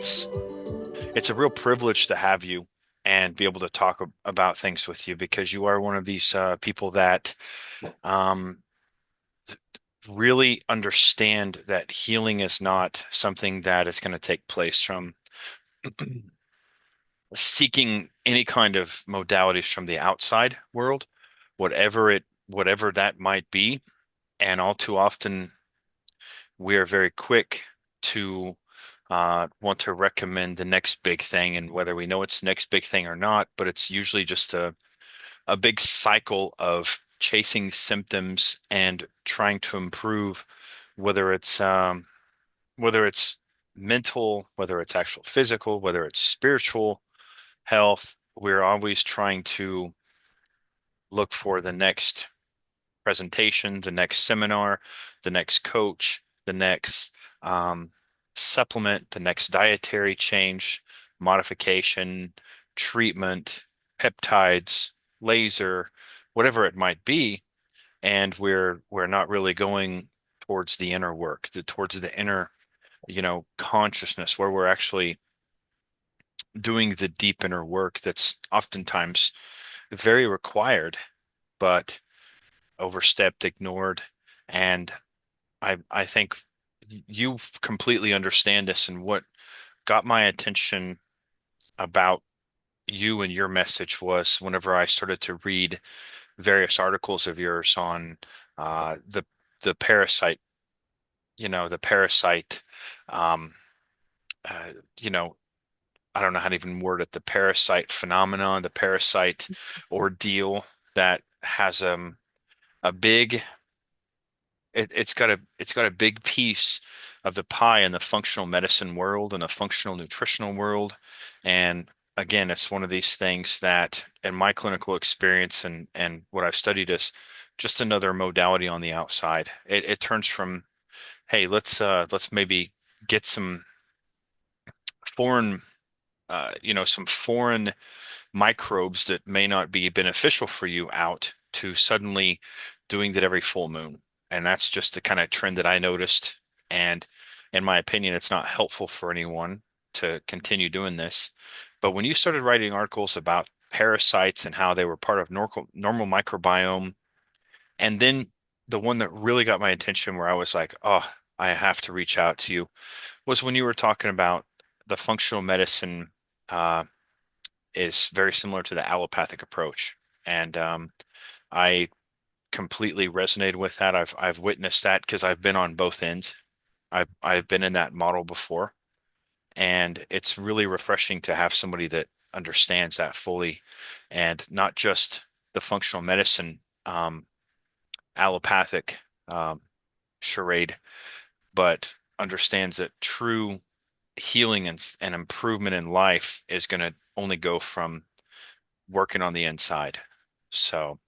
it's a real privilege to have you and be able to talk about things with you because you are one of these people that um, really understand that healing is not something that is going to take place from seeking any kind of modalities from the outside world, whatever that might be. And all too often, we are very quick to want to recommend the next big thing, and whether we know it's the next big thing or not, but it's usually just a big cycle of chasing symptoms and trying to improve, whether it's mental, whether it's actual physical, whether it's spiritual health. We're always trying to look for the next presentation, the next seminar, the next coach, the next um, supplement, the next dietary change, modification, treatment, peptides, laser, whatever it might be. And we're not really going towards the inner work, towards the inner, consciousness where we're actually doing the deep inner work that's oftentimes very required, but overstepped, ignored. And I think you completely understand this. And what got my attention about you and your message was whenever I started to read various articles of yours on the parasite, the parasite, um, uh, you know, I don't know how to even word it, the parasite phenomenon, the parasite ordeal that has a big it's got a big piece of the pie in the functional medicine world and the functional nutritional world. And again, it's one of these things that in my clinical experience and what I've studied is just another modality on the outside. It turns from, hey, let's maybe get foreign some foreign microbes that may not be beneficial for you out to suddenly doing that every full moon. And that's just the kind of trend that I noticed. And in my opinion, it's not helpful for anyone to continue doing this. But when you started writing articles about parasites and how they were part of normal microbiome, and then the one that really got my attention where I was like, oh, I have to reach out to you, was when you were talking about the functional medicine uh, is very similar to the allopathic approach. And I completely resonated with that. I've witnessed that because I've been on both ends. I've been in that model before, and it's really refreshing to have somebody that understands that fully, and not just the functional medicine allopathic um, charade, but understands that true healing and improvement in life is going to only go from working on the inside. So,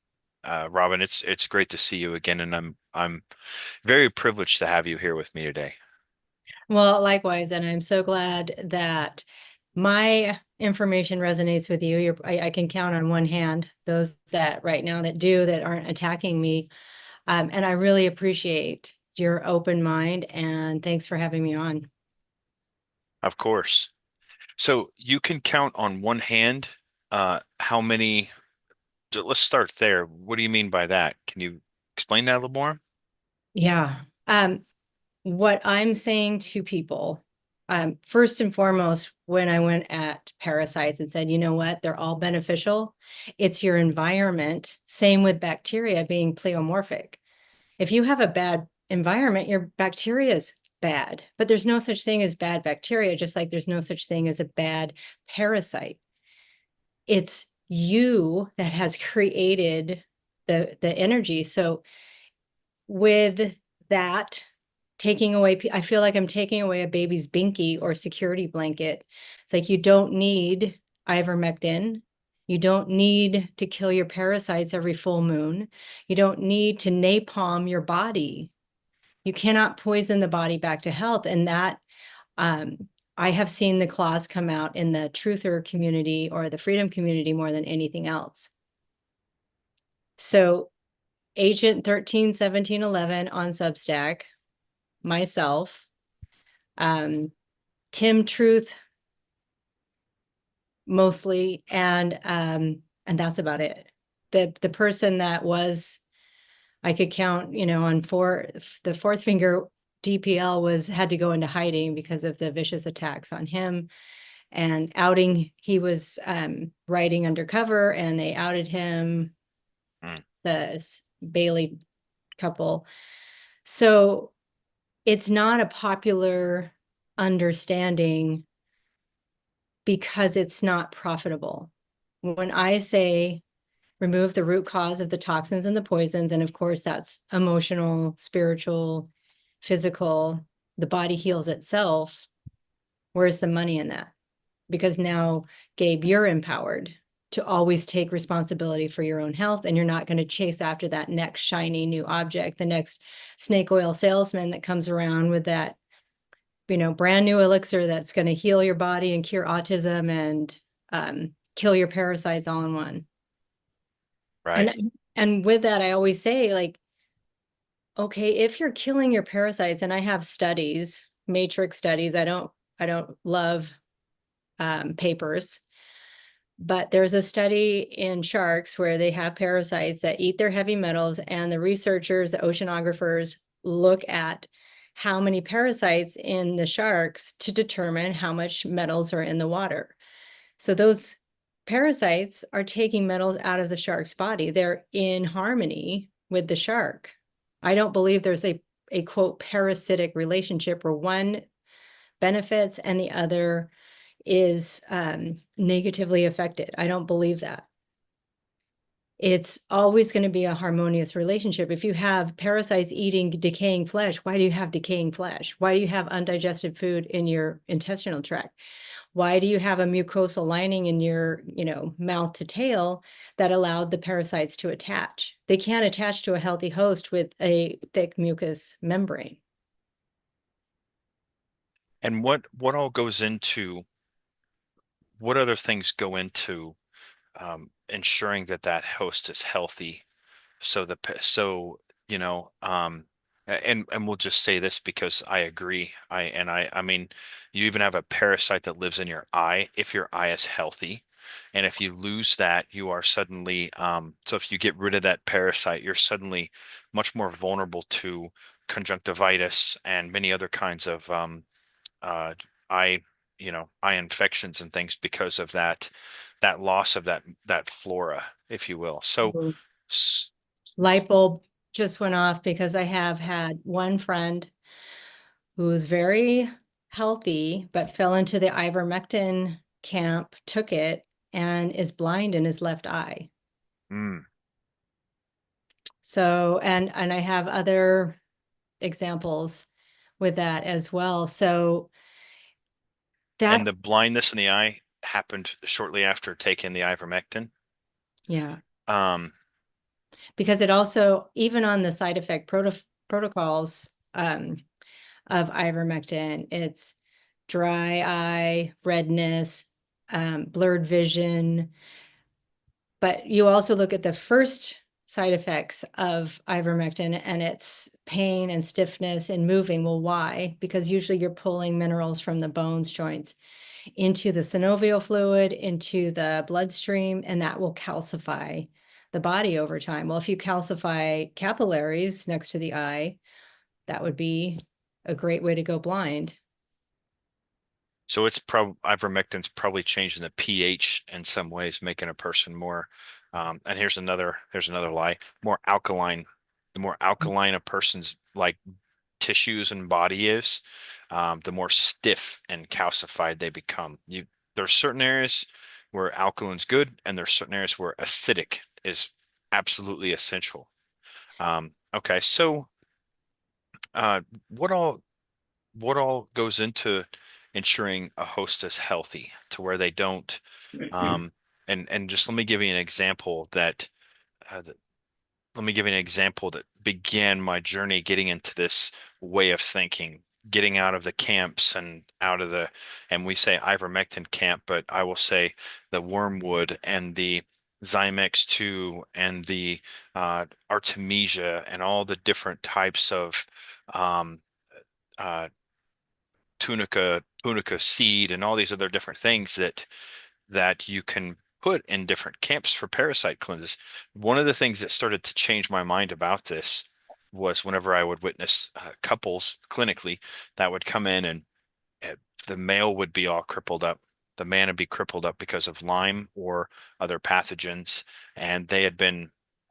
Robin, it's great to see you again, and I'm very privileged to have you here with me today. Well, likewise, and I'm so glad that my information resonates with you. I can count on one hand those that right now that do that aren't attacking me. And I really appreciate your open mind and thanks for having me on. Of course. So you can count on one hand how many. Let's start there. What do you mean by that? Can you explain that a little more? Yeah. What I'm saying to people, first and foremost, when I went at parasites and said, you know what, they're all beneficial, it's your environment. Same with bacteria being pleomorphic. If you have a bad environment, your bacteria is bad, but there's no such thing as bad bacteria, just like there's no such thing as a bad parasite. It's you that has created the energy. So with that, taking away, I feel like I'm taking away a baby's binky or security blanket. It's like you don't need ivermectin. You don't need to kill your parasites every full moon. You don't need to napalm your body. You cannot poison the body back to health. And that, I have seen the claws come out in the truther community or the freedom community more than anything else. So Agent 131711 on Substack, myself, Tim Truth mostly, and that's about it. The person that was, I could count, on the fourth finger DPL had to go into hiding because of the vicious attacks on him and outing. He was writing undercover, and they outed him, Mm. the Bailey couple. So it's not a popular understanding because it's not profitable. When I say remove the root cause of the toxins and the poisons, and of course that's emotional, spiritual, physical, the body heals itself. Where's the money in that? Because now, Gabe, you're empowered to always take responsibility for your own health, and you're not going to chase after that next shiny new object, the next snake oil salesman that comes around with that, brand new elixir that's going to heal your body and cure autism and kill your parasites all in one. Right. And with that, I always say, like, okay, if you're killing your parasites, and I have studies, matrix studies, I don't love papers, but there's a study in sharks where they have parasites that eat their heavy metals, and the researchers, the oceanographers, look at how many parasites in the sharks to determine how much metals are in the water. So those parasites are taking metals out of the shark's body. They're in harmony with the shark. I don't believe there's a quote parasitic relationship where one benefits and the other is negatively affected. I don't believe that. It's always going to be a harmonious relationship. If you have parasites eating decaying flesh, why do you have decaying flesh? Why do you have undigested food in your intestinal tract? Why do you have a mucosal lining in your, mouth to tail that allowed the parasites to attach? They can't attach to a healthy host with a thick mucous membrane. And what all goes into, what other things go into ensuring that that host is healthy? So and we'll just say this because I agree. I mean, you even have a parasite that lives in your eye if your eye is healthy. And if you lose that, you are suddenly so if you get rid of that parasite, you're suddenly much more vulnerable to conjunctivitis and many other kinds of uh eye, eye infections and things because of that loss of that flora, if you will. So Mhm. s- Light bulb just went off because I have had one friend who was very healthy, but fell into the ivermectin camp, took it, and is blind in his left eye. mm. So, and I have other examples with that as well. So And that's, the blindness in the eye happened shortly after taking the ivermectin. yeah, Um, because it also, even on the side effect protocols of ivermectin, it's dry eye, redness, blurred vision. But you also look at the first side effects of ivermectin, and it's pain and stiffness and moving. Well, why? Because usually you're pulling minerals from the bones, joints into the synovial fluid, into the bloodstream, and that will calcify the body over time. Well, if you calcify capillaries next to the eye, that would be a great way to go blind. so it's probably ivermectin's probably changing the pH in some ways, making a person more. And here's another lie: more alkaline. The more alkaline a person's like tissues and body is, the more stiff and calcified they become. There's certain areas where alkaline's good, and there's certain areas where acidic is absolutely essential. Okay, so uh, what all what all goes into ensuring a host is healthy to where they don't um, and just let me give you an example that let me give you an example that began my journey getting into this way of thinking, getting out of the camps and out of and we say ivermectin camp, but I will say the wormwood and the Zymex 2 and the Artemisia and all the different types of um, uh, tunica seed and all these other different things that that you can put in different camps for parasite cleanses. One of the things that started to change my mind about this was whenever I would witness couples clinically that would come in and uh, the male would be all crippled up. The man would be crippled up because of Lyme or other pathogens. And they had been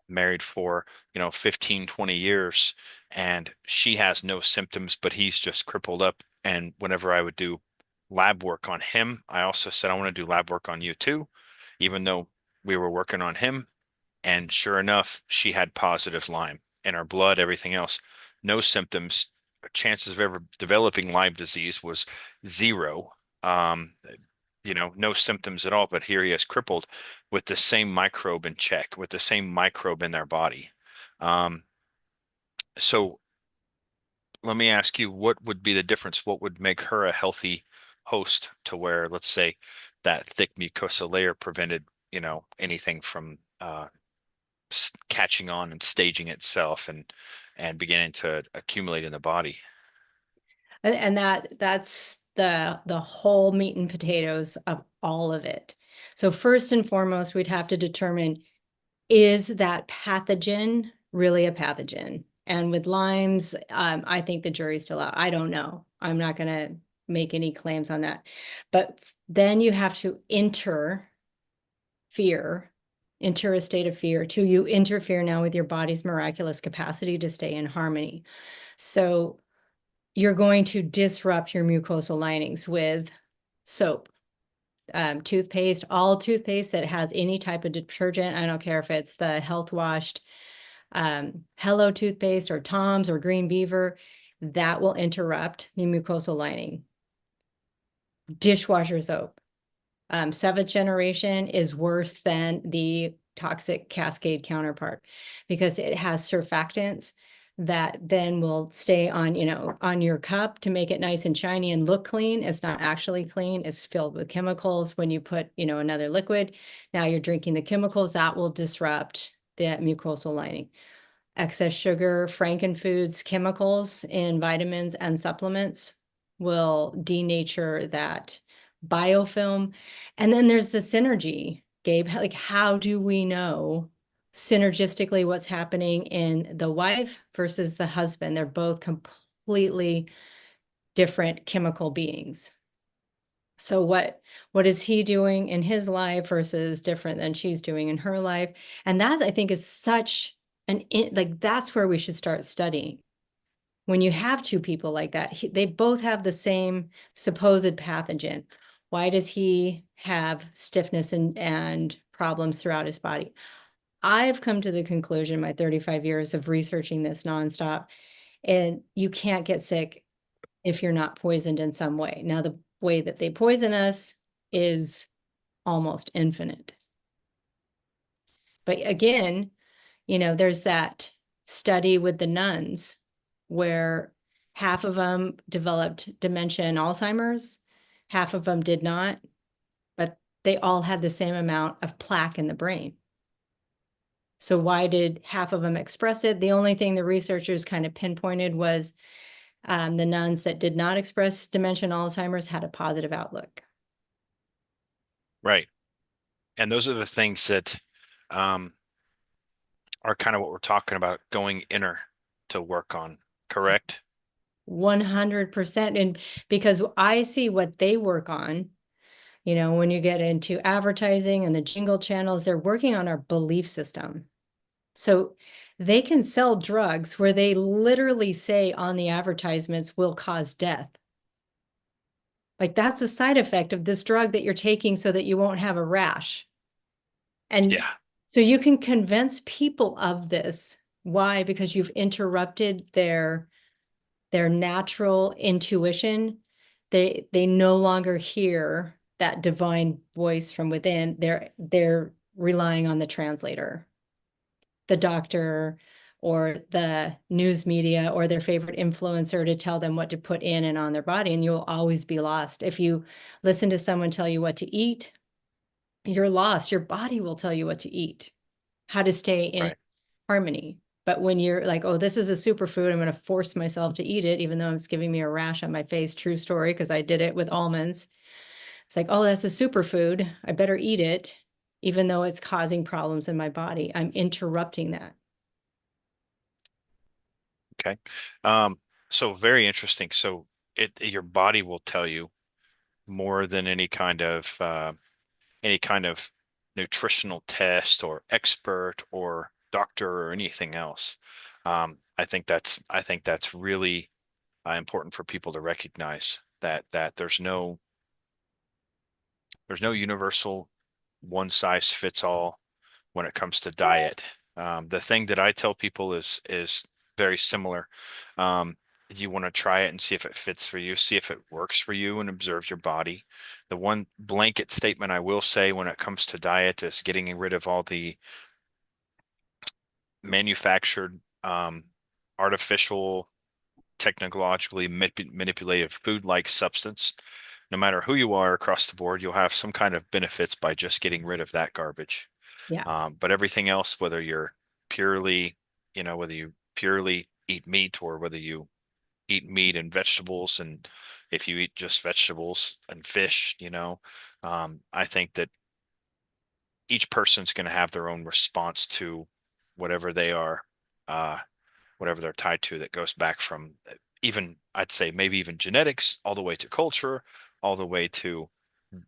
married for, 15, 20 years. And she has no symptoms, but he's just crippled up. And whenever I would do lab work on him, I also said, I want to do lab work on you too, even though we were working on him. And sure enough, she had positive Lyme in her blood, everything else, no symptoms. Chances of ever developing Lyme disease was zero. Um, no symptoms at all, but here he is crippled with the same microbe in check, with the same microbe in their body. Um, so let me ask you, what would be the difference? What would make her a healthy host to where, let's say, that thick mucosa layer prevented, anything from catching on and staging itself and beginning to accumulate in the body. And that's the whole meat and potatoes of all of it. So first and foremost, we'd have to determine, is that pathogen really a pathogen? And with Lyme's, I think the jury's still out. I don't know. I'm not going to make any claims on that. But then you have to enter a state of fear till you interfere now with your body's miraculous capacity to stay in harmony. So you're going to disrupt your mucosal linings with soap, toothpaste, all toothpaste that has any type of detergent. I don't care if it's the health washed Hello toothpaste or Tom's or Green Beaver, that will interrupt the mucosal lining. Dishwasher soap, seventh generation is worse than the toxic Cascade counterpart because it has surfactants that then will stay on your cup to make it nice and shiny and look clean. It's not actually clean. It's filled with chemicals. When you put, another liquid, now you're drinking the chemicals that will disrupt the mucosal lining. Excess sugar, frankenfoods, chemicals in vitamins and supplements will denature that biofilm. And then there's the synergy, Gabe. Like, how do we know synergistically what's happening in the wife versus the husband? They're both completely different chemical beings. So what is he doing in his life versus different than she's doing in her life? And that, I think, is such that's where we should start studying. When you have two people like that, they both have the same supposed pathogen. Why does he have stiffness and problems throughout his body? I've come to the conclusion, my 35 years of researching this nonstop, and you can't get sick if you're not poisoned in some way. Now, the way that they poison us is almost infinite. But again, there's that study with the nuns where half of them developed dementia and Alzheimer's, half of them did not, but they all had the same amount of plaque in the brain. So why did half of them express it? The only thing the researchers kind of pinpointed was the nuns that did not express dementia and Alzheimer's had a positive outlook. Right. And those are the things that um, are kind of what we're talking about going inner to work on, correct? 100%. And because I see what they work on, when you get into advertising and the jingle channels, they're working on our belief system. So they can sell drugs where they literally say on the advertisements will cause death. Like, that's a side effect of this drug that you're taking so that you won't have a rash. And Yeah. so you can convince people of this. Why? Because you've interrupted their natural intuition. They no longer hear that divine voice from within. They're relying on the translator, the doctor, or the news media, or their favorite influencer to tell them what to put in and on their body, and you'll always be lost. If you listen to someone tell you what to eat, you're lost. Your body will tell you what to eat, how to stay in Right. harmony. But when you're like, oh, this is a superfood, I'm going to force myself to eat it, even though it's giving me a rash on my face, true story, because I did it with almonds. It's like, oh, that's a superfood. I better eat it, even though it's causing problems in my body. I'm interrupting that. Okay. Um, so very interesting. So your body will tell you more than any kind of nutritional test or expert or doctor or anything else. I think that's really important for people to recognize that there's no universal one size fits all when it comes to diet. The thing that I tell people is very similar. Um, you want to try it and see if it fits for you, see if it works for you, and observe your body. The one blanket statement I will say when it comes to diet is getting rid of all the manufactured, artificial, technologically manipulated food-like substance. No matter who you are across the board, you'll have some kind of benefits by just getting rid of that garbage. Yeah. But everything else, whether you're purely, whether you purely eat meat or whether you eat meat and vegetables, and if you eat just vegetables and fish, I think that each person's going to have their own response to whatever they are, uh, whatever they're tied to that goes back from even, I'd say maybe even genetics, all the way to culture, all the way to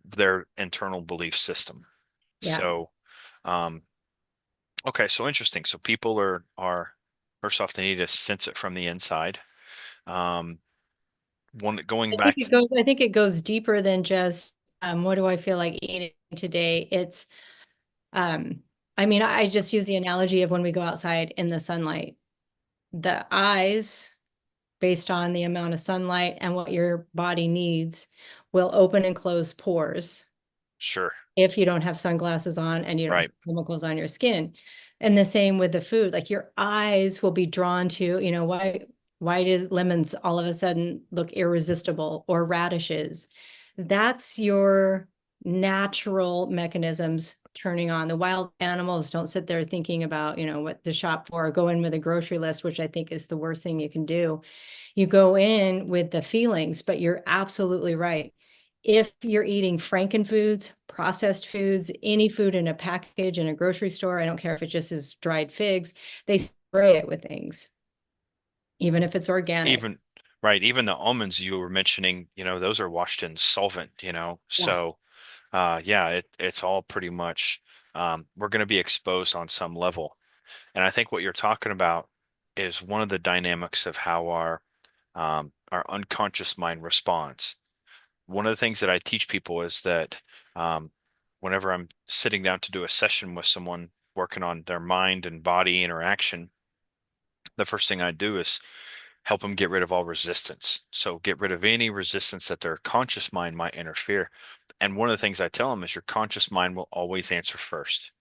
their internal belief system. Yeah. So, um, okay, so interesting. So people are first off, they need to sense it from the inside. Um, one going back to I think it goes deeper than just what do I feel like eating today? It's um I mean, I just use the analogy of when we go outside in the sunlight. The eyes, based on the amount of sunlight and what your body needs, will open and close pores sure, if you don't have sunglasses on and you don't have right, chemicals on your skin. And the same with the food, like your eyes will be drawn to, why did lemons all of a sudden look irresistible, or radishes? That's your natural mechanisms turning on. The wild animals don't sit there thinking about, what to shop for, or go in with a grocery list, which I think is the worst thing you can do. You go in with the feelings, but you're absolutely right. If you're eating frankenfoods, processed foods, any food in a package in a grocery store, I don't care if it just is dried figs, they spray it with things, even if it's organic. even right, even the almonds you were mentioning, those are washed in solvent, Yeah. so yeah, it's all pretty much we're going to be exposed on some level. And I think what you're talking about is one of the dynamics of how our unconscious mind responds. One of the things that I teach people is that um, whenever I'm sitting down to do a session with someone working on their mind and body interaction, the first thing I do is help them get rid of all resistance. So get rid of any resistance that their conscious mind might interfere. And one of the things I tell them is your conscious mind will always answer first.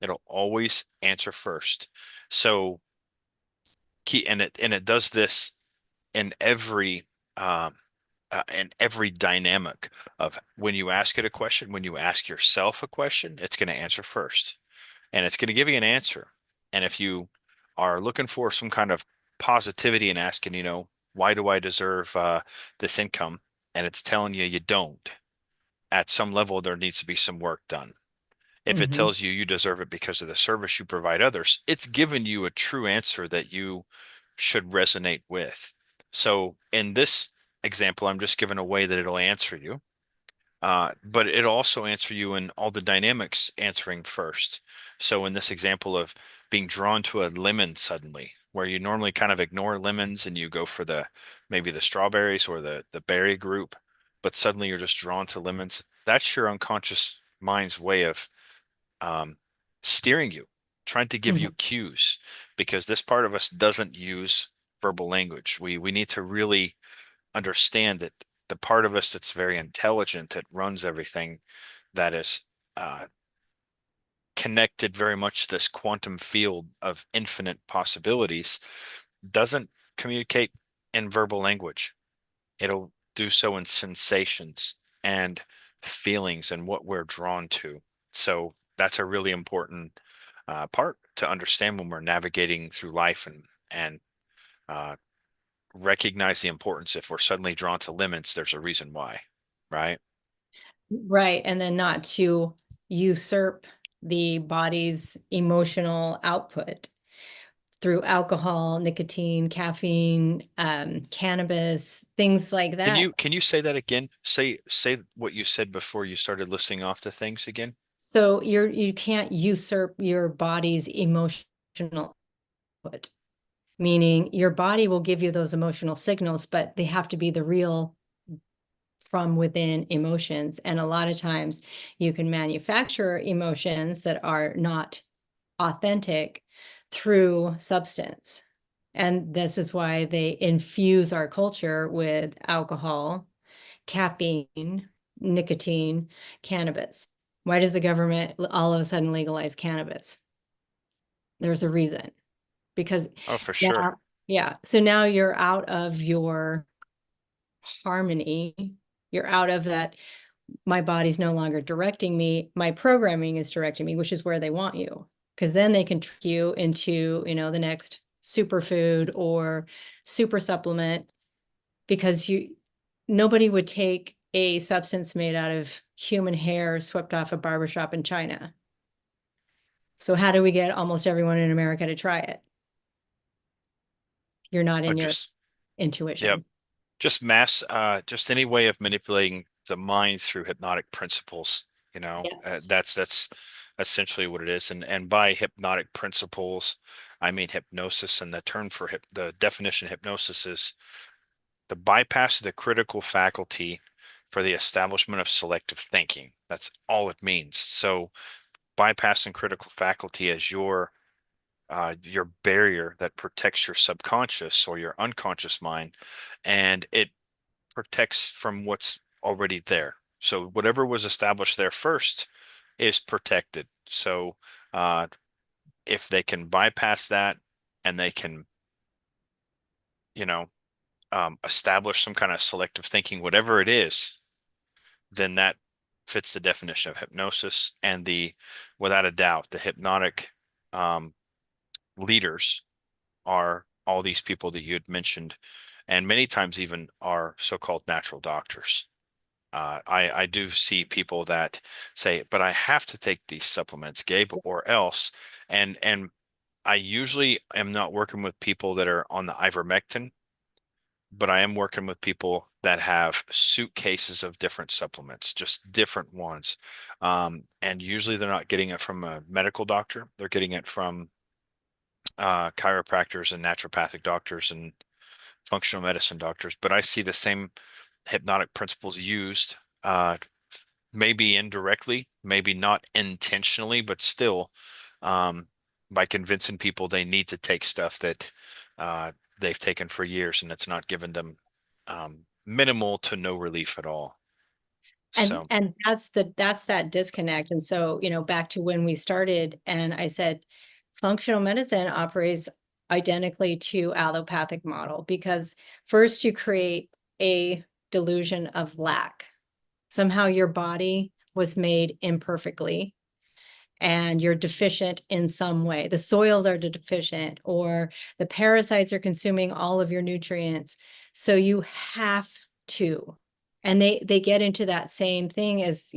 It'll always answer first. So and it does this in um, every dynamic of when you ask it a question, when you ask yourself a question, it's going to answer first, and it's going to give you an answer. And if you are looking for some kind of positivity and asking, why do I deserve this income? And it's telling you you don't. At some level, there needs to be some work done. If it Mhm. tells you you deserve it because of the service you provide others, it's given you a true answer that you should resonate with. So in this example, I'm just giving a way that it'll answer you. But it'll also answer you in all the dynamics answering first. So in this example of being drawn to a lemon suddenly, where you normally kind of ignore lemons and you go for maybe the strawberries or the berry group, but suddenly you're just drawn to lemons. That's your unconscious mind's way of um, steering you, trying to give you Mhm. cues, because this part of us doesn't use verbal language. We need to really understand that the part of us that's very intelligent, that runs everything, that is uh, connected very much to this quantum field of infinite possibilities, doesn't communicate in verbal language. It'll do so in sensations and feelings and what we're drawn to. So that's a really important part to understand when we're navigating through life and uh, recognize the importance. If we're suddenly drawn to lemons, there's a reason why, right? Right. And then not to usurp the body's emotional output through alcohol, nicotine, caffeine, cannabis, things like Can that. you say that again? Say what you said before you started listing off the things again. So you can't usurp your body's emotional output, meaning your body will give you those emotional signals, but they have to be the real from within emotions. And a lot of times you can manufacture emotions that are not authentic through substance. And this is why they infuse our culture with alcohol, caffeine, nicotine, cannabis. Why does the government all of a sudden legalize cannabis? There's a reason. Because Oh, for sure. now, yeah. So now you're out of your harmony. You're out of that. My body's no longer directing me. My programming is directing me, which is where they want you. Because then they can trick you into, the next superfood or super supplement because nobody would take a substance made out of human hair swept off a barbershop in China. So how do we get almost everyone in America to try it? You're not Oh, in your just yeah, intuition. just any way of manipulating the mind through hypnotic principles, Yes. that's essentially what it is. And by hypnotic principles, I mean hypnosis, and the term for the definition of hypnosis is the bypass of the critical faculty for the establishment of selective thinking. That's all it means. So bypassing critical faculty as your barrier that protects your subconscious or your unconscious mind, and it protects from what's already there. So whatever was established there first is protected. So uh, if they can bypass that and they can, you know, establish some kind of selective thinking, whatever it is, then that fits the definition of hypnosis. And without a doubt, the hypnotic um, leaders are all these people that you had mentioned, and many times even are so-called natural doctors. I do see people that say, but I have to take these supplements, Gabe, or else. And I usually am not working with people that are on the ivermectin, but I am working with people that have suitcases of different supplements, just different ones. And usually they're not getting it from a medical doctor. They're getting it from chiropractors and naturopathic doctors and functional medicine doctors. But I see the same hypnotic principles used, maybe indirectly, maybe not intentionally, but still, um, by convincing people they need to take stuff that uh, they've taken for years and it's not giving them minimal to no relief at all. And So, and that's that disconnect. And so, back to when we started, and I said functional medicine operates identically to allopathic model because first you create a delusion of lack. Somehow your body was made imperfectly and you're deficient in some way. The soils are deficient, or the parasites are consuming all of your nutrients. So you have to. And they get into that same thing as,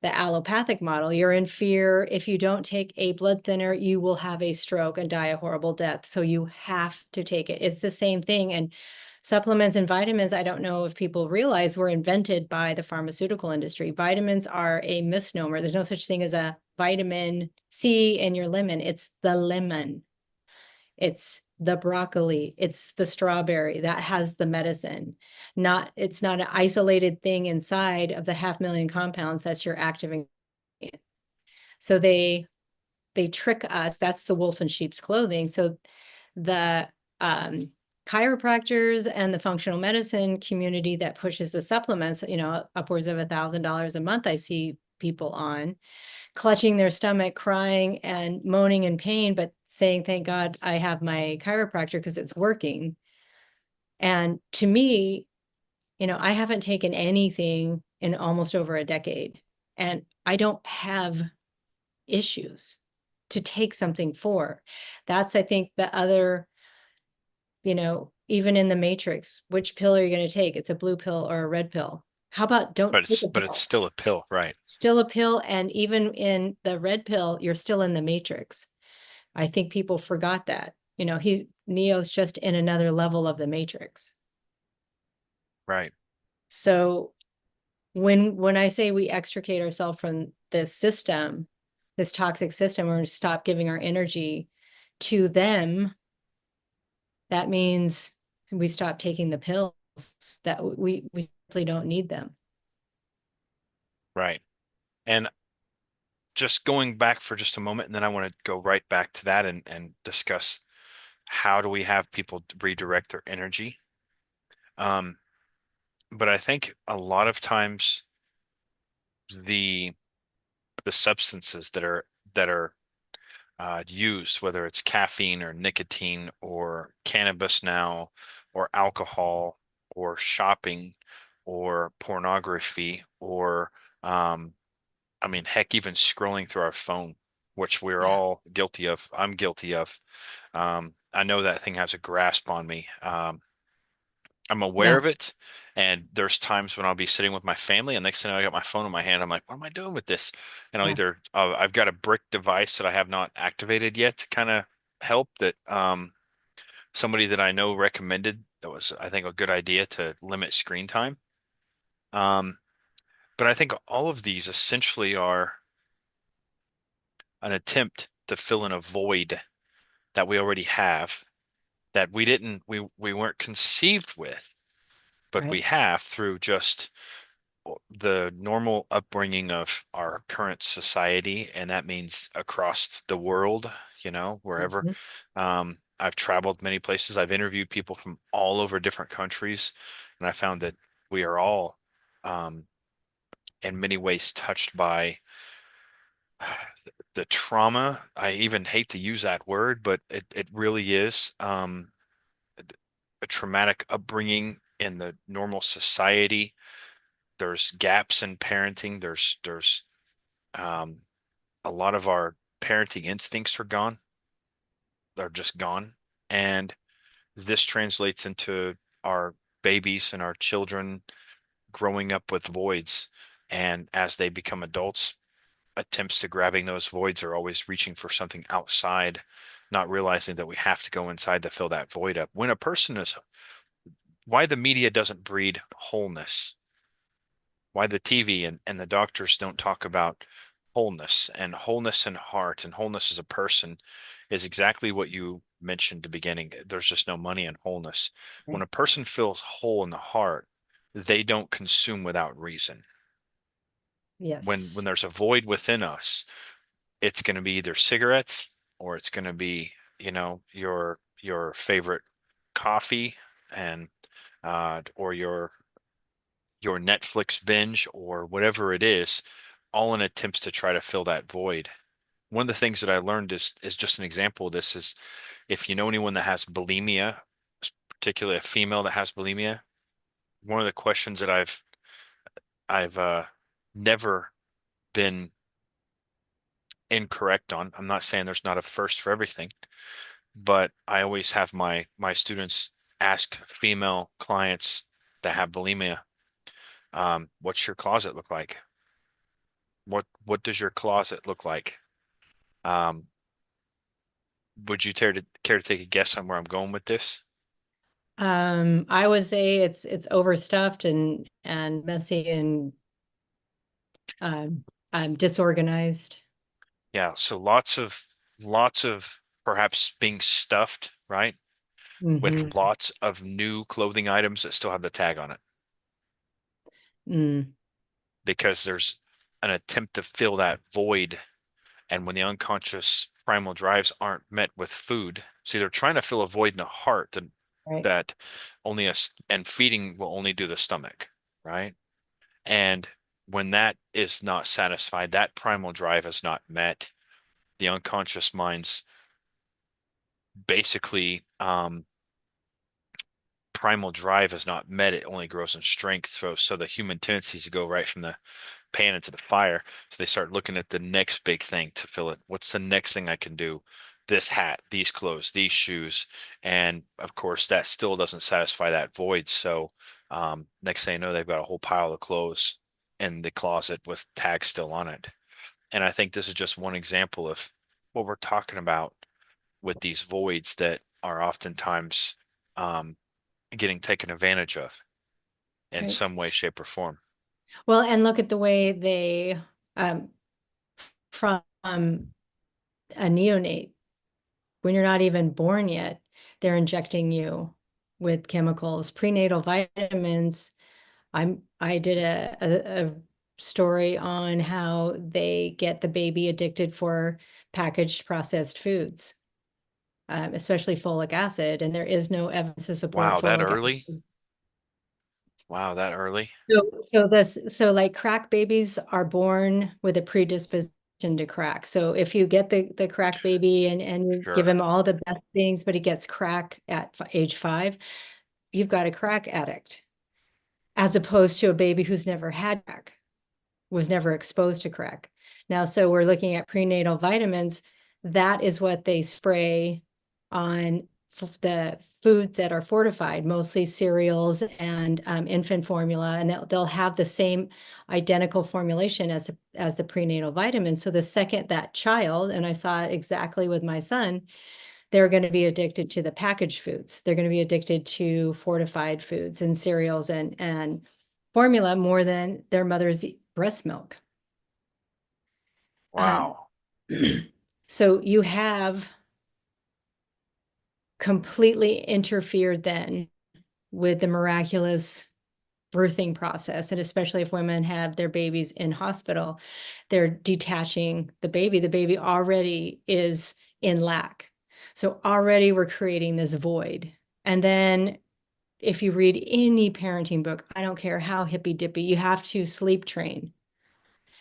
the allopathic model. You're in fear. If you don't take a blood thinner, you will have a stroke and die a horrible death. So you have to take it. It's the same thing. And supplements and vitamins, I don't know if people realize, were invented by the pharmaceutical industry. Vitamins are a misnomer. There's no such thing as a vitamin C in your lemon. It's the lemon. It's the broccoli. It's the strawberry that has the medicine. It's not an isolated thing inside of the 500,000 compounds that's your active ingredient. So they trick us. That's the wolf in sheep's clothing. So the um, chiropractors and the functional medicine community that pushes the supplements, upwards of $1,000 a month, I see people on clutching their stomach, crying and moaning in pain, but saying, thank God I have my chiropractor because it's working. And to me, I haven't taken anything in almost over a decade, and I don't have issues to take something for. That's, I think, the other, even in the matrix, which pill are you going to take? It's a blue pill or a red pill. How about don't take a But it's pill? still a pill, right? Still a pill, and even in the red pill, you're still in the matrix. I think people forgot that. Neo's just in another level of the matrix. Right. So when I say we extricate ourselves from this system, this toxic system, or stop giving our energy to them, that means we stop taking the pills, that we simply don't need them. Right. And just going back for just a moment, and then I want to go right back to that and discuss how do we have people redirect their energy. Um, but I think a lot of times the the substances that are used, whether it's caffeine or nicotine or cannabis now, or alcohol or shopping or pornography or I mean, heck, even scrolling through our phone, which we're Yeah. all guilty of. I'm guilty of. I know that thing has a grasp on me. I'm aware Yeah. of it, and there's times when I'll be sitting with my family, and next thing I got my phone in my hand, I'm like, "What am I doing with this?" And I'll Yeah. either I've got a brick device that I have not activated yet to kind of help that somebody that I know recommended. That was, I think, a good idea to limit screen time. Um, but I think all of these essentially are an attempt to fill in a void that we already have, that we weren't conceived with, but we Right. have through just the normal upbringing of our current society, and that means across the world, wherever. Mhm. I've traveled many places. I've interviewed people from all over different countries, and I found that we are all, um, in many ways, touched by the trauma. I even hate to use that word, but it really is. A traumatic upbringing in the normal society. There's gaps in parenting. There's um, a lot of our parenting instincts are gone. They're just gone, and this translates into our babies and our children growing up with voids. And as they become adults, attempts to grabbing those voids are always reaching for something outside, not realizing that we have to go inside to fill that void up. When a person is, why the media doesn't breed wholeness, why the TV and the doctors don't talk about wholeness in heart and wholeness as a person is exactly what you mentioned at the beginning. There's just no money in wholeness. When Right. a person feels whole in the heart, they don't consume without reason. When Yes. there's a void within us, it's going to be either cigarettes or it's going to be, your favorite coffee and or your Netflix binge or whatever it is, all in attempts to try to fill that void. One of the things that I learned is just an example of this is if you know anyone that has bulimia, particularly a female that has bulimia, one of the questions that I've never been incorrect on. I'm not saying there's not a first for everything, but I always have my students ask female clients that have bulimia, what's your closet look like? What does your closet look like? Um, would you care to take a guess on where I'm going with this? I would say it's overstuffed and messy and um, disorganized. Yeah, so lots of perhaps being stuffed, right? Hmm. With lots of new clothing items that still have the tag on it Mm. because there's an attempt to fill that void. And when the unconscious primal drives aren't met with food, see, they're trying to fill a void in the heart Right. that only us and feeding will only do the stomach, right? And when that is not satisfied, that primal drive is not met, the unconscious mind's basically primal drive is not met, it only grows in strength. So the human tendencies to go right from the pan into the fire. So they start looking at the next big thing to fill it. What's the next thing I can do? This hat, these clothes, these shoes. And of course, that still doesn't satisfy that void. So Next thing you know, they've got a whole pile of clothes in the closet with tags still on it. And I think this is just one example of what we're talking about with these voids that are oftentimes um, getting taken advantage of in Right. some way, shape, or form. Well, and look at the way they, um, from a neonate, when you're not even born yet, they're injecting you with chemicals, prenatal vitamins. I did a story on how they get the baby addicted for packaged processed foods, especially folic acid, and there is no evidence to support Wow, that folic early? acid. Wow, that early? So like crack babies are born with a predisposition to crack. So if you get the crack baby and you give Sure. him all the best things, but he gets crack at age 5, you've got a crack addict, as opposed to a baby who's never had crack, was never exposed to crack. Now, so we're looking at prenatal vitamins. That is what they spray on the food that are fortified, mostly cereals and infant formula, and they'll have the same identical formulation as the prenatal vitamins. So the second that child, and I saw it exactly with my son, they're going to be addicted to the packaged foods. They're going to be addicted to fortified foods and cereals and formula more than their mother's breast milk. Um, Wow. so you have completely interfered then with the miraculous birthing process. And especially if women have their babies in hospital, they're detaching the baby. The baby already is in lack. So already we're creating this void. And then if you read any parenting book, I don't care how hippy dippy, you have to sleep train.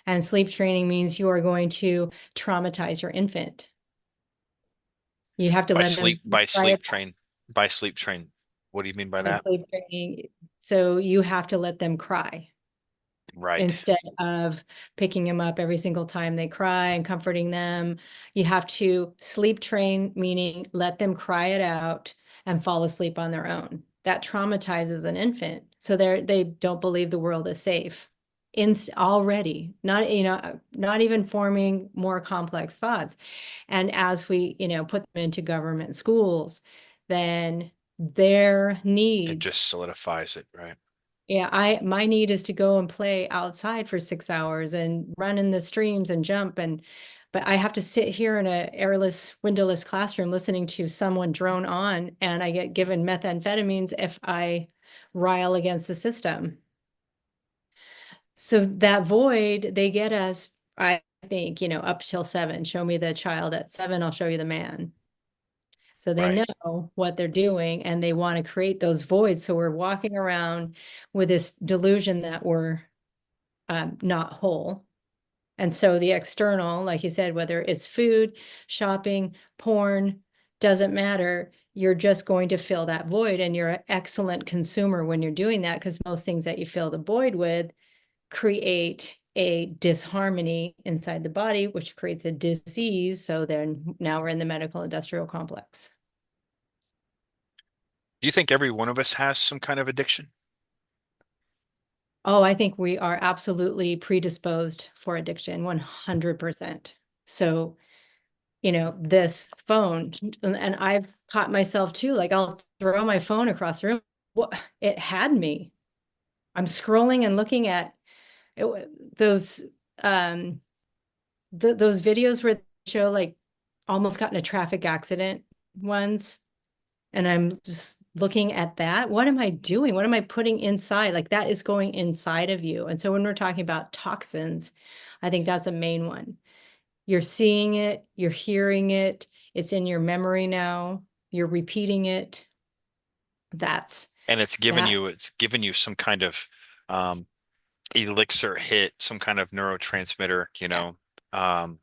And sleep training means you are going to traumatize your infant. You have to By let them sleep, by cry sleep train, by sleep train. What do you mean by and that? sleep training. So you have to let them cry Right. instead of picking them up every single time they cry and comforting them. You have to sleep train, meaning let them cry it out and fall asleep on their own. That traumatizes an infant. So they don't believe the world is safe. Already, not, not even forming more complex thoughts. And as we, put them into government schools, then their It just needs, solidifies it, right? yeah, my need is to go and play outside for 6 hours and run in the streams and jump, but I have to sit here in a airless, windowless classroom listening to someone drone on, and I get given methamphetamines if I rile against the system. So that void, they get us, I think, up till 7. Show me the child at 7, I'll show you the man. So they Right. know what they're doing and they want to create those voids. So we're walking around with this delusion that we're not whole. And so the external, like you said, whether it's food, shopping, porn, doesn't matter. You're just going to fill that void. And you're an excellent consumer when you're doing that, because most things that you fill the void with create a disharmony inside the body, which creates a disease. So then now we're in the medical industrial complex. Do you think every one of us has some kind of addiction? Oh, I think we are absolutely predisposed for addiction, 100%. So, this phone, and I've caught myself too, like I'll throw my phone across the room. What it had me. I'm scrolling and looking at those um those videos where they show like almost got in a traffic accident ones. And I'm just looking at that. What am I doing? What am I putting inside? Like that is going inside of you. And so when we're talking about toxins, I think that's a main one. You're seeing it, you're hearing it, it's in your memory now, you're repeating it. That's And that. it's given you some kind of um, elixir hit, some kind of neurotransmitter, Yeah. um,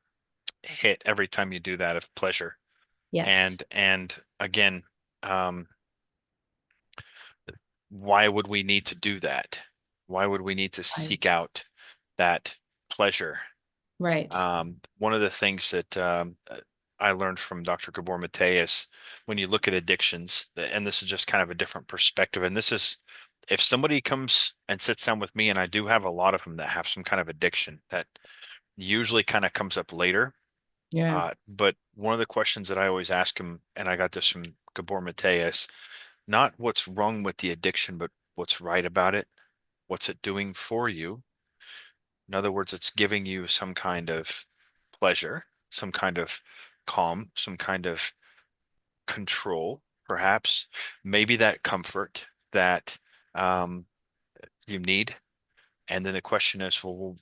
hit every time you do that of pleasure. Yes. And again, um, why would we need to do that? Why would we need to I, seek out that pleasure? right. One of the things that I learned from Dr. Gabor Mate is when you look at addictions, and this is just kind of a different perspective, and this is if somebody comes and sits down with me, and I do have a lot of them that have some kind of addiction that usually kind of comes up later. Yeah. But one of the questions that I always ask them, and I got this from Gabor Mateus, not what's wrong with the addiction, but what's right about it. What's it doing for you? In other words, it's giving you some kind of pleasure, some kind of calm, some kind of control, perhaps, maybe that comfort that um, you need. And then the question is, well,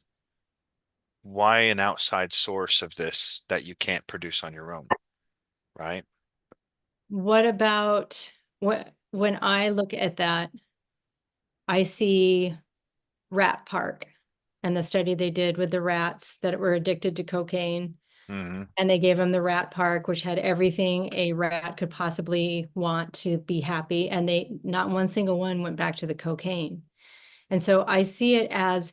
why an outside source of this that you can't produce on your own, right? What about when I look at that, I see Rat Park and the study they did with the rats that were addicted to cocaine. Hmm. And they gave them the Rat Park, which had everything a rat could possibly want to be happy. And they, not one single one went back to the cocaine. And so I see it as,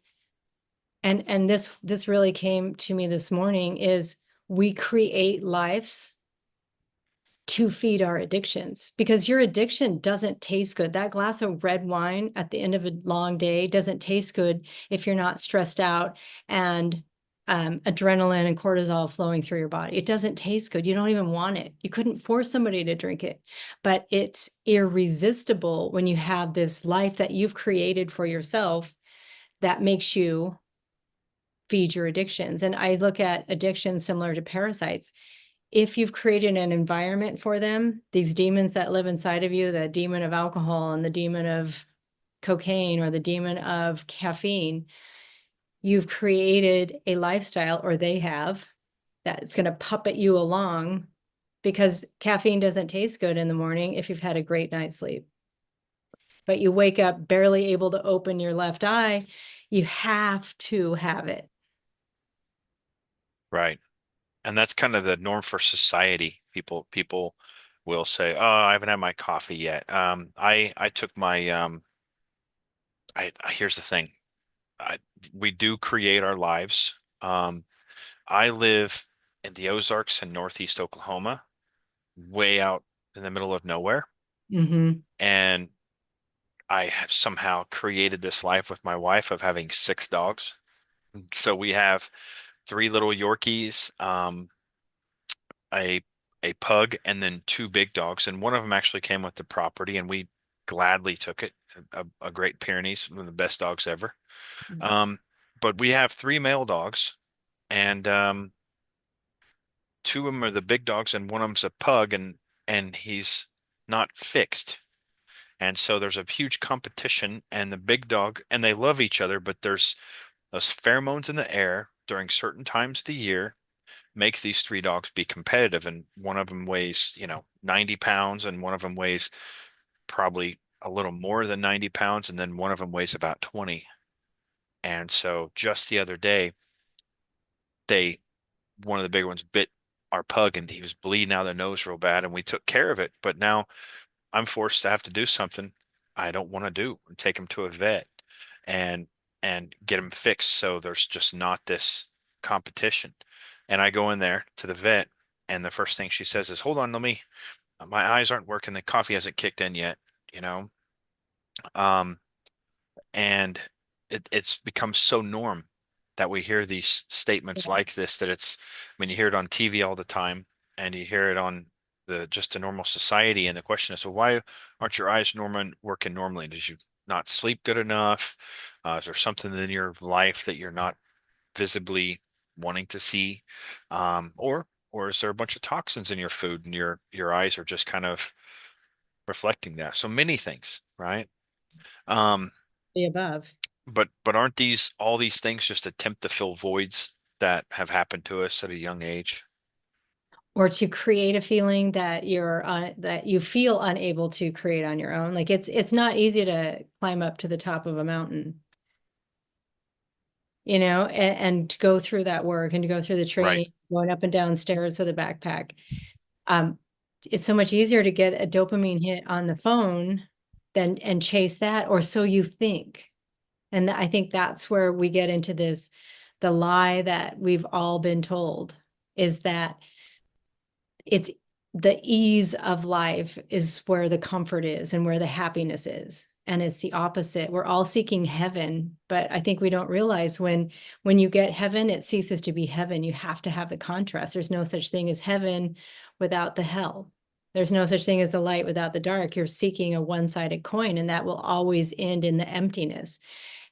and this really came to me this morning, is we create lives to feed our addictions, because your addiction doesn't taste good. That glass of red wine at the end of a long day doesn't taste good if you're not stressed out and adrenaline and cortisol flowing through your body. It doesn't taste good. You don't even want it. You couldn't force somebody to drink it, but it's irresistible when you have this life that you've created for yourself that makes you feed your addictions. And I look at addiction similar to parasites. If you've created an environment for them, these demons that live inside of you, the demon of alcohol and the demon of cocaine or the demon of caffeine, you've created a lifestyle, or they have, that's going to puppet you along, because caffeine doesn't taste good in the morning if you've had a great night's sleep. But you wake up barely able to open your left eye, you have to have it. Right. And that's kind of the norm for society. People will say, "Oh, I haven't had my coffee yet." I took my here's the thing. We do create our lives. I live in the Ozarks in Northeast Oklahoma, way out in the middle of nowhere, Mm-hmm. and I have somehow created this life with my wife of having 6 dogs. So we have 3 little Yorkies, a a pug, and then 2 big dogs. And one of them actually came with the property, and we gladly took it. A Great Pyrenees, one of the best dogs ever. Um, but we have 3 male dogs, and 2 of them are the big dogs, and one of them's a pug, and he's not fixed. And so there's a huge competition, and the big dog, and they love each other, but there's those pheromones in the air during certain times of the year make these 3 dogs be competitive. And one of them weighs, 90 pounds, and one of them weighs probably a little more than 90 pounds, and then one of them weighs about 20. And so just the other day, they one of the bigger ones bit our pug, and he was bleeding out of the nose real bad, and we took care of it. But now I'm forced to have to do something I don't want to do and take him to a vet and get him fixed. So there's just not this competition. And I go in there to the vet, and the first thing she says is, "Hold on, my eyes aren't working. The coffee hasn't kicked in yet, you know?" Um, and it's become so norm that we hear these statements like this, that it's, when you hear it on TV all the time, and you hear it on just a normal society, and the question is, well, why aren't your eyes working normally? Did you not sleep good enough? Is there something in your life that you're not visibly wanting to see? Or is there a bunch of toxins in your food, and your eyes are just kind of reflecting that? So many things, right? Um, The above. but aren't all these things just attempt to fill voids that have happened to us at a young age? Or to create a feeling that that you feel unable to create on your own. Like it's not easy to climb up to the top of a mountain, and to go through that work and to go through the Right. training, going up and down stairs with a backpack. Um, it's so much easier to get a dopamine hit on the phone than and chase that, or so you think. And I think that's where we get into the lie that we've all been told, is that it's the ease of life is where the comfort is and where the happiness is. and it's the opposite. We're all seeking heaven, but I think we don't realize when you get heaven, it ceases to be heaven. You have to have the contrast. There's no such thing as heaven without the hell. There's no such thing as the light without the dark. You're seeking a one-sided coin, and that will always end in the emptiness.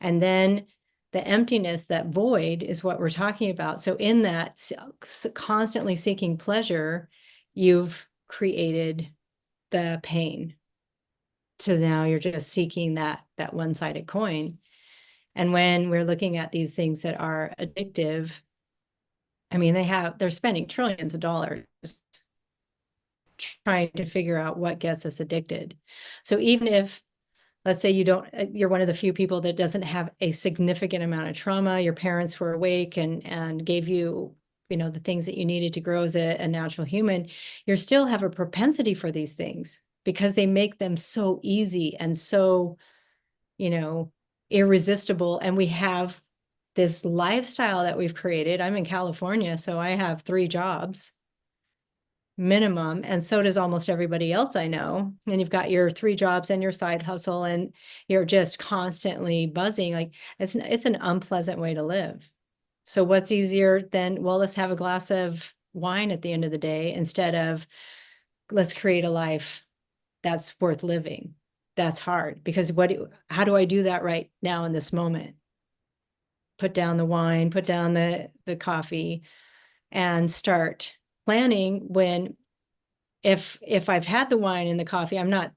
And then the emptiness, that void, is what we're talking about. So in that constantly seeking pleasure, you've created the pain. So now you're just seeking that one-sided coin. And when we're looking at these things that are addictive, I mean, they're spending trillions of dollars trying to figure out what gets us addicted. So even if, let's say you're one of the few people that doesn't have a significant amount of trauma, your parents were awake and gave you, the things that you needed to grow as a natural human, you still have a propensity for these things because they make them so easy and so, irresistible. And we have this lifestyle that we've created. I'm in California, so I have 3 jobs minimum, and so does almost everybody else I know. And you've got your 3 jobs and your side hustle, and you're just constantly buzzing. Like it's an unpleasant way to live. So what's easier than, well, let's have a glass of wine at the end of the day instead of let's create a life that's worth living. That's hard because how do I do that right now in this moment? Put down the wine, put down the coffee, and start planning when if I've had the wine and the coffee, I'm not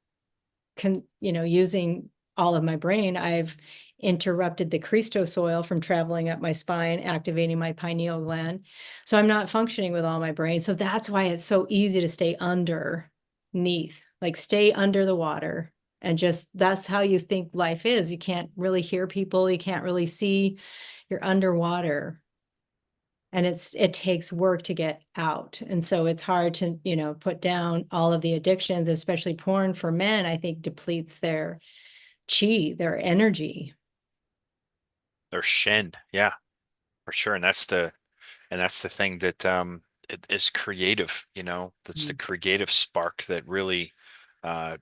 using all of my brain. I've interrupted the Christos oil from traveling up my spine, activating my pineal gland. So I'm not functioning with all my brain. So that's why it's so easy to stay underneath, like stay under the water. And just that's how you think life is. You can't really hear people. You can't really see. You're underwater. And it takes work to get out. And so it's hard to, put down all of the addictions, especially porn for men, I think depletes their chi, their energy. Their shin. Yeah, for sure. And that's the thing that it is creative, that's the creative spark that really uh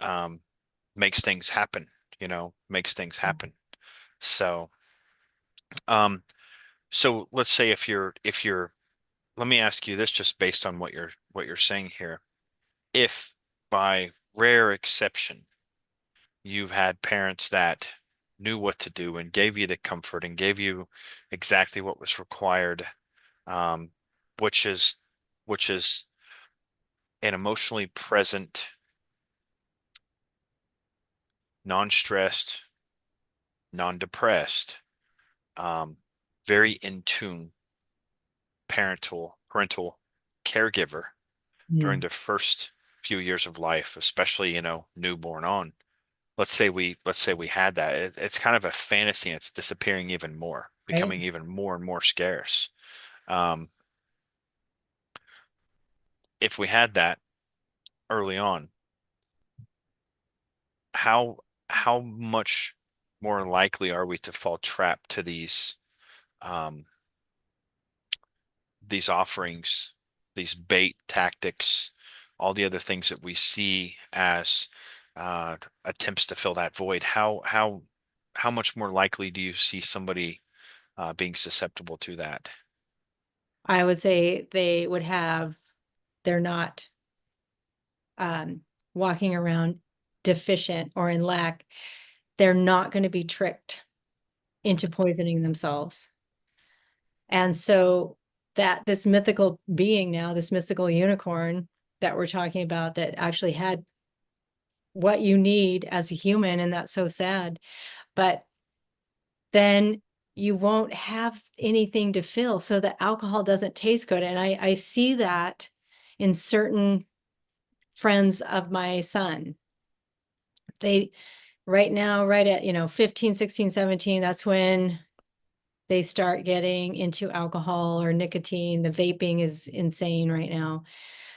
um makes things happen, makes things happen. So um so let's say if you're let me ask you this just based on what you're saying here. If by rare exception you've had parents that knew what to do and gave you the comfort and gave you exactly what was required, um, which is which is an emotionally present, non-stressed, non-depressed, um, very in tune parental caregiver during Mm. the first few years of life, especially, newborn on. Let's say we had that. It's kind of a fantasy and it's disappearing even more, Right. becoming even more and more scarce. Um, if we had that early on, how how much more likely are we to fall trap to um, these offerings, these bait tactics, all the other things that we see as attempts to fill that void? How much more likely do you see somebody being susceptible to that? I would say they're not walking around deficient or in lack. They're not going to be tricked into poisoning themselves. And so that this mythical being now, this mystical unicorn that we're talking about that actually had what you need as a human, and that's so sad. But then you won't have anything to fill. So the alcohol doesn't taste good. And I see that in certain friends of my son. They right now, right at, 15, 16, 17, that's when they start getting into alcohol or nicotine. The vaping is insane right now.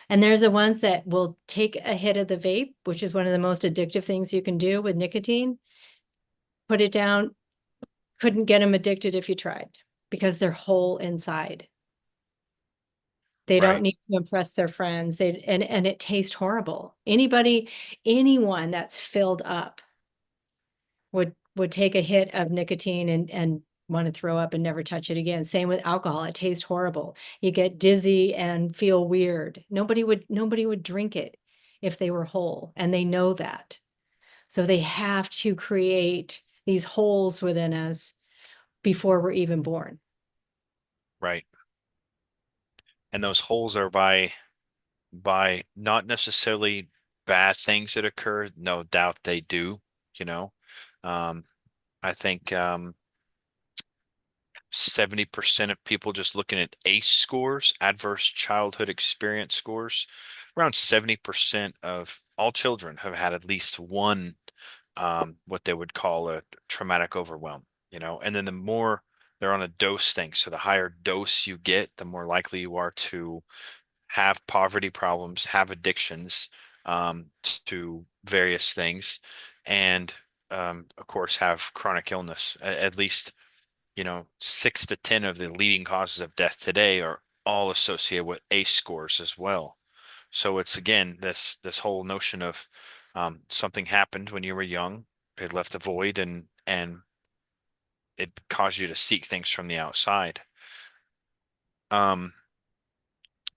And there's the ones that will take a hit of the vape, which is one of the most addictive things you can do with nicotine, put it down, couldn't get them addicted if you tried because they're whole inside. They don't Right. need to impress their friends. And it tastes horrible. Anyone that's filled up would take a hit of nicotine and want to throw up and never touch it again. Same with alcohol. It tastes horrible. You get dizzy and feel weird. Nobody would drink it if they were whole, and they know that. So they have to create these holes within us before we're even born. Right. And those holes are by not necessarily bad things that occur. No doubt they do, you know. Um, I think 70% of people, just looking at ACE scores, adverse childhood experience scores, around 70% of all children have had at least one what they would call a traumatic overwhelm, and then the more they're on a dose thing. So the higher dose you get, the more likely you are to have poverty problems, have addictions to various things, and of course have chronic illness. At least, 6 to 10 of the leading causes of death today are all associated with ACE scores as well. So it's again this whole notion of something happened when you were young, it left a void, and it caused you to seek things from the outside. Um,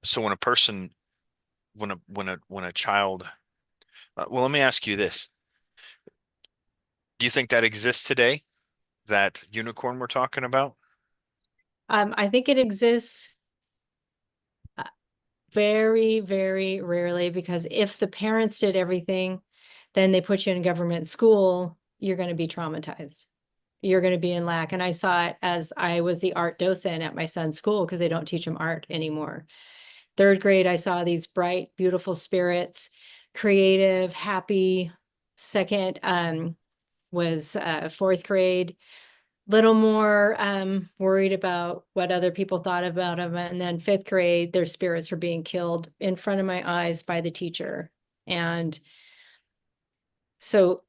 so when a person, when a child, well, let me ask you this: do you think that exists today? That unicorn we're talking about? I think it exists very, very rarely, because if the parents did everything, then they put you in a government school, you're going to be traumatized. You're going to be in lack. And I saw it as I was the art docent at my son's school, because they don't teach him art anymore. Third grade, I saw these bright, beautiful spirits, creative, happy. Second was fourth grade, little more worried about what other people thought about them. And then fifth grade, their spirits were being killed in front of my eyes by the teacher. And so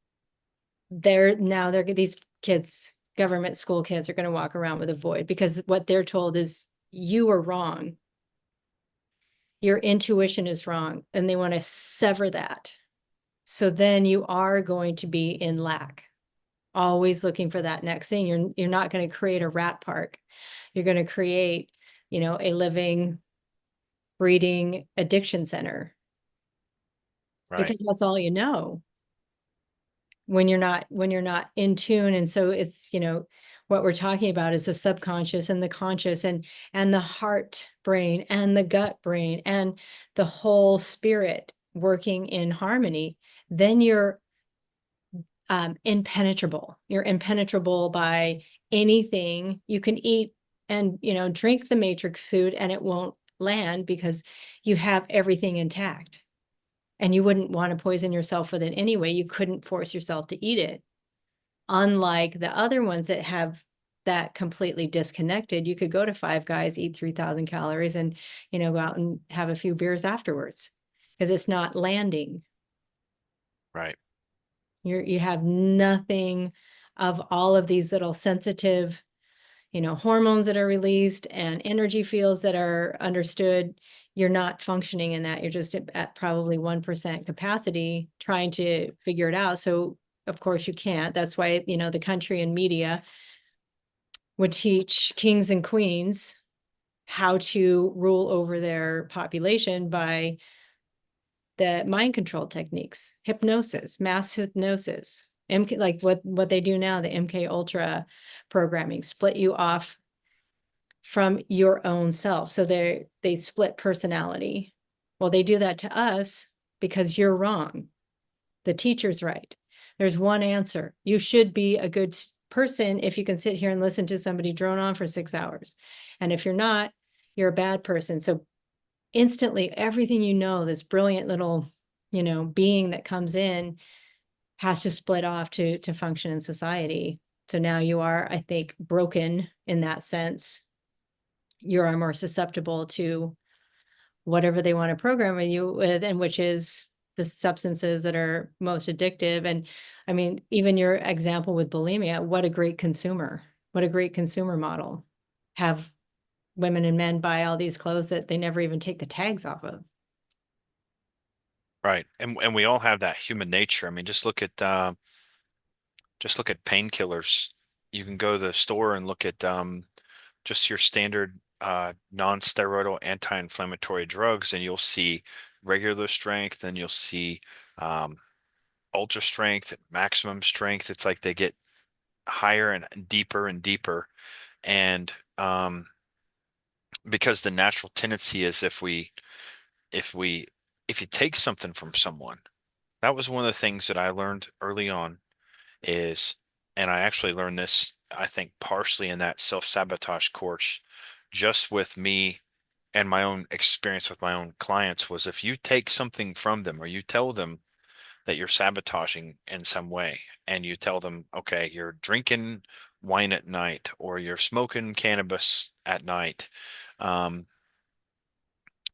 these kids, government school kids, are going to walk around with a void, because what they're told is you are wrong. Your intuition is wrong, and they want to sever that. So then you are going to be in lack, always looking for that next thing. You're not going to create a rat park. You're going to create, a living, breeding addiction center, Right, because that's all you know when you're not in tune. And so it's, what we're talking about is the subconscious and the conscious, and the heart brain and the gut brain and the whole spirit working in harmony. Then you're impenetrable. You're impenetrable by anything. You can eat and, drink the matrix food, and it won't land, because you have everything intact. And you wouldn't want to poison yourself with it anyway. You couldn't force yourself to eat it. Unlike the other ones that have that completely disconnected, you could go to Five Guys, eat 3,000 calories, and, go out and have a few beers afterwards, because it's not landing. right, You have nothing of all of these little sensitive, hormones that are released and energy fields that are understood. You're not functioning in that. You're just at probably 1% capacity, trying to figure it out. So of course you can't. That's why, the country and media would teach kings and queens how to rule over their population by the mind control techniques, hypnosis, mass hypnosis, MK, like what they do now, the MK Ultra programming, split you off from your own self. So they split personality. Well, they do that to us because you're wrong. The teacher's right. There's one answer. You should be a good person if you can sit here and listen to somebody drone on for 6 hours. And if you're not, you're a bad person. So instantly, everything, this brilliant little, being that comes in, has to split off to function in society. So now you are, I think, broken in that sense. You are more susceptible to whatever they want to program you with, and which is the substances that are most addictive. And I mean, even your example with bulimia, what a great consumer, model. Have women and men buy all these clothes that they never even take the tags off of. right. And we all have that human nature. I mean, just look at Just look at painkillers. You can go to the store and look at just your standard non-steroidal anti-inflammatory drugs, and you'll see regular strength, and you'll see um, ultra strength, maximum strength. It's like they get higher and deeper and deeper. And because the natural tendency is if we if you take something from someone, that was one of the things that I learned early on is, and I actually learned this, I think, partially in that self-sabotage course, just with me and my own experience with my own clients, was if you take something from them or you tell them that you're sabotaging in some way, and you tell them, okay, you're drinking wine at night or you're smoking cannabis at night, um,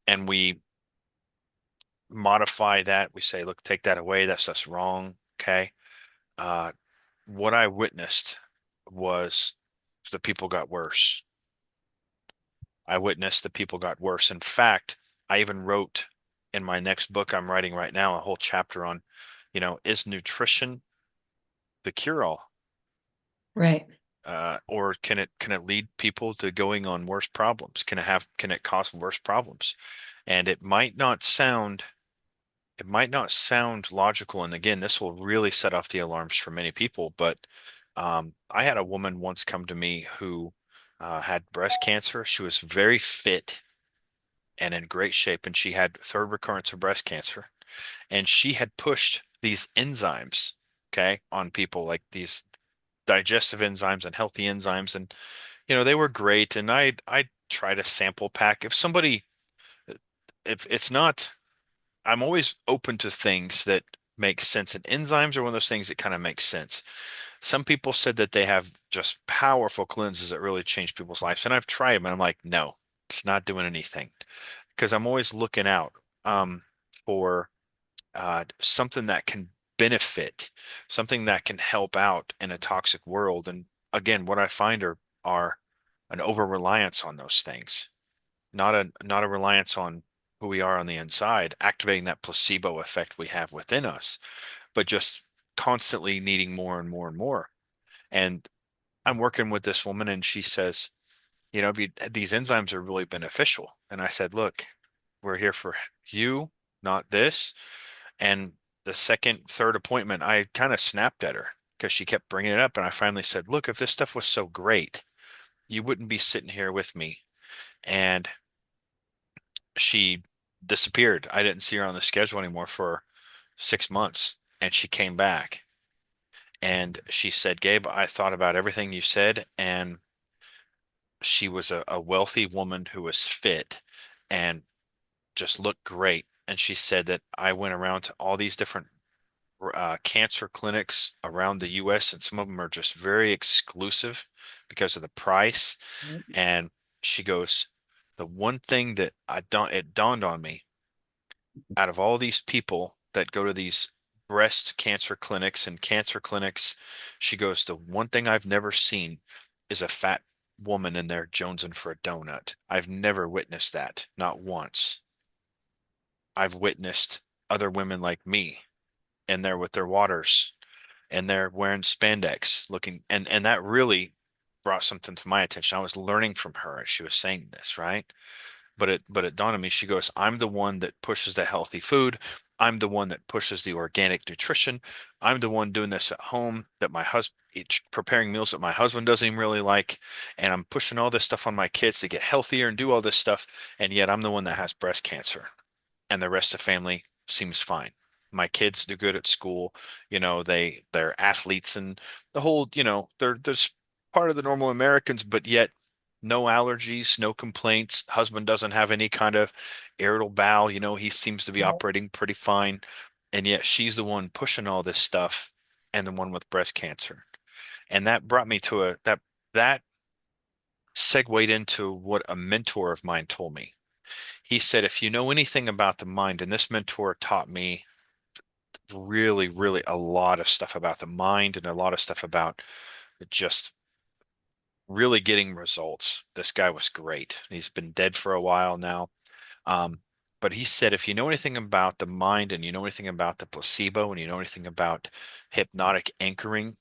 and we modify that, we say, look, take that away, that's wrong. Okay. Uh, what I witnessed was the people got worse. I witnessed the people got worse. In fact, I even wrote in my next book I'm writing right now a whole chapter on, is nutrition the cure-all? Right. Or can it lead people to going on worse problems? Can it cause worse problems? And it might not sound logical. And again, this will really set off the alarms for many people. But I had a woman once come to me who had breast cancer. She was very fit and in great shape, and she had third recurrence of breast cancer. And she had pushed these enzymes, okay, on people, like these digestive enzymes and healthy enzymes. And, they were great. And I try to sample pack. If it's not, I'm always open to things that make sense. And enzymes are one of those things that kind of makes sense. Some people said that they have just powerful cleanses that really change people's lives. And I've tried them and I'm like, no, it's not doing anything. Because I'm always looking out for something that can benefit, something that can help out in a toxic world. And again, what I find are an over reliance on those things, not a reliance on who we are on the inside, activating that placebo effect we have within us, but just constantly needing more and more and more. And I'm working with this woman, and she says, these enzymes are really beneficial. And I said, look, we're here for you, not this. And the second, third appointment, I kind of snapped at her because she kept bringing it up. And I finally said, look, if this stuff was so great, you wouldn't be sitting here with me. And she disappeared. I didn't see her on the schedule anymore for 6 months. And she came back and she said, Gabe, I thought about everything you said. And she was a wealthy woman who was fit and just looked great. And she said that I went around to all these different cancer clinics around the US, and some of them are just very exclusive because of the price. And she goes, the one thing that it dawned on me, out of all these people that go to these breast cancer clinics and cancer clinics, she goes, the one thing I've never seen is a fat woman in there jonesing for a donut. I've never witnessed that, not once. I've witnessed other women like me in there with their waters, and they're wearing spandex looking, and that really brought something to my attention. I was learning from her as she was saying this, right? But it dawned on me, she goes, I'm the one that pushes the healthy food. I'm the one that pushes the organic nutrition. I'm the one doing this at home that my husband preparing meals that my husband doesn't even really like. And I'm pushing all this stuff on my kids to get healthier and do all this stuff. And yet I'm the one that has breast cancer, and the rest of the family seems fine. My kids do good at school. They're athletes, and the whole, they're just part of the normal Americans, but yet no allergies, no complaints. Husband doesn't have any kind of irritable bowel. He seems to be operating pretty fine. And yet she's the one pushing all this stuff, and the one with breast cancer. And that brought me to that segued into what a mentor of mine told me. He said, if you know anything about the mind, and this mentor taught me really, really a lot of stuff about the mind and a lot of stuff about just really getting results. This guy was great. He's been dead for a while now. Um, but he said, if you know anything about the mind and you know anything about the placebo and you know anything about hypnotic anchoring,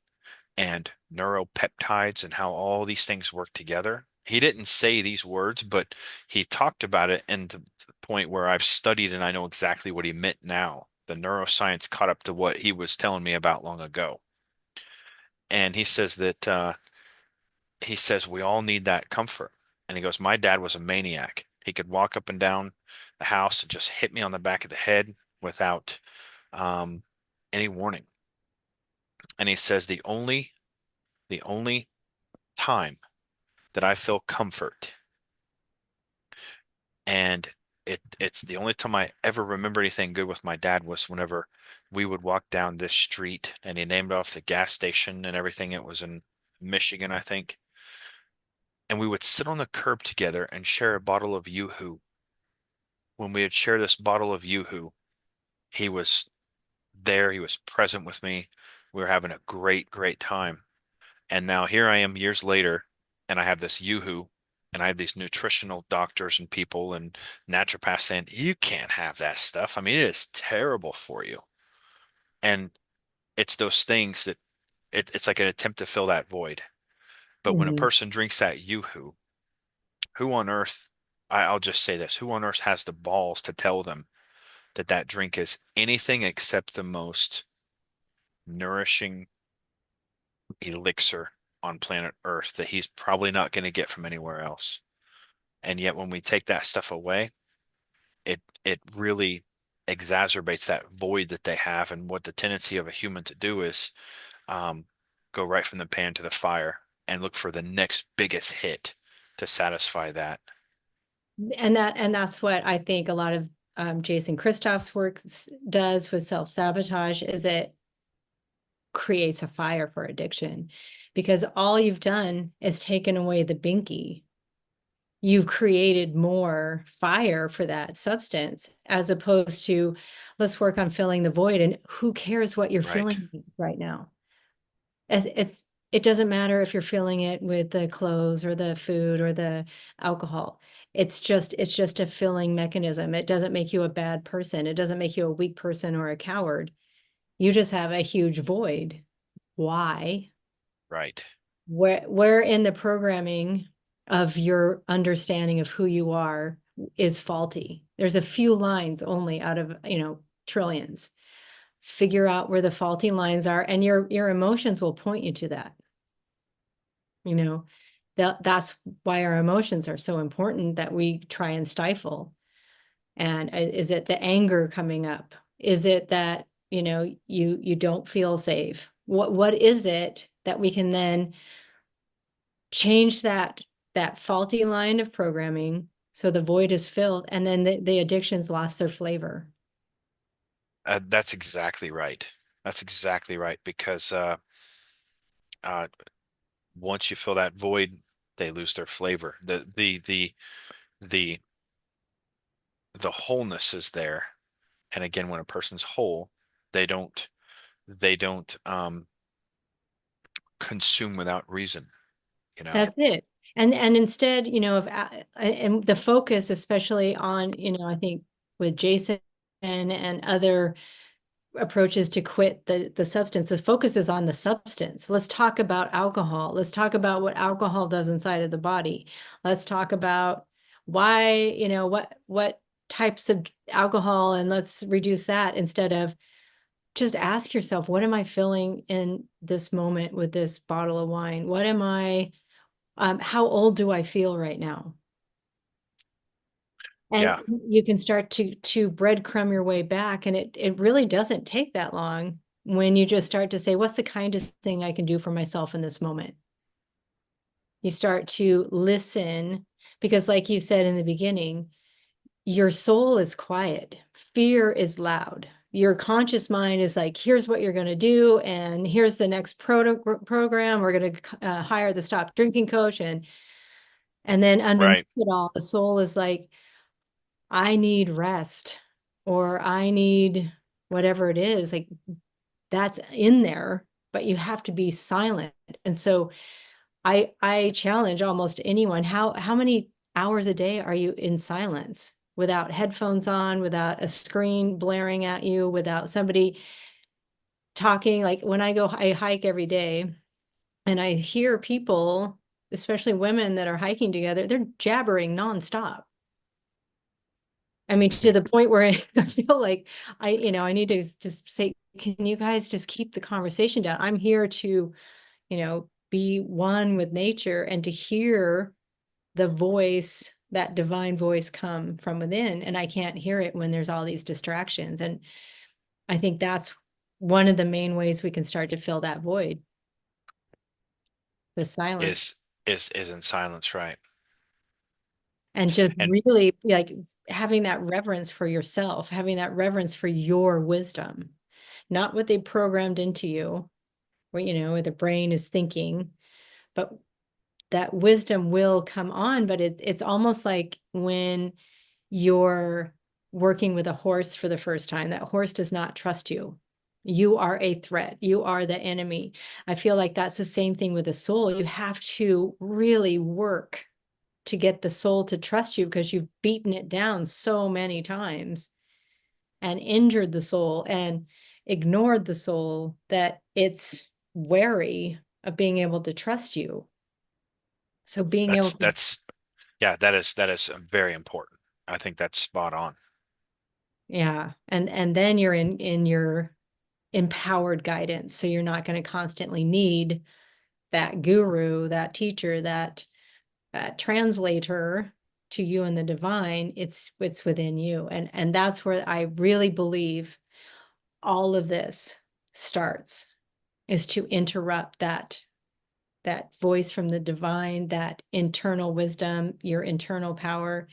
and neuropeptides and how all these things work together. He didn't say these words, but he talked about it, and to the point where I've studied and I know exactly what he meant now. The neuroscience caught up to what he was telling me about long ago. And he says that he says we all need that comfort. And he goes, my dad was a maniac. He could walk up and down the house and just hit me on the back of the head without um, any warning. And he says the only time that I feel comfort, and it's the only time I ever remember anything good with my dad, was whenever we would walk down this street, and he named off the gas station and everything. It was in Michigan, I think. And we would sit on the curb together and share a bottle of Yoo-hoo. When we would share this bottle of Yoo-hoo, he was there, he was present with me. We were having a great, great time. And now here I am years later, and I have this Yoo-hoo, and I have these nutritional doctors and people and naturopaths saying, you can't have that stuff. I mean, it is terrible for you. And it's those things that it's like an attempt to fill that void. But when a Mhm. person drinks that Yoo-hoo, who on earth, I'll just say this, who on earth has the balls to tell them that that drink is anything except the most nourishing elixir on planet Earth that he's probably not going to get from anywhere else? And yet when we take that stuff away, it really exacerbates that void that they have. And what the tendency of a human to do is um, go right from the pan to the fire and look for the next biggest hit to satisfy that. And that's what I think a lot of Jason Christoph's work does with self-sabotage, is it creates a fire for addiction, because all you've done is taken away the binky. You've created more fire for that substance, as opposed to let's work on filling the void. And who cares what you're Right, feeling right now? It doesn't matter if you're filling it with the clothes or the food or the alcohol. It's just a filling mechanism. It doesn't make you a bad person. It doesn't make you a weak person or a coward. You just have a huge void. Why? right. Where in the programming of your understanding of who you are is faulty? There's a few lines only out of, trillions. Figure out where the faulty lines are, and your emotions will point you to that. You know, that's why our emotions are so important, that we try and stifle. And is it the anger coming up? Is it that, you don't feel safe? What is it that we can then change that faulty line of programming so the void is filled, and then the addictions lost their flavor? That's exactly right. That's exactly right. Because uh, once you fill that void, they lose their flavor. The the wholeness is there. And again, when a person's whole, they don't consume without reason, you know. That's it. And instead, of and the focus, especially on, I think with Jason and other approaches to quit the substance, the focus is on the substance. Let's talk about alcohol. Let's talk about what alcohol does inside of the body. Let's talk about why, what types of alcohol, and let's reduce that, instead of just ask yourself, what am I feeling in this moment with this bottle of wine? What am I how old do I feel right now? And Yeah, you can start to breadcrumb your way back. And it really doesn't take that long when you just start to say, what's the kindest thing I can do for myself in this moment? You start to listen, because like you said in the beginning, your soul is quiet, fear is loud. Your conscious mind is like, here's what you're going to do, and here's the next program. We're going to hire the stop drinking coach, and then underneath right. it all, the soul is like, I need rest, or I need whatever it is. Like, that's in there, but you have to be silent. And so I challenge almost anyone, how many hours a day are you in silence, without headphones on, without a screen blaring at you, without somebody talking? Like when I hike every day, And I hear people, especially women that are hiking together, they're jabbering nonstop. I mean, to the point where I feel like I need to just say, can you guys just keep the conversation down? I'm here to, be one with nature and to hear the voice, that divine voice come from within. And I can't hear it when there's all these distractions. And I think that's one of the main ways we can start to fill that void, the silence. Is in silence, right? And just And really like having that reverence for yourself, having that reverence for your wisdom, not what they programmed into you, where the brain is thinking, but that wisdom will come on. But it's almost like when you're working with a horse for the first time, that horse does not trust you. You are a threat. You are the enemy. I feel like that's the same thing with the soul. You have to really work to get the soul to trust you because you've beaten it down so many times and injured the soul and ignored the soul that it's wary of being able to trust you. So being able to, that's yeah, that is very important. I think that's spot on. yeah, and then you're in your empowered guidance. So you're not going to constantly need that guru, that teacher, that translator to you and the divine. It's within you, and that's where I really believe all of this starts, is to interrupt that voice from the divine, that internal wisdom, your internal power,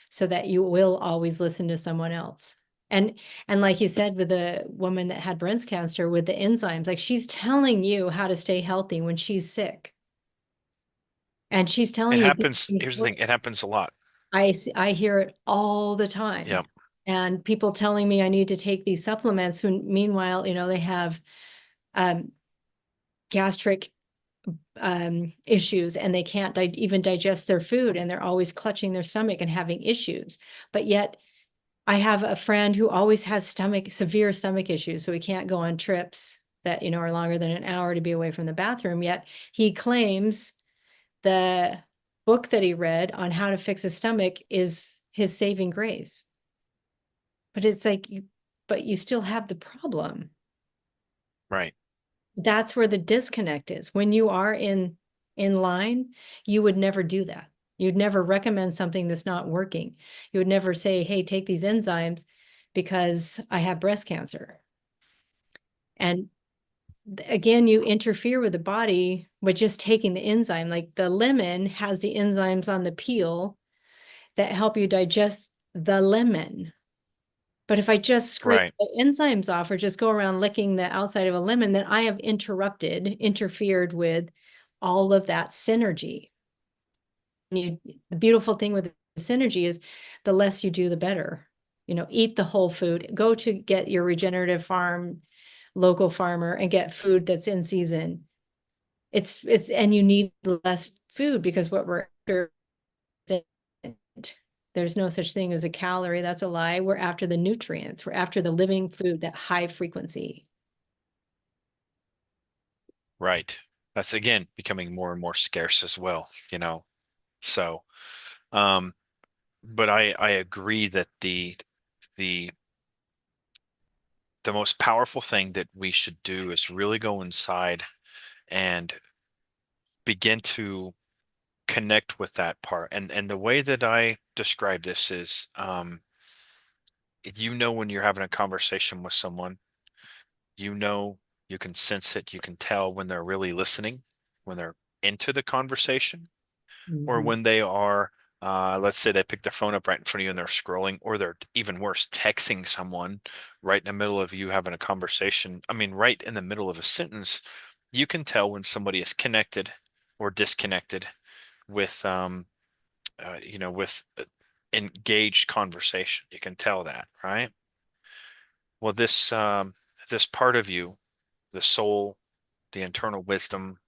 so that you will always listen to someone else. And like you said, with the woman that had breast cancer with the enzymes, like she's telling you how to stay healthy when she's sick. And she's It telling you happens. things. Here's the thing. It happens a lot. I hear it all the time. Yeah. And people telling me I need to take these supplements when meanwhile, they have um, gastric issues and they can't even digest their food and they're always clutching their stomach and having issues. But yet I have a friend who always has severe stomach issues. So he can't go on trips that, are longer than an hour to be away from the bathroom. Yet he claims the book that he read on how to fix his stomach is his saving grace. But it's like, but you still have the problem. Right. That's where the disconnect is. When you are in line, you would never do that. You'd never recommend something that's not working. You would never say, hey, take these enzymes because I have breast cancer. And again, you interfere with the body with just taking the enzyme. Like the lemon has the enzymes on the peel that help you digest the lemon. But if I just scrape Right. the enzymes off or just go around licking the outside of a lemon, then I have interfered with all of that synergy. And the beautiful thing with the synergy is the less you do, the better. Eat the whole food, go to get your regenerative farm, local farmer, and get food that's in season. And you need less food because what we're after, there's no such thing as a calorie. That's a lie. We're after the nutrients. We're after the living food, that high frequency. Right. That's again becoming more and more scarce as well. So, um, but I agree that the the most powerful thing that we should do is really go inside and begin to connect with that part. And the way that I describe this is, when you're having a conversation with someone, you know, you can sense it, you can tell when they're really listening, when they're into the conversation, or Mhm. when they are, let's say they pick their phone up right in front of you and they're scrolling, or they're even worse, texting someone right in the middle of you having a conversation. I mean, right in the middle of a sentence, you can tell when somebody is connected or disconnected with, with engaged conversation. You can tell that, right? Well, this part of you, the soul, the internal wisdom,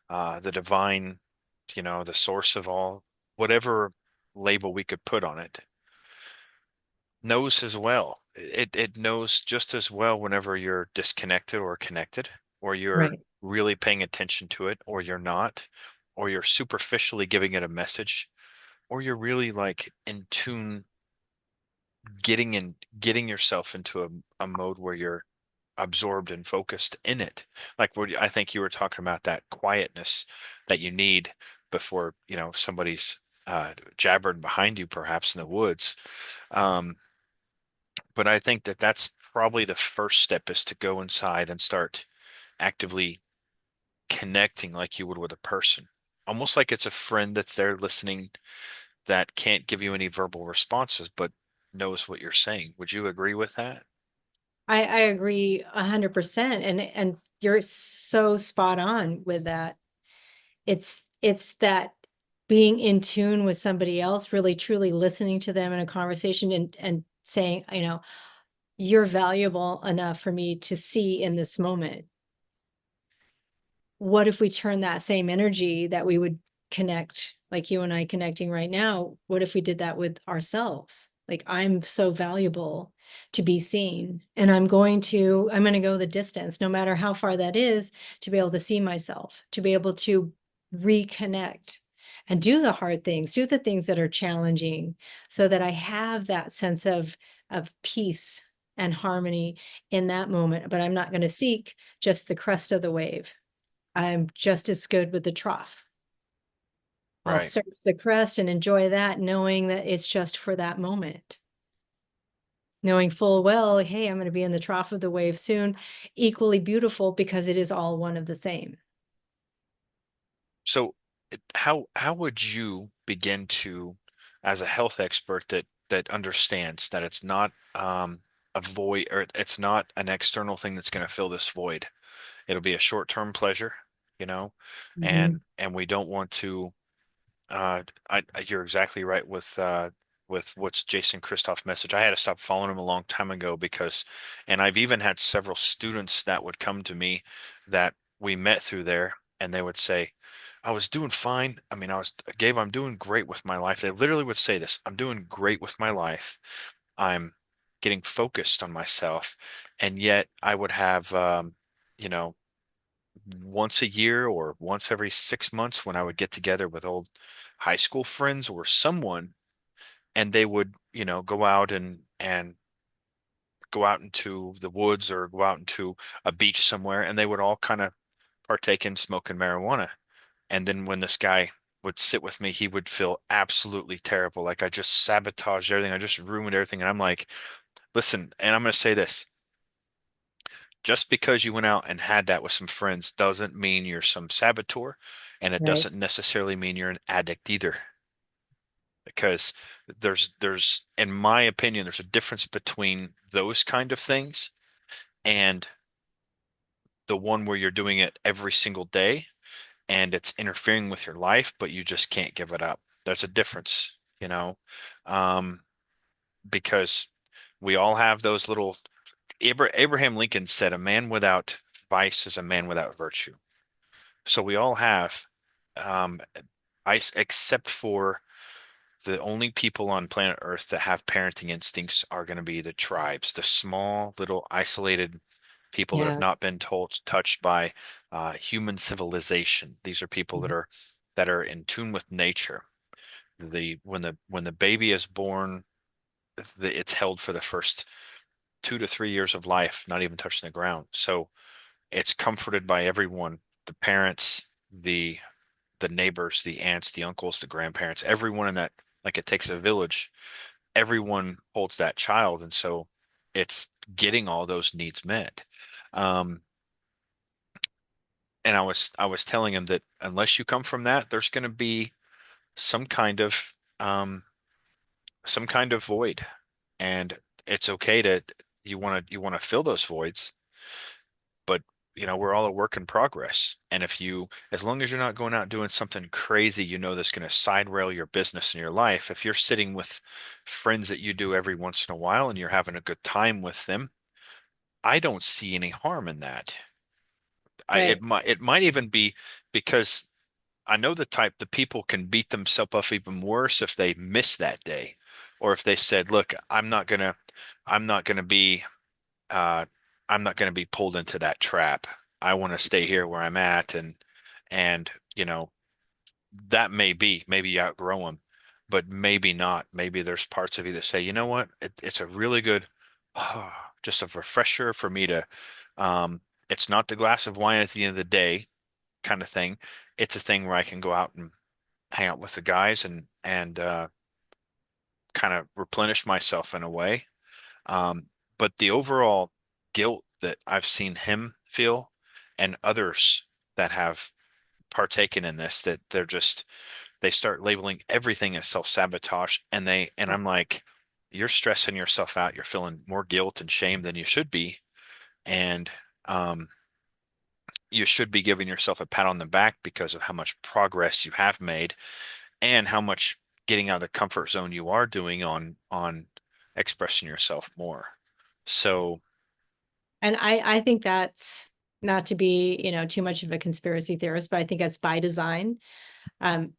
the divine, the source of all, whatever label we could put on it, knows as well. It knows just as well whenever you're disconnected or connected. or you're Right. really paying attention to it, or you're not, or you're superficially giving it a message, or you're really like in tune, getting yourself into a mode where you're absorbed and focused in it. Like what I think you were talking about, that quietness that you need before, somebody's jabbering behind you, perhaps in the woods. Um, but I think that that's probably the first step, is to go inside and start actively connecting like you would with a person. Almost like it's a friend that's there listening, that can't give you any verbal responses, but knows what you're saying. Would you agree with that? I agree 100%. And you're so spot on with that. It's that being in tune with somebody else, really truly listening to them in a conversation, and saying, you're valuable enough for me to see in this moment. What if we turn that same energy that we would connect, like you and I connecting right now, what if we did that with ourselves? Like, I'm so valuable to be seen, and I'm going to go the distance, no matter how far that is, to be able to see myself, to be able to reconnect and do the hard things, do the things that are challenging, so that I have that sense of peace and harmony in that moment. But I'm not going to seek just the crest of the wave. I'm just as good with the trough. I'll Right. surf the crest and enjoy that, knowing that it's just for that moment. Knowing full well, hey, I'm going to be in the trough of the wave soon, equally beautiful, because it is all one of the same. So how would you begin to, as a health expert that understands that it's not a void, or it's not an external thing that's going to fill this void. It'll be a short-term pleasure, you know, Mhm. and we don't want to. You're exactly right with what's Jason Christoph's message. I had to stop following him a long time ago because, and I've even had several students that would come to me that we met through there, and they would say, "I was doing fine. I mean, Gabe, I'm doing great with my life." They literally would say this: "I'm doing great with my life. I'm getting focused on myself," and yet I would have, you know once a year or once every 6 months, when I would get together with old high school friends or someone, and they would, go out and go out into the woods or go out into a beach somewhere, and they would all kind of partake in smoking marijuana. And then when this guy would sit with me, he would feel absolutely terrible. Like I just sabotaged everything. I just ruined everything. And I'm like, listen, and I'm going to say this. Just because you went out and had that with some friends doesn't mean you're some saboteur, and it Right. doesn't necessarily mean you're an addict either. Because in my opinion, there's a difference between those kind of things and the one where you're doing it every single day and it's interfering with your life, but you just can't give it up. There's a difference, um, because we all have those little. Abraham Lincoln said, "A man without vice is a man without virtue." So we all have, um, ice, except for the only people on planet Earth that have parenting instincts are going to be the tribes, the small, little, isolated people that have not Yes. been touched by human civilization. These are people that are in tune with nature. When the baby is born, it's held for the first 2 to 3 years of life, not even touching the ground. So it's comforted by everyone, the parents, the neighbors, the aunts, the uncles, the grandparents, everyone in that, like it takes a village, everyone holds that child. And so it's getting all those needs met. Um, and I was telling him that unless you come from that, there's going to be some kind of um, some kind of void, and it's okay to you want to fill those voids, but we're all a work in progress. And as long as you're not going out doing something crazy, that's going to side rail your business and your life. If you're sitting with friends that you do every once in a while and you're having a good time with them, I don't see any harm in that. Right. It might even be because I know the people can beat themselves up even worse if they miss that day, or if they said, "Look, I'm not gonna be, uh, I'm not gonna be pulled into that trap." I want to stay here where I'm at, and that may be, maybe you outgrow them, but maybe not. Maybe there's parts of you that say, you know what, it's a really good, just a refresher for me to, um, it's not the glass of wine at the end of the day kind of thing. It's a thing where I can go out and hang out with the guys and kind of replenish myself in a way. Um, but the overall guilt that I've seen him feel and others that have partaken in this, that they start labeling everything as self-sabotage, and I'm like, you're stressing yourself out. You're feeling more guilt and shame than you should be. And um, you should be giving yourself a pat on the back because of how much progress you have made and how much getting out of the comfort zone you are doing on expressing yourself more. So, And I think that's not to be, too much of a conspiracy theorist, but I think that's by design.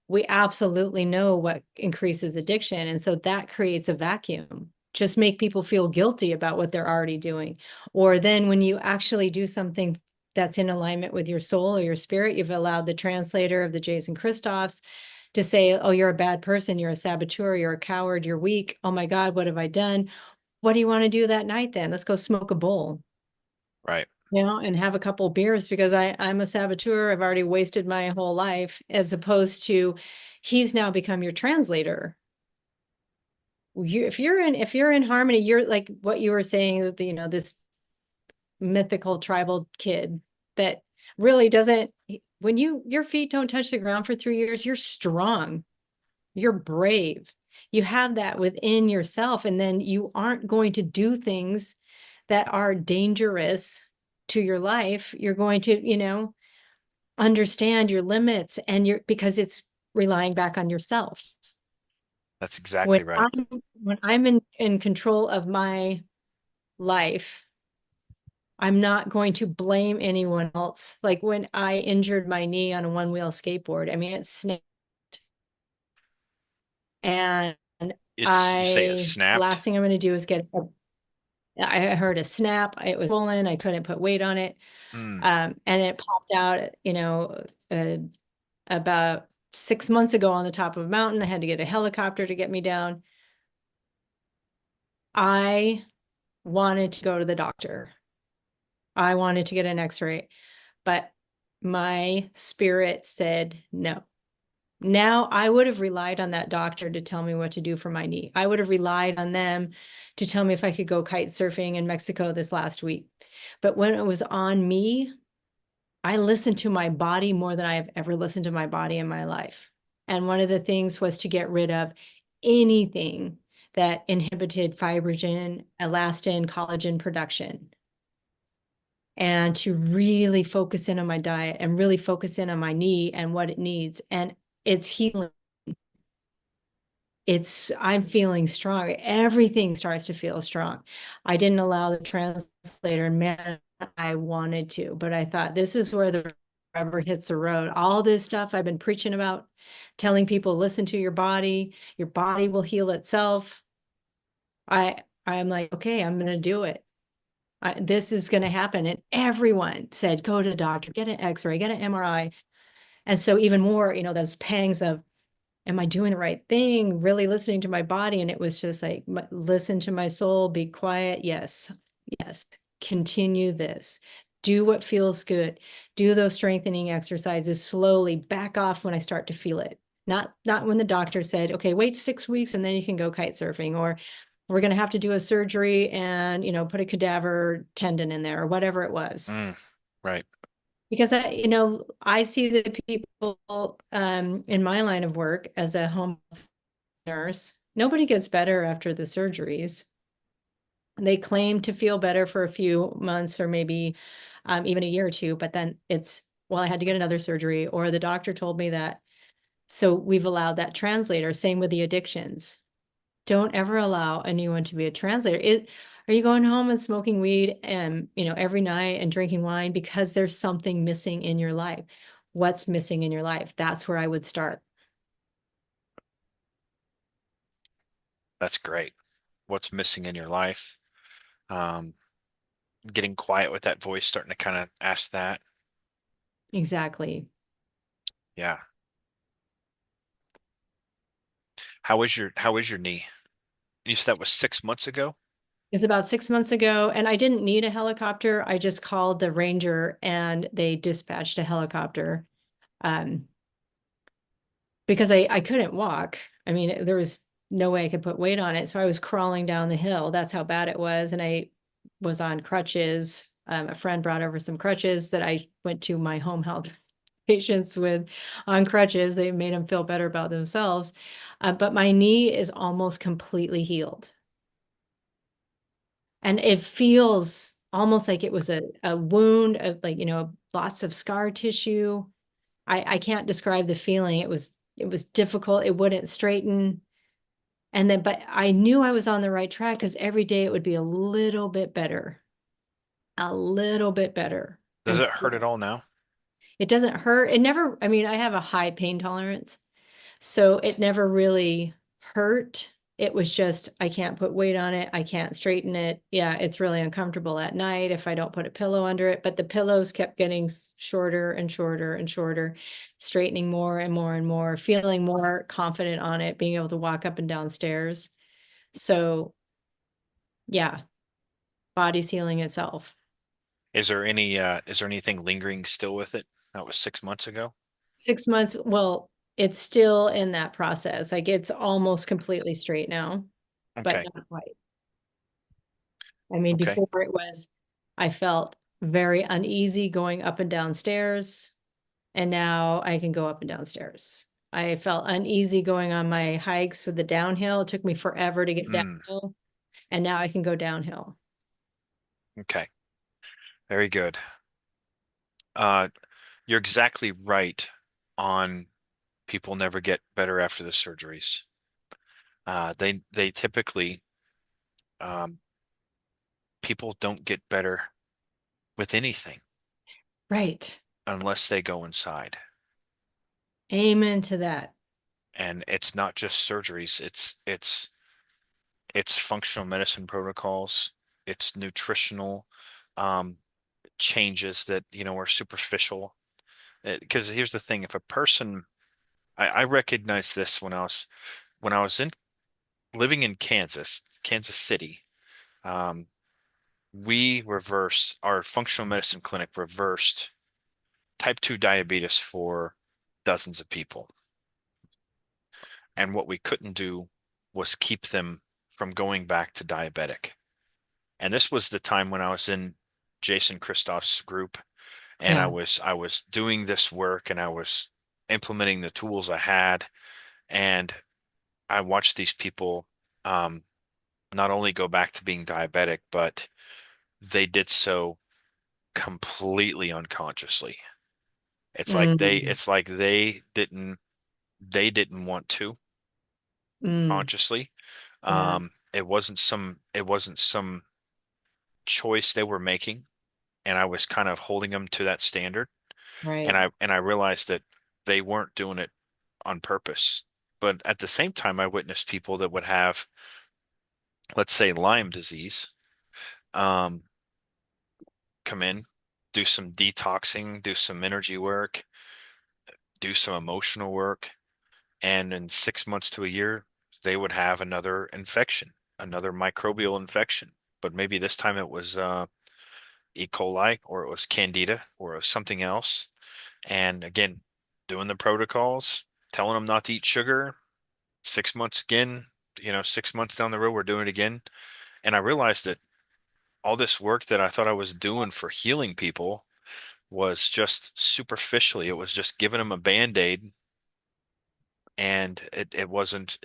We absolutely know what increases addiction. And so that creates a vacuum. Just make people feel guilty about what they're already doing. Or then when you actually do something that's in alignment with your soul or your spirit, you've allowed the translator of the Jason Christophs to say, oh, you're a bad person, you're a saboteur, you're a coward, you're weak. Oh my God, what have I done? What do you want to do that night then? Let's go smoke a bowl, right. and have a couple of beers because I'm a saboteur. I've already wasted my whole life, as opposed to he's now become your translator. If you're in harmony, you're like what you were saying, that this mythical tribal kid that really doesn't, when your feet don't touch the ground for 3 years, you're strong, you're brave, you have that within yourself, and then you aren't going to do things that are dangerous to your life. You're going to, understand your limits, and because it's relying back on yourself. That's When exactly right. I'm in control of my life, I'm not going to blame anyone else. Like when I injured my knee on a one-wheel skateboard, I mean, it snapped, and You say it last snapped. thing I'm going to do is I heard a snap. It was swollen. I couldn't put weight on it. Mm, And it popped out, uh, about 6 months ago on the top of a mountain. I had to get a helicopter to get me down. I wanted to go to the doctor. I wanted to get an x-ray, but my spirit said no. Now I would have relied on that doctor to tell me what to do for my knee. I would have relied on them to tell me if I could go kite surfing in Mexico this last week. But when it was on me, I listened to my body more than I have ever listened to my body in my life. And one of the things was to get rid of anything that inhibited fibrogen, elastin, collagen production, and to really focus in on my diet and really focus in on my knee and what it needs. And it's healing. I'm feeling strong. Everything starts to feel strong. I didn't allow the translator, and man, I wanted to, but I thought this is where the rubber hits the road. All this stuff I've been preaching about, telling people, listen to your body will heal itself. I'm like, okay, I'm going to do it. This is going to happen. And everyone said, go to the doctor, get an x-ray, get an MRI. And so even more, those pangs of, am I doing the right thing? Really listening to my body. And it was just like, listen to my soul, be quiet. Yes, yes, continue this. Do what feels good. Do those strengthening exercises slowly. Back off when I start to feel it. Not when the doctor said, okay, wait 6 weeks and then you can go kite surfing, or we're going to have to do a surgery and, put a cadaver tendon in there, or whatever it was. mm, right. Because I see the people in my line of work as a home nurse. Nobody gets better after the surgeries. They claim to feel better for a few months or maybe even a year or two, but then well, I had to get another surgery, or the doctor told me that. So we've allowed that translator. Same with the addictions. Don't ever allow anyone to be a translator. Are you going home and smoking weed and, every night and drinking wine because there's something missing in your life? What's missing in your life? That's where I would start. That's great. What's missing in your life? Um, Getting quiet with that voice, starting to kind of ask that. Exactly. Yeah. How is your knee? You said that was 6 months ago? It's about 6 months ago, and I didn't need a helicopter. I just called the ranger and they dispatched a helicopter. Um, because I couldn't walk. I mean, there was no way I could put weight on it. So I was crawling down the hill. That's how bad it was. And I was on crutches. A friend brought over some crutches that I went to my home health patients with on crutches. They made them feel better about themselves. But my knee is almost completely healed. And it feels almost like it was a wound of like, lots of scar tissue. I can't describe the feeling. It was difficult. It wouldn't straighten. And then, but I knew I was on the right track because every day it would be a little bit better. Does it hurt at all now? It doesn't hurt. It never, I mean, I have a high pain tolerance. So it never really hurt. It was just, I can't put weight on it. I can't straighten it. Yeah, it's really uncomfortable at night if I don't put a pillow under it. But the pillows kept getting shorter and shorter and shorter, straightening more and more and more, feeling more confident on it, being able to walk up and down stairs. So yeah, body's healing itself. Is there anything lingering still with it? That was 6 months ago? 6 months, well, it's still in that process. Like it's almost completely straight now, but Okay. not quite. I mean, Okay. before it was, I felt very uneasy going up and down stairs, and now I can go up and down stairs. I felt uneasy going on my hikes with the downhill. It took me forever to get Mm, downhill, and now I can go downhill. okay. Very good. Uh, you're exactly right on people never get better after the surgeries. They typically um, people don't get better with anything Right. unless they go inside. Amen to that. And it's not just surgeries, it's functional medicine protocols, it's nutritional um, changes that, are superficial. Because here's the thing, if a person, I recognized this when I was in living in Kansas City. Um, we reversed our functional medicine clinic reversed type 2 diabetes for dozens of people. And what we couldn't do was keep them from going back to diabetic. And this was the time when I was in Jason Christoph's group, and Yeah. I was doing this work and I was implementing the tools I had, and I watched these people um, not only go back to being diabetic, but they did so completely unconsciously. Mm, It's like they didn't want to mm, consciously. yeah. It wasn't some choice they were making, and I was kind of holding them to that standard. Right. And I realized that they weren't doing it on purpose. But at the same time, I witnessed people that would have, let's say, Lyme disease, um, come in, do some detoxing, do some energy work, do some emotional work, and in 6 months to a year, they would have another infection, another microbial infection. But maybe this time it was E. coli, or it was Candida, or it was something else. And again, doing the protocols, telling them not to eat sugar. 6 months again, 6 months down the road, we're doing it again. And I realized that all this work that I thought I was doing for healing people was just superficially. It was just giving them a band-aid, and it wasn't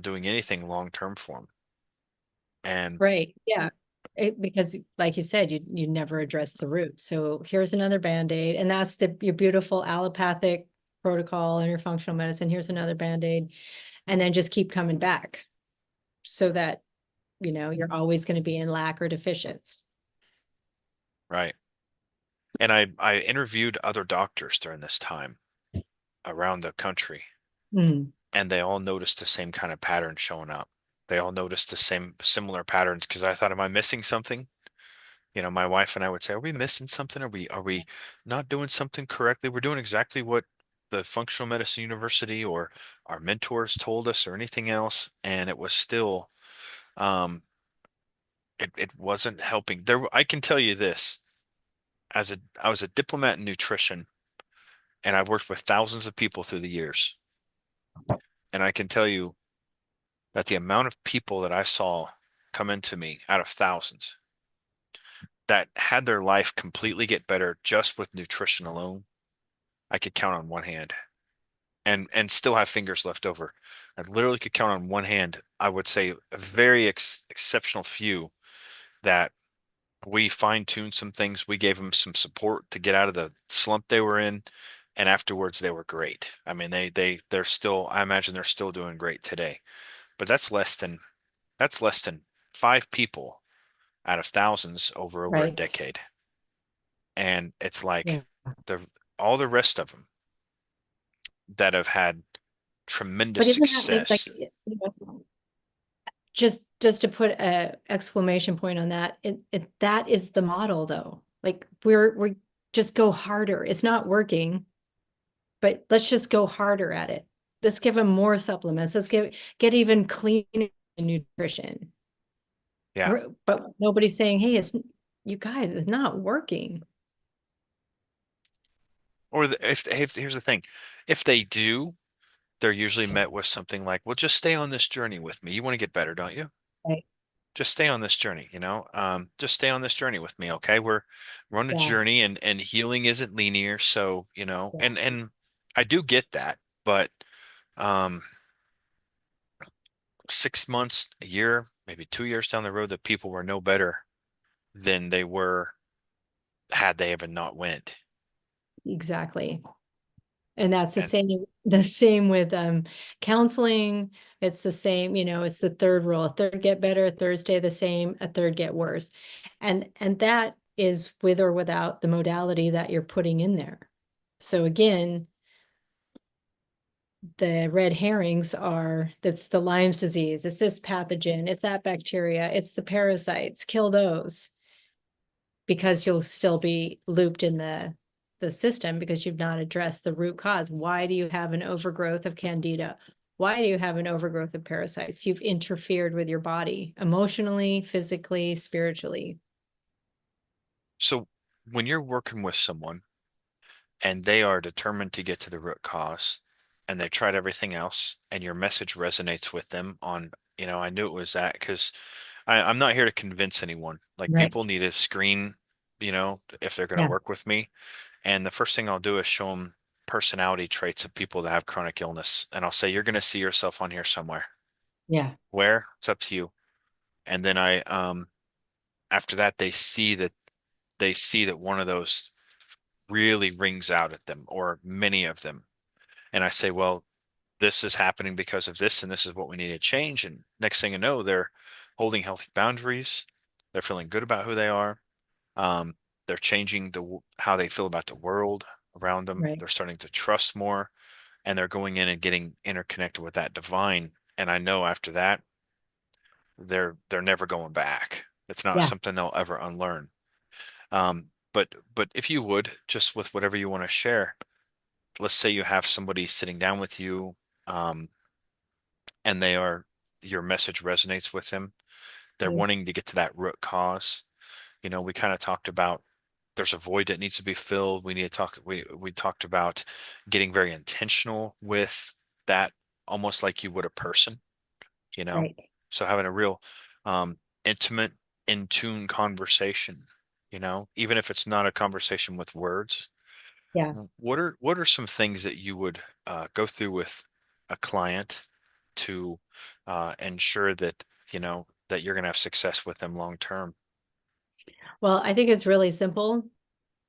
doing anything long term for them. And Right. Yeah. Because like you said, you never address the root. So here's another Band-Aid. And that's your beautiful allopathic protocol and your functional medicine. Here's another Band-Aid. And then just keep coming back so that, you're always going to be in lack or deficiency. right. And I interviewed other doctors during this time around the country, Mm, and they all noticed the same kind of pattern showing up. They all noticed the same similar patterns because I thought, am I missing something? My wife and I would say, are we missing something? Are we not doing something correctly? We're doing exactly what the functional medicine university or our mentors told us or anything else. And it was still, it wasn't helping. I can tell you this, I was a diplomat in nutrition and I've worked with thousands of people through the years. And I can tell you that the amount of people that I saw come into me out of thousands that had their life completely get better just with nutrition alone, I could count on one hand and still have fingers left over. I literally could count on one hand. I would say a very exceptional few that we fine-tuned some things. We gave them some support to get out of the slump they were in, and afterwards they were great. I mean, they're still, I imagine they're still doing great today. But that's less than five people out of thousands over a Right. decade. And it's Yeah. like the all the rest of them that have had But tremendous isn't that like, success. just to put a exclamation point on that, that is the model though. Like we're just go harder. It's not working, but let's just go harder at it. Let's give them more supplements. Let's get even cleaner nutrition. Yeah. But nobody's saying, hey, you guys, it's not working. Or if here's the thing, if they do, they're usually met with something like, well, just stay on this journey with me. You want to get better, don't you? Right. Just stay on this journey, just stay on this journey with me. Okay. We're on a Yeah. journey and healing isn't linear. So, Yeah. and I do get that, but, um, 6 months, a year, maybe 2 years down the road, that people were no better than they were had they ever not went. Exactly. And that's And the same with counseling. It's the same, it's the third rule. A third get better, a third stay the same, a third get worse. And that is with or without the modality that you're putting in there. So again, the red herrings are that's the Lyme's disease, it's this pathogen, it's that bacteria, it's the parasites, kill those because you'll still be looped in the system because you've not addressed the root cause. Why do you have an overgrowth of candida? Why do you have an overgrowth of parasites? You've interfered with your body emotionally, physically, spiritually. so when you're working with someone and they are determined to get to the root cause and they tried everything else and your message resonates with them on, I knew it was that because I'm not here to convince anyone. Like people Right. need to screen, if they're going to Yeah. work with me. And the first thing I'll do is show them personality traits of people that have chronic illness. And I'll say, you're going to see yourself on here somewhere. Yeah. Where? It's up to you. And then after that, they see that one of those really rings out at them or many of them. And I say, well, this is happening because of this, and this is what we need to change. And next thing you know, they're holding healthy boundaries. They're feeling good about who they are. Um, they're changing how they feel about the world around them. Right. They're starting to trust more, and they're going in and getting interconnected with that divine. And I know after that, they're never going back. It's not Yeah. something they'll ever unlearn. But if you would, just with whatever you want to share, let's say you have somebody sitting down with you, um, and your message resonates with them. They're Yeah. wanting to get to that root cause. We kind of talked about there's a void that needs to be filled. We talked about getting very intentional with that, almost like you would a person, you know. Right. So having a real intimate, in tune conversation, even if it's not a conversation with words. Yeah. What are some things that you would go through with a client to ensure that that you're going to have success with them long term? Well, I think it's really simple.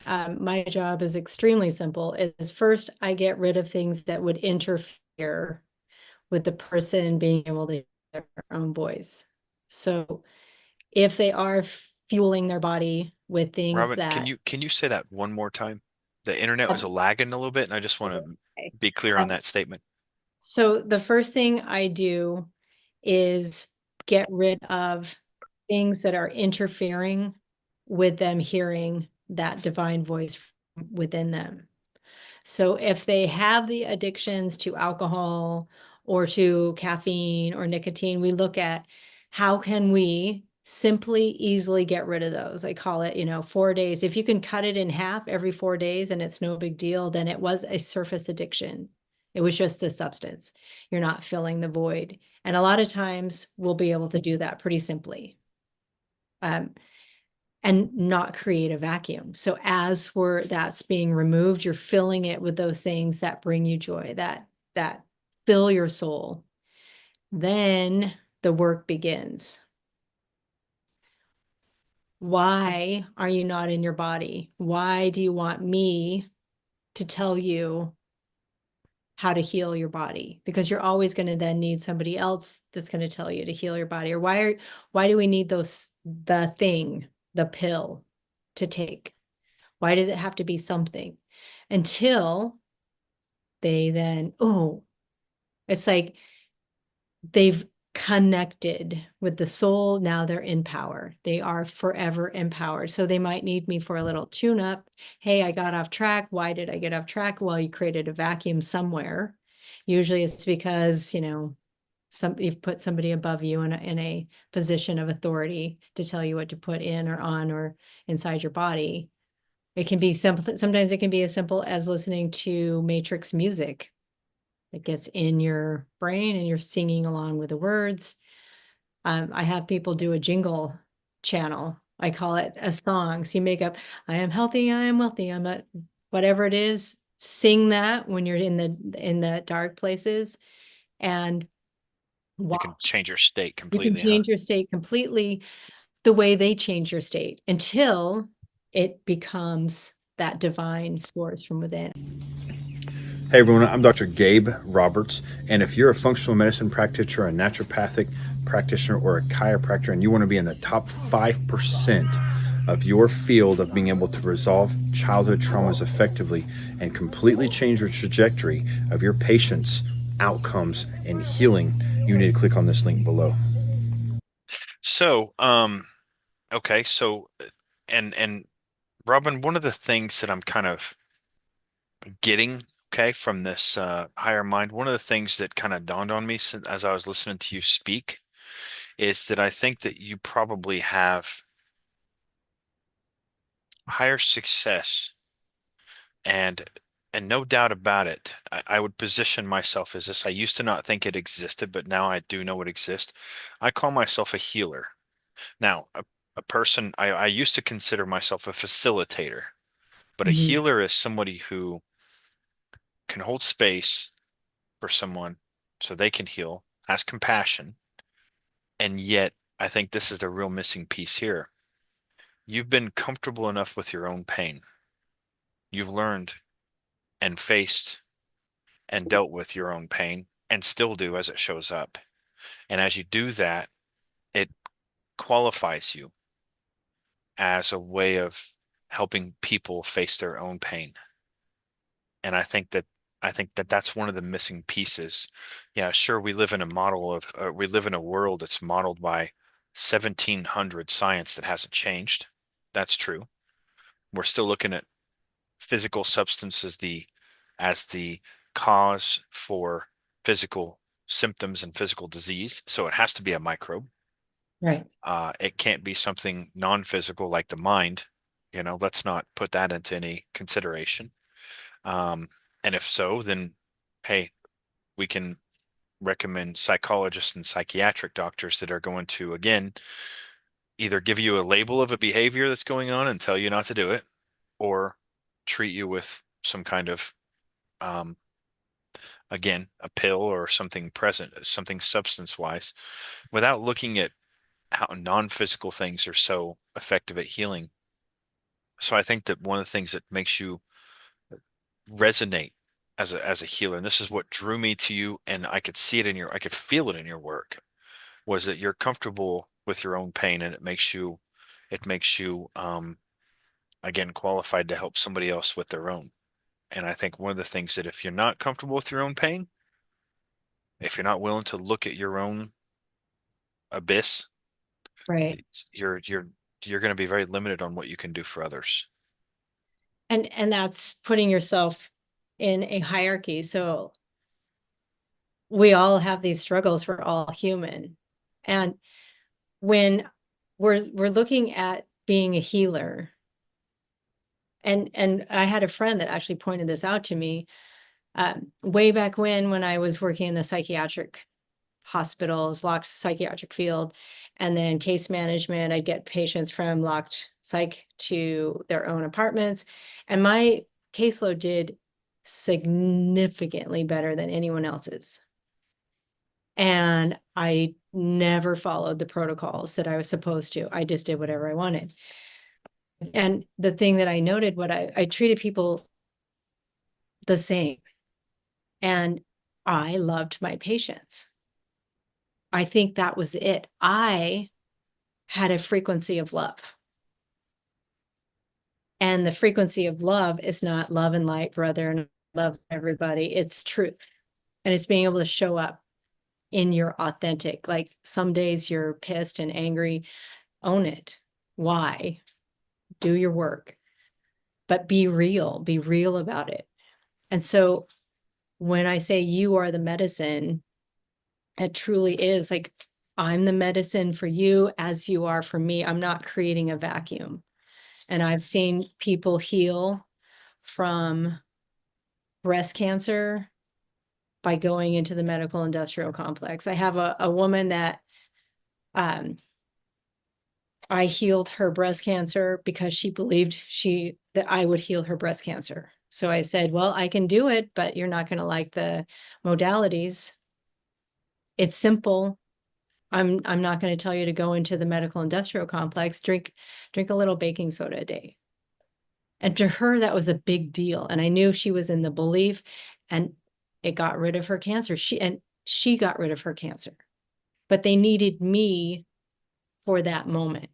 My job is extremely simple. Is first I get rid of things that would interfere with the person being able to hear their own voice. So if they are fueling their body with things Robin, can that you can you say that one more time? The internet was lagging a little bit, and I just want to okay. be clear on Um, that statement. so the first thing I do is get rid of things that are interfering with them hearing that divine voice within them. So if they have the addictions to alcohol or to caffeine or nicotine, we look at how can we simply, easily get rid of those. I call it, 4 days. If you can cut it in half every 4 days and it's no big deal, then it was a surface addiction. It was just the substance. You're not filling the void. And a lot of times we'll be able to do that pretty simply. And not create a vacuum. So as that's being removed, you're filling it with those things that bring you joy, that fill your soul. Then the work begins. Why are you not in your body? Why do you want me to tell you how to heal your body? Because you're always going to then need somebody else that's going to tell you to heal your body. Or why do we need the pill to take? Why does it have to be something? Until they then, it's like they've connected with the soul. Now they're in power. They are forever empowered. So they might need me for a little tune up. Hey, I got off track. Why did I get off track? Well, you created a vacuum somewhere. Usually it's because, you've put somebody above you in a position of authority to tell you what to put in or on or inside your body. It can be simple. Sometimes it can be as simple as listening to Matrix music. It gets in your brain and you're singing along with the words. I have people do a jingle channel. I call it a song. So you make up, I am healthy, I am wealthy, I'm a, whatever it is, sing that when you're in the dark places and You can watch. change your state You can completely, huh? change your state completely the way they change your state until it becomes that divine source from within. Hey everyone, I'm Dr. Gabe Roberts, and if you're a functional medicine practitioner, a naturopathic practitioner, or a chiropractor, and you want to be in the top 5% of your field of being able to resolve childhood traumas effectively and completely change your trajectory of your patients' outcomes and healing, you need to click on this link below. So, okay, and Robin, one of the things that I'm kind of getting, okay, from this higher mind, one of the things that kind of dawned on me as I was listening to you speak is that I think that you probably have higher success and no doubt about it. I would position myself as this. I used to not think it existed, but now I do know it exists. I call myself a healer. Now, a person, I used to consider myself a facilitator, but a Mhm. healer is somebody who can hold space for someone so they can heal, has compassion, and yet I think this is the real missing piece here. You've been comfortable enough with your own pain. You've learned and faced and dealt with your own pain and still do as it shows up. And as you do that, it qualifies you as a way of helping people face their own pain. And I think that that's one of the missing pieces. Yeah, sure, we live in a world that's modeled by 1700 science that hasn't changed. That's true. We're still looking at physical substance as the cause for physical symptoms and physical disease. So it has to be a microbe. Right. It can't be something non-physical like the mind. Let's not put that into any consideration. Um, and if so, then hey, we can recommend psychologists and psychiatric doctors that are going to, again, either give you a label of a behavior that's going on and tell you not to do it, or treat you with some kind of, um, again, a pill or something present, something substance wise, without looking at how non-physical things are so effective at healing. So I think that one of the things that makes you resonate as a healer, and this is what drew me to you, and I could feel it in your work, was that you're comfortable with your own pain, and it makes you again qualified to help somebody else with their own. And I think one of the things that if you're not comfortable with your own pain, if you're not willing to look at your own abyss, Right. you're you're going to be very limited on what you can do for others. And that's putting yourself in a hierarchy. So we all have these struggles. We're all human. And when we're looking at being a healer, and I had a friend that actually pointed this out to me way back when I was working in the psychiatric hospitals, locked psychiatric field, and then case management. I'd get patients from locked psych to their own apartments. And my caseload did significantly better than anyone else's. And I never followed the protocols that I was supposed to. I just did whatever I wanted. And the thing that I noted, what I treated people the same. And I loved my patients. I think that was it. I had a frequency of love. And the frequency of love is not love and light, brother, and love everybody. It's truth. And it's being able to show up in your authentic. Like some days you're pissed and angry, own it. Why? Do your work, but be real about it. And so when I say you are the medicine, it truly is like, I'm the medicine for you as you are for me. I'm not creating a vacuum. And I've seen people heal from breast cancer by going into the medical industrial complex. I have a woman that I healed her breast cancer because she believed that I would heal her breast cancer. So I said, well, I can do it, but you're not going to like the modalities. It's simple. I'm not going to tell you to go into the medical industrial complex, drink a little baking soda a day. And to her, that was a big deal. And I knew she was in the belief, and it got rid of her cancer. She got rid of her cancer, but they needed me for that moment.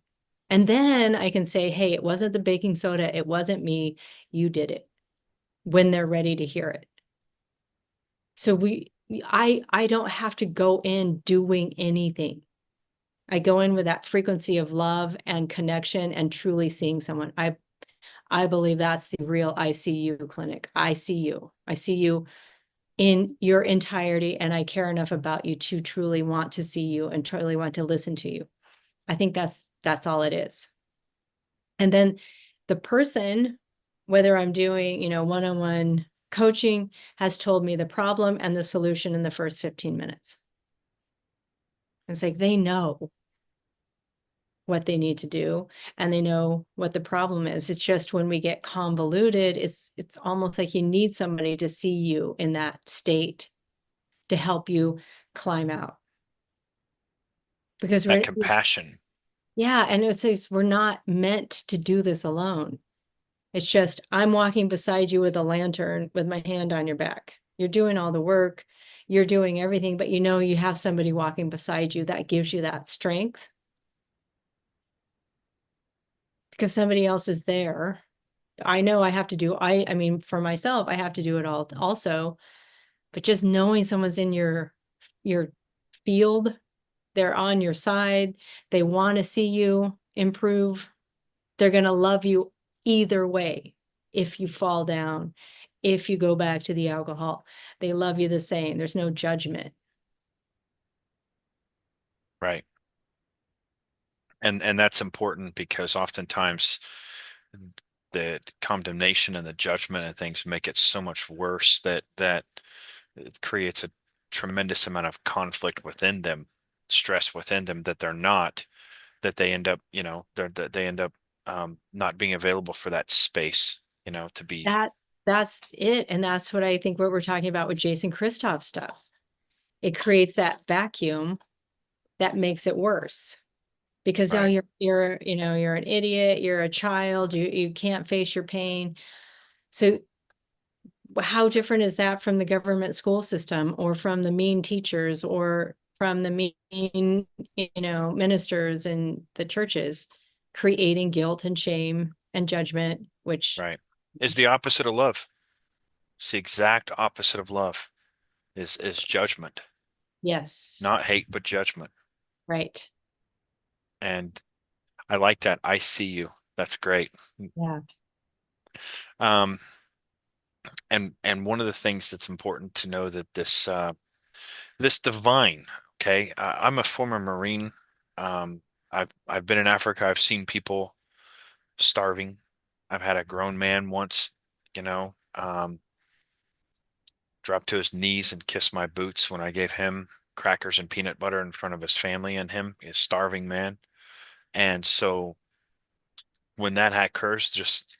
And then I can say, hey, it wasn't the baking soda. It wasn't me. You did it, when they're ready to hear it. So I don't have to go in doing anything. I go in with that frequency of love and connection and truly seeing someone. I believe that's the real ICU clinic. I see you. I see you in your entirety, and I care enough about you to truly want to see you and truly want to listen to you. I think that's all it is. And then the person, whether I'm doing, one-on-one coaching, has told me the problem and the solution in the first 15 minutes. It's like they know what they need to do, and they know what the problem is. It's just when we get convoluted, it's almost like you need somebody to see you in that state to help you climb out. Because That compassion. yeah, and it's like we're not meant to do this alone. It's just I'm walking beside you with a lantern with my hand on your back. You're doing all the work, you're doing everything, but you have somebody walking beside you that gives you that strength. Because somebody else is there. I know I have to do, I mean, for myself, I have to do it all also, but just knowing someone's in your field, they're on your side, they want to see you improve, they're going to love you either way. If you fall down, if you go back to the alcohol, they love you the same. There's no judgment. Right. And that's important because oftentimes the condemnation and the judgment and things make it so much worse that it creates a tremendous amount of conflict within them, stress within them that they end up, they end up not being available for that space, to be. That's it. And that's what I think what we're talking about with Jason Christoph's stuff. It creates that vacuum that makes it worse. Because Right. you're an idiot, you're a child, you can't face your pain. So how different is that from the government school system, or from the mean teachers, or from the mean, ministers in the churches, creating guilt and shame and judgment, which Right. Is the opposite of love. It's the exact opposite of love is judgment, yes, not hate, but judgment. right. And I like that. I see you. That's great. Yeah. Um, and one of the things that's important to know that this divine, okay, I'm a former Marine. I've been in Africa. I've seen people starving. I've had a grown man once, you know, drop to his knees and kiss my boots when I gave him crackers and peanut butter in front of his family and him, a starving man. And so when that occurs, just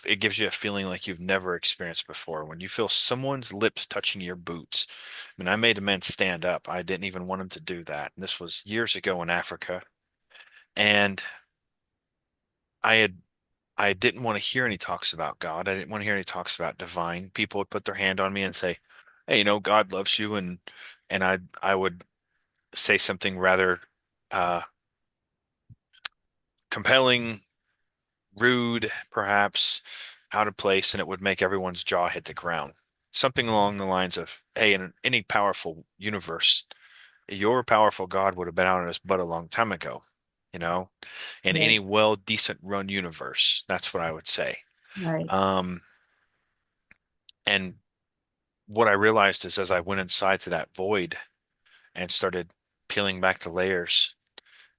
it gives you a feeling like you've never experienced before. When you feel someone's lips touching your boots. I mean, I made a man stand up. I didn't even want him to do that. And this was years ago in Africa. And I had I didn't want to hear any talks about God. I didn't want to hear any talks about divine. People would put their hand on me and say, "Hey, God loves you," and I would say something rather uh, compelling, rude, perhaps out of place, and it would make everyone's jaw hit the ground. Something along the lines of, "Hey, in any powerful universe, your powerful God would have been out on his butt a long time ago." You know, in Right. any well, decent run universe, that's what I would say. Right. Um, and what I realized is as I went inside to that void and started peeling back the layers,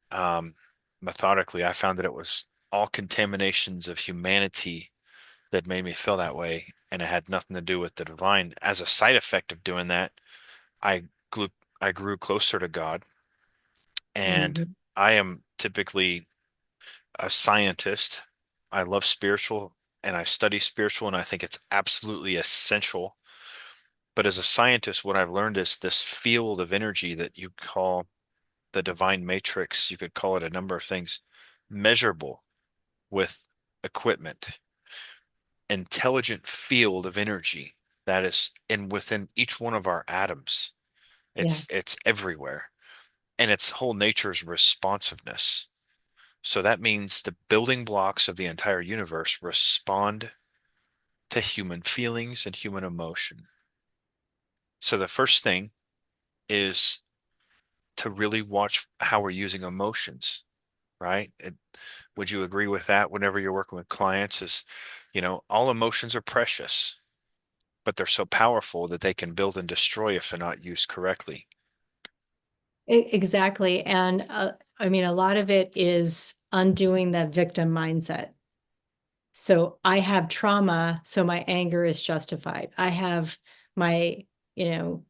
um, methodically, I found that it was all contaminations of humanity that made me feel that way, and it had nothing to do with the divine. As a side effect of doing that, I grew, I grew closer to God, and Mhm. I am typically a scientist. I love spiritual and I study spiritual, and I think it's absolutely essential. But as a scientist, what I've learned is this field of energy that you call the divine matrix, you could call it a number of things, measurable with equipment, intelligent field of energy that is in within each one of our atoms. Yeah. It's everywhere. And its whole nature is responsiveness. So that means the building blocks of the entire universe respond to human feelings and human emotion. So the first thing is to really watch how we're using emotions, right? Would you agree with that whenever you're working with clients is, all emotions are precious, but they're so powerful that they can build and destroy if they're not used correctly. Exactly. And I mean, a lot of it is undoing that victim mindset. So I have trauma, so my anger is justified. I have my, you know,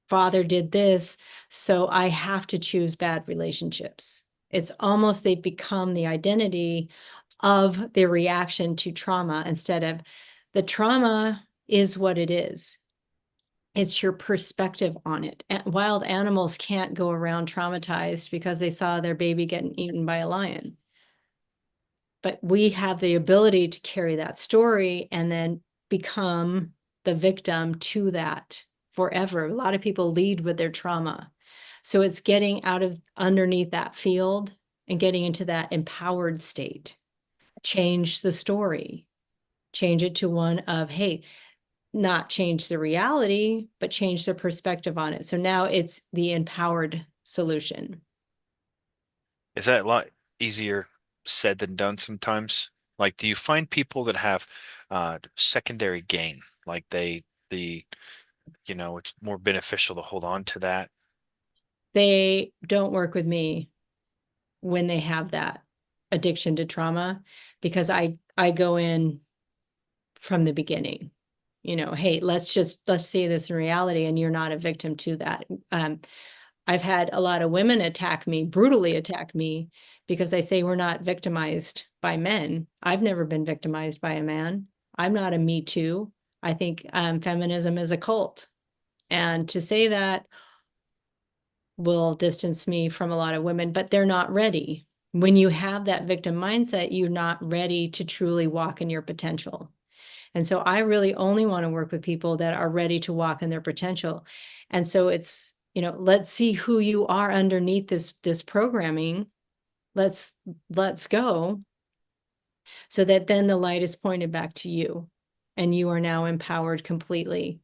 father did this, so I have to choose bad relationships. It's almost they've become the identity of their reaction to trauma instead of the trauma is what it is. It's your perspective on it. Wild animals can't go around traumatized because they saw their baby getting eaten by a lion. But we have the ability to carry that story and then become the victim to that forever. A lot of people lead with their trauma. So it's getting out of underneath that field and getting into that empowered state. Change the story, change it to one of, hey, not change the reality, but change the perspective on it. So now it's the empowered solution. Is that a lot easier said than done sometimes? Like, do you find people that have secondary gain? Like it's more beneficial to hold on to that? They don't work with me when they have that addiction to trauma because I go in from the beginning. Hey, let's see this in reality, and you're not a victim to that. I've had a lot of women brutally attack me because I say we're not victimized by men. I've never been victimized by a man. I'm not a Me Too. I think feminism is a cult. And to say that will distance me from a lot of women, but they're not ready. When you have that victim mindset, you're not ready to truly walk in your potential. And so I really only want to work with people that are ready to walk in their potential. And so it's, let's see who you are underneath this programming. Let's go so that then the light is pointed back to you and you are now empowered completely.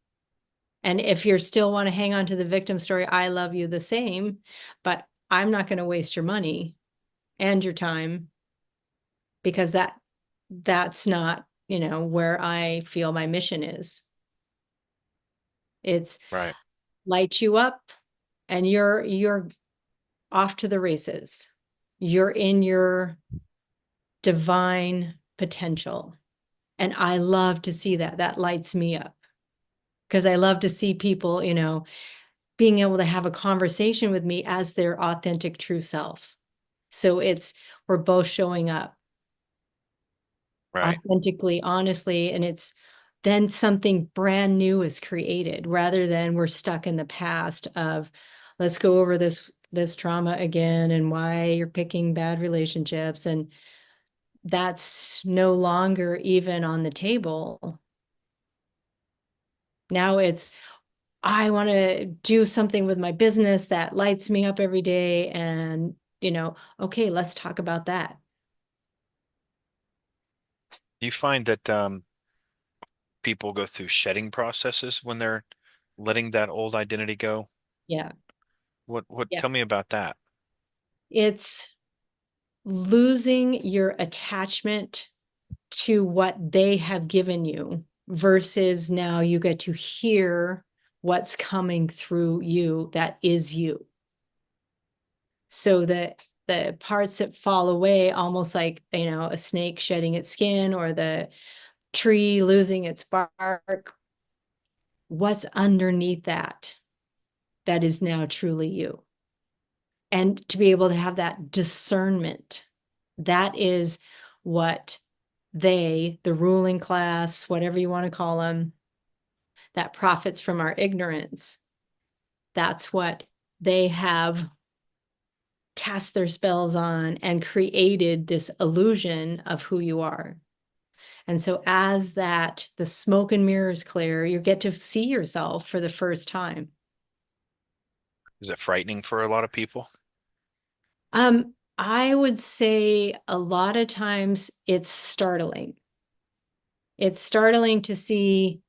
And if you still want to hang on to the victim story, I love you the same, but I'm not going to waste your money. and your time, because that's not, where I feel my mission is. It's Right. light you up and you're off to the races. You're in your divine potential. And I love to see that. That lights me up because I love to see people, being able to have a conversation with me as their authentic true self. So we're both showing up Right. authentically, honestly, and it's then something brand new is created rather than we're stuck in the past of let's go over this trauma again and why you're picking bad relationships, and that's no longer even on the table. Now it's I want to do something with my business that lights me up every day, and okay, let's talk about that. Do you find that people go through shedding processes when they're letting that old identity go? Yeah. What Yeah. tell me about that? It's losing your attachment to what they have given you versus now you get to hear what's coming through you that is you. So that the parts that fall away, almost like, a snake shedding its skin or the tree losing its bark, what's underneath that is now truly you. And to be able to have that discernment, that is what the ruling class, whatever you want to call them, that profits from our ignorance, that's what they have cast their spells on and created this illusion of who you are. And so as the smoke and mirrors clear, you get to see yourself for the first time. Is it frightening for a lot of people? I would say a lot of times it's startling. It's startling to see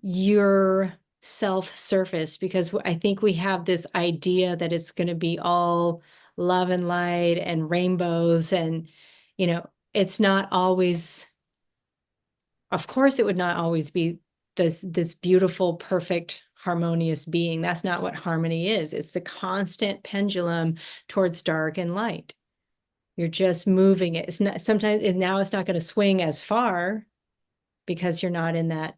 your self surface because I think we have this idea that it's going to be all love and light and rainbows, and it's not always, of course it would not always be this beautiful, perfect, harmonious being. That's not what harmony is. It's the constant pendulum towards dark and light. You're just moving it. It's not sometimes now it's not going to swing as far because you're not in that,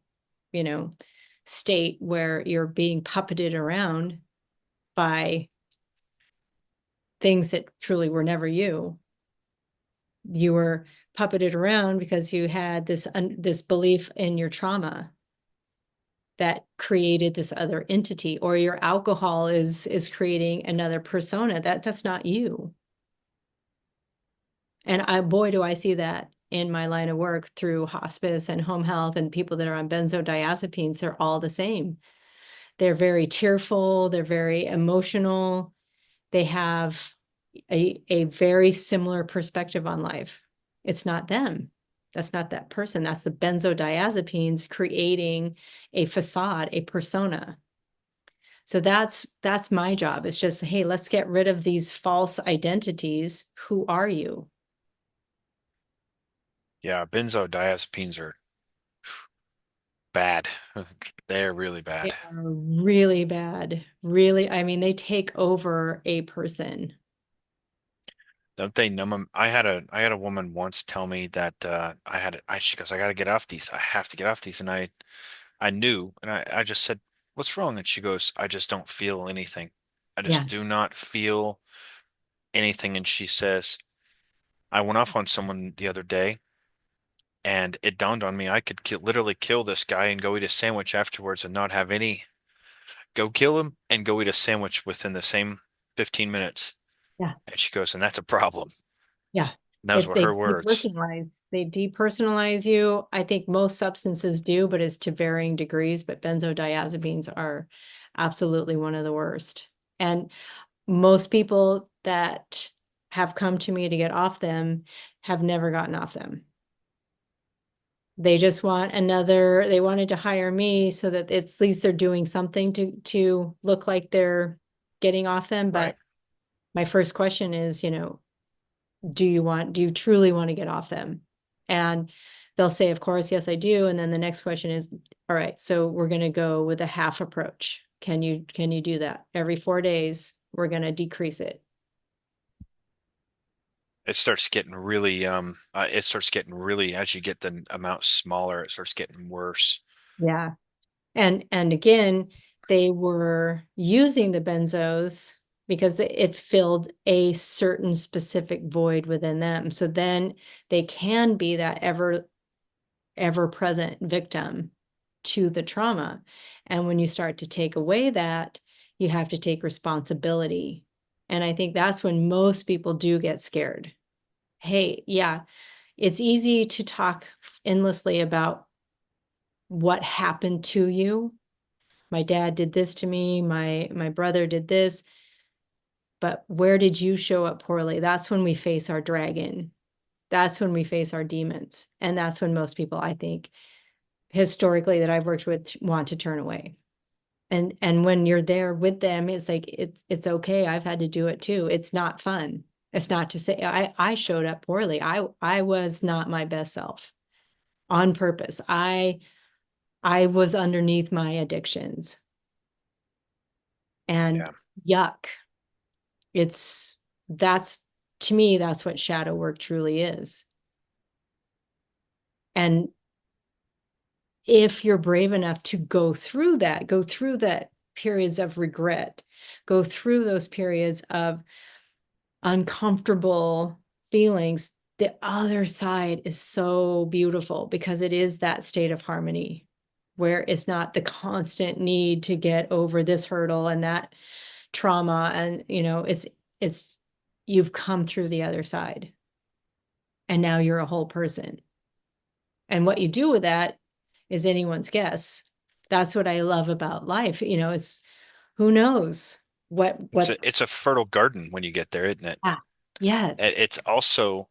state where you're being puppeted around by things that truly were never you. You were puppeted around because you had this belief in your trauma that created this other entity, or your alcohol is creating another persona that's not you. And boy, do I see that in my line of work through hospice and home health and people that are on benzodiazepines. They're all the same. They're very tearful. They're very emotional. They have a very similar perspective on life. It's not them. That's not that person. That's the benzodiazepines creating a facade, a persona. So that's my job. It's just, hey, let's get rid of these false identities. Who are you? Yeah, benzodiazepines are bad. They're really They bad. are really bad. Really, I mean, they take over a person. Don't they numb 'em? I had a woman once tell me that she goes, I gotta get off these. I have to get off these. And I knew, and I just said, what's wrong? And she goes, I just don't feel anything. I just Yeah. do not feel anything. And she says, I went off on someone the other day and it dawned on me I could literally kill this guy and go eat a sandwich afterwards and not have any, go kill him and go eat a sandwich within the same 15 minutes. Yeah. And she goes, and that's a problem. Yeah. And those If were they her words. depersonalize you. I think most substances do, but it's to varying degrees. But benzodiazepines are absolutely one of the worst. And most people that have come to me to get off them have never gotten off them. They just they wanted to hire me so that at least they're doing something to look like they're getting off them. Right. But my first question is, do you truly want to get off them? And they'll say, of course, yes, I do. And then the next question is, all right, so we're going to go with a half approach. Can you do that? Every 4 days, we're going to decrease it. It starts getting really, as you get the amount smaller, it starts getting worse. Yeah. And again, they were using the benzos because it filled a certain specific void within them. So then they can be that ever present victim to the trauma. And when you start to take away that, you have to take responsibility. And I think that's when most people do get scared. Hey, yeah, it's easy to talk endlessly about what happened to you. My dad did this to me, my brother did this, but where did you show up poorly? That's when we face our dragon. That's when we face our demons. And that's when most people, I think, historically that I've worked with want to turn away. And when you're there with them, it's like it's okay. I've had to do it too. It's not fun. It's not to say I showed up poorly. I was not my best self on purpose. I was underneath my addictions. And Yeah. yuck. That's to me, that's what shadow work truly is. And if you're brave enough to go through that periods of regret, go through those periods of uncomfortable feelings, the other side is so beautiful because it is that state of harmony where it's not the constant need to get over this hurdle and that trauma. And, it's, you've come through the other side and now you're a whole person. And what you do with that is anyone's guess. That's what I love about life. It's who knows what It's a fertile garden when you get there, isn't it? ah, yes. It's also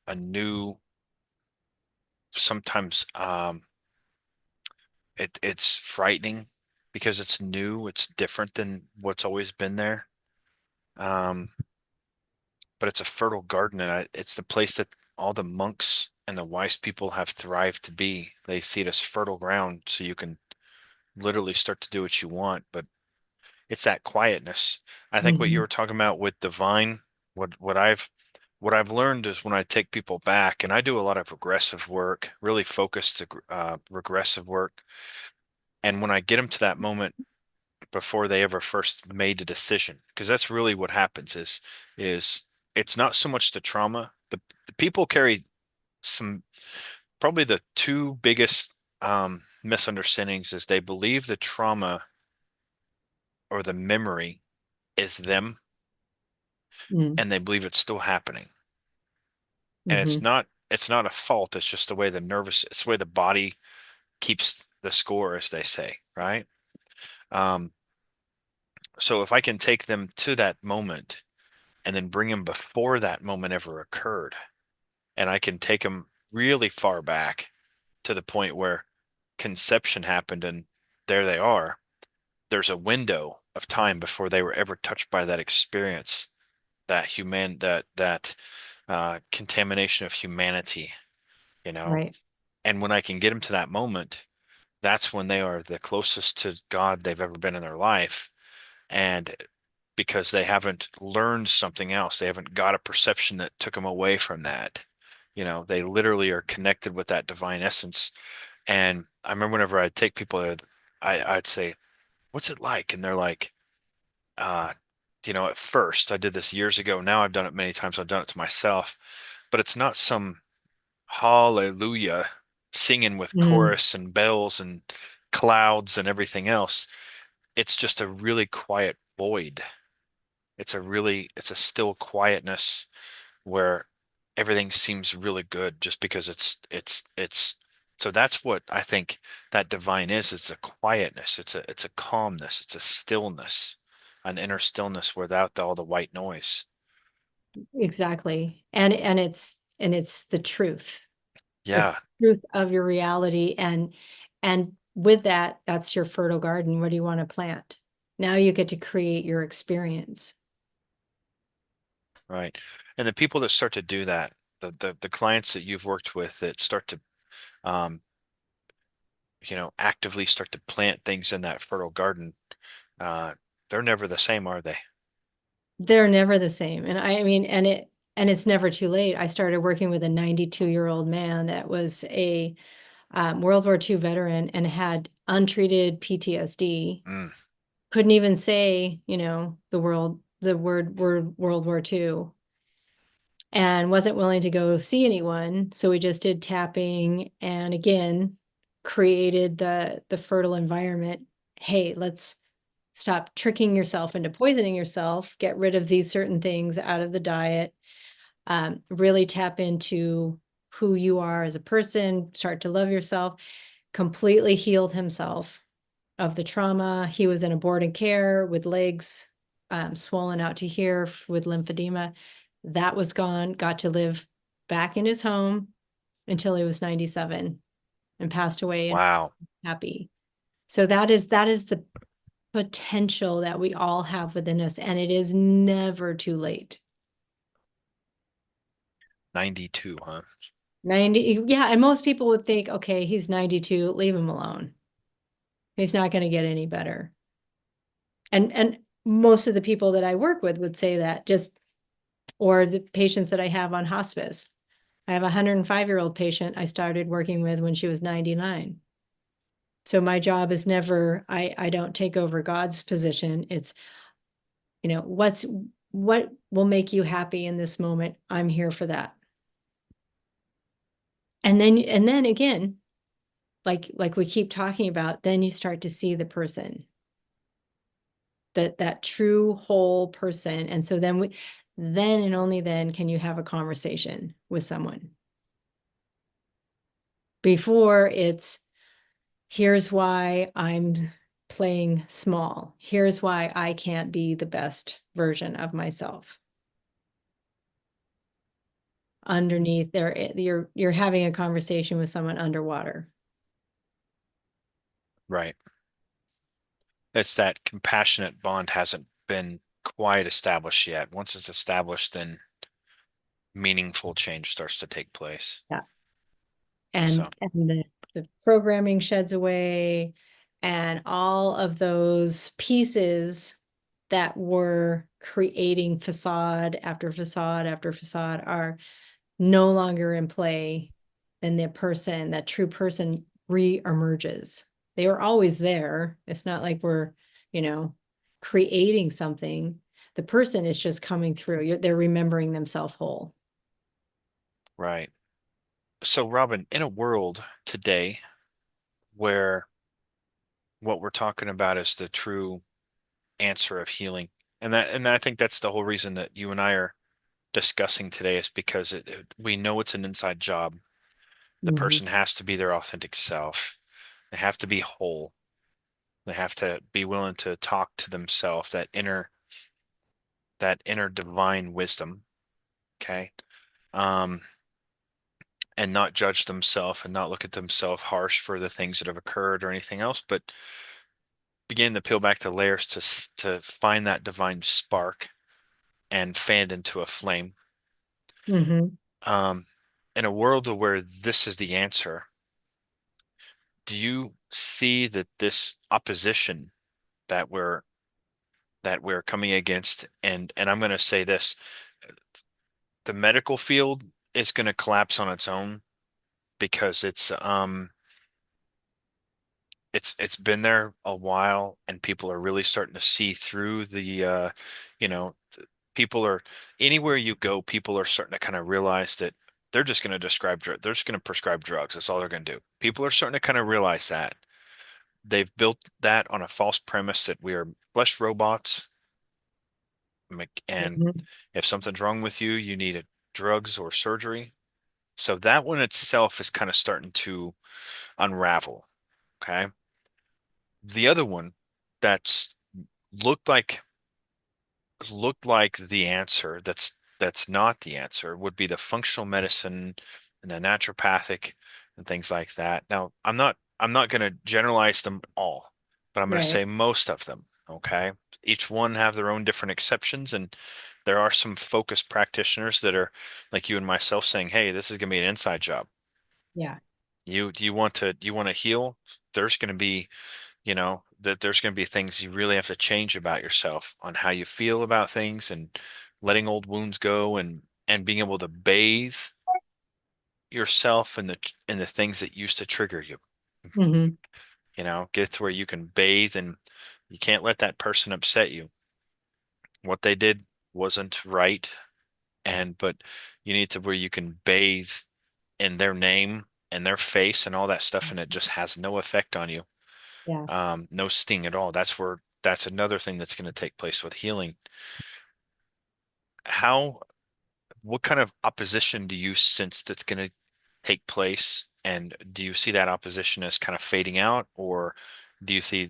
a new, sometimes it's frightening because it's new, it's different than what's always been there. Um, but it's a fertile garden, and it's the place that all the monks and the wise people have thrived to be. They see it as fertile ground, so you can literally start to do what you want. But it's that quietness. I think what you Mhm. were talking about with divine, what I've learned is when I take people back, and I do a lot of regressive work, really focused regressive work, and when I get them to that moment before they ever first made a decision, because that's really what happens is it's not so much the trauma. The people carry some, probably the two biggest misunderstandings is they believe the trauma or the memory is them, Mm. and they believe it's still happening. And it's Mhm. not it's not a fault, it's just it's the way the body keeps the score, as they say, right? Um, so if I can take them to that moment and then bring them before that moment ever occurred, and I can take them really far back to the point where conception happened and there they are, there's a window of time before they were ever touched by that experience, that contamination of humanity, you know. Right. And when I can get them to that moment, that's when they are the closest to God they've ever been in their life. And because they haven't learned something else, they haven't got a perception that took them away from that. They literally are connected with that divine essence. And I remember whenever I'd take people there, I'd say, "What's it like?" And they're like, uh, at first I did this years ago. Now I've done it many times. I've done it to myself, but it's not some hallelujah singing with Mm. chorus and bells and clouds and everything else. It's just a really quiet void. It's a still quietness where everything seems really good just because it's so that's what I think that divine is. It's a quietness. It's a calmness. It's a stillness, an inner stillness without all the white noise. Exactly. And it's the truth. It's Yeah. the truth of your reality. And with that, that's your fertile garden. What do you want to plant? Now you get to create your experience. Right. And the people that start to do that, the clients that you've worked with that start to, um, actively start to plant things in that fertile garden, uh, they're never the same, are they? They're never the same. And I mean, and it's never too late. I started working with a 92-year-old man that was a World War II veteran and had untreated PTSD. Mm, Couldn't even say, the word World War II, and wasn't willing to go see anyone. So we just did tapping and again created the fertile environment. Hey, let's stop tricking yourself into poisoning yourself, get rid of these certain things out of the diet, really tap into who you are as a person, start to love yourself. Completely healed himself of the trauma. He was in a board and care with legs swollen out to here with lymphedema. That was gone, got to live back in his home until he was 97 and passed away and wow. happy. So that is the potential that we all have within us, and it is never too late. 92, huh? 90, yeah, and most people would think, okay, he's 92, leave him alone. He's not going to get any better. And most of the people that I work with would say that, just or the patients that I have on hospice. I have a 105-year-old patient I started working with when she was 99. So my job is never, I don't take over God's position. It's, what will make you happy in this moment? I'm here for that. And then again, like we keep talking about, then you start to see the person, that true whole person. And so then and only then can you have a conversation with someone. Before it's, here's why I'm playing small. Here's why I can't be the best version of myself. Underneath there, you're having a conversation with someone underwater. Right. It's that compassionate bond hasn't been quite established yet. Once it's established, then meaningful change starts to take place. Yeah. So, And the programming sheds away, and all of those pieces that were creating facade after facade after facade are no longer in play. Then that true person re-emerges. They were always there. It's not like we're, creating something. The person is just coming through. They're remembering themselves whole. right. So, Robin, in a world today where what we're talking about is the true answer of healing, and I think that's the whole reason that you and I are discussing today, is because we know it's an inside job. The Mhm. person has to be their authentic self. They have to be whole. They have to be willing to talk to themselves, that inner divine wisdom. Okay. Um, and not judge themselves and not look at themselves harsh for the things that have occurred or anything else, but begin to peel back the layers to find that divine spark and fan it into a flame. Mhm. Um, in a world where this is the answer, do you see that this opposition that we're coming against, and I'm going to say this, the medical field is going to collapse on its own because it's been there a while and people are really starting to see through people are, anywhere you go, people are starting to kind of realize that they're just going to they're just going to prescribe drugs. That's all they're going to do. People are starting to kind of realize that they've built that on a false premise that we are flesh robots, and Mhm. if something's wrong with you, you need drugs or surgery. So that one itself is kind of starting to unravel. Okay. The other one that's looked like looked like the answer, that's not the answer, would be the functional medicine and the naturopathic and things like that. Now, I'm not going to generalize them all, but I'm going to Right. say most of them. Okay. Each one have their own different exceptions, and there are some focused practitioners that are like you and myself saying, hey, this is going to be an inside job. Yeah. Do you want to heal? There's going to be, that there's going to be things you really have to change about yourself on how you feel about things and letting old wounds go and being able to bathe yourself in the things that used to trigger you. Hmm. Get to where you can bathe and you can't let that person upset you. What they did wasn't right, but you need to where you can bathe in their name and their face and all that stuff, and it just has no effect on you. Yeah. No sting at all. That's another thing that's going to take place with healing. How, what kind of opposition do you sense that's going to take place? And do you see that opposition as kind of fading out, or do you see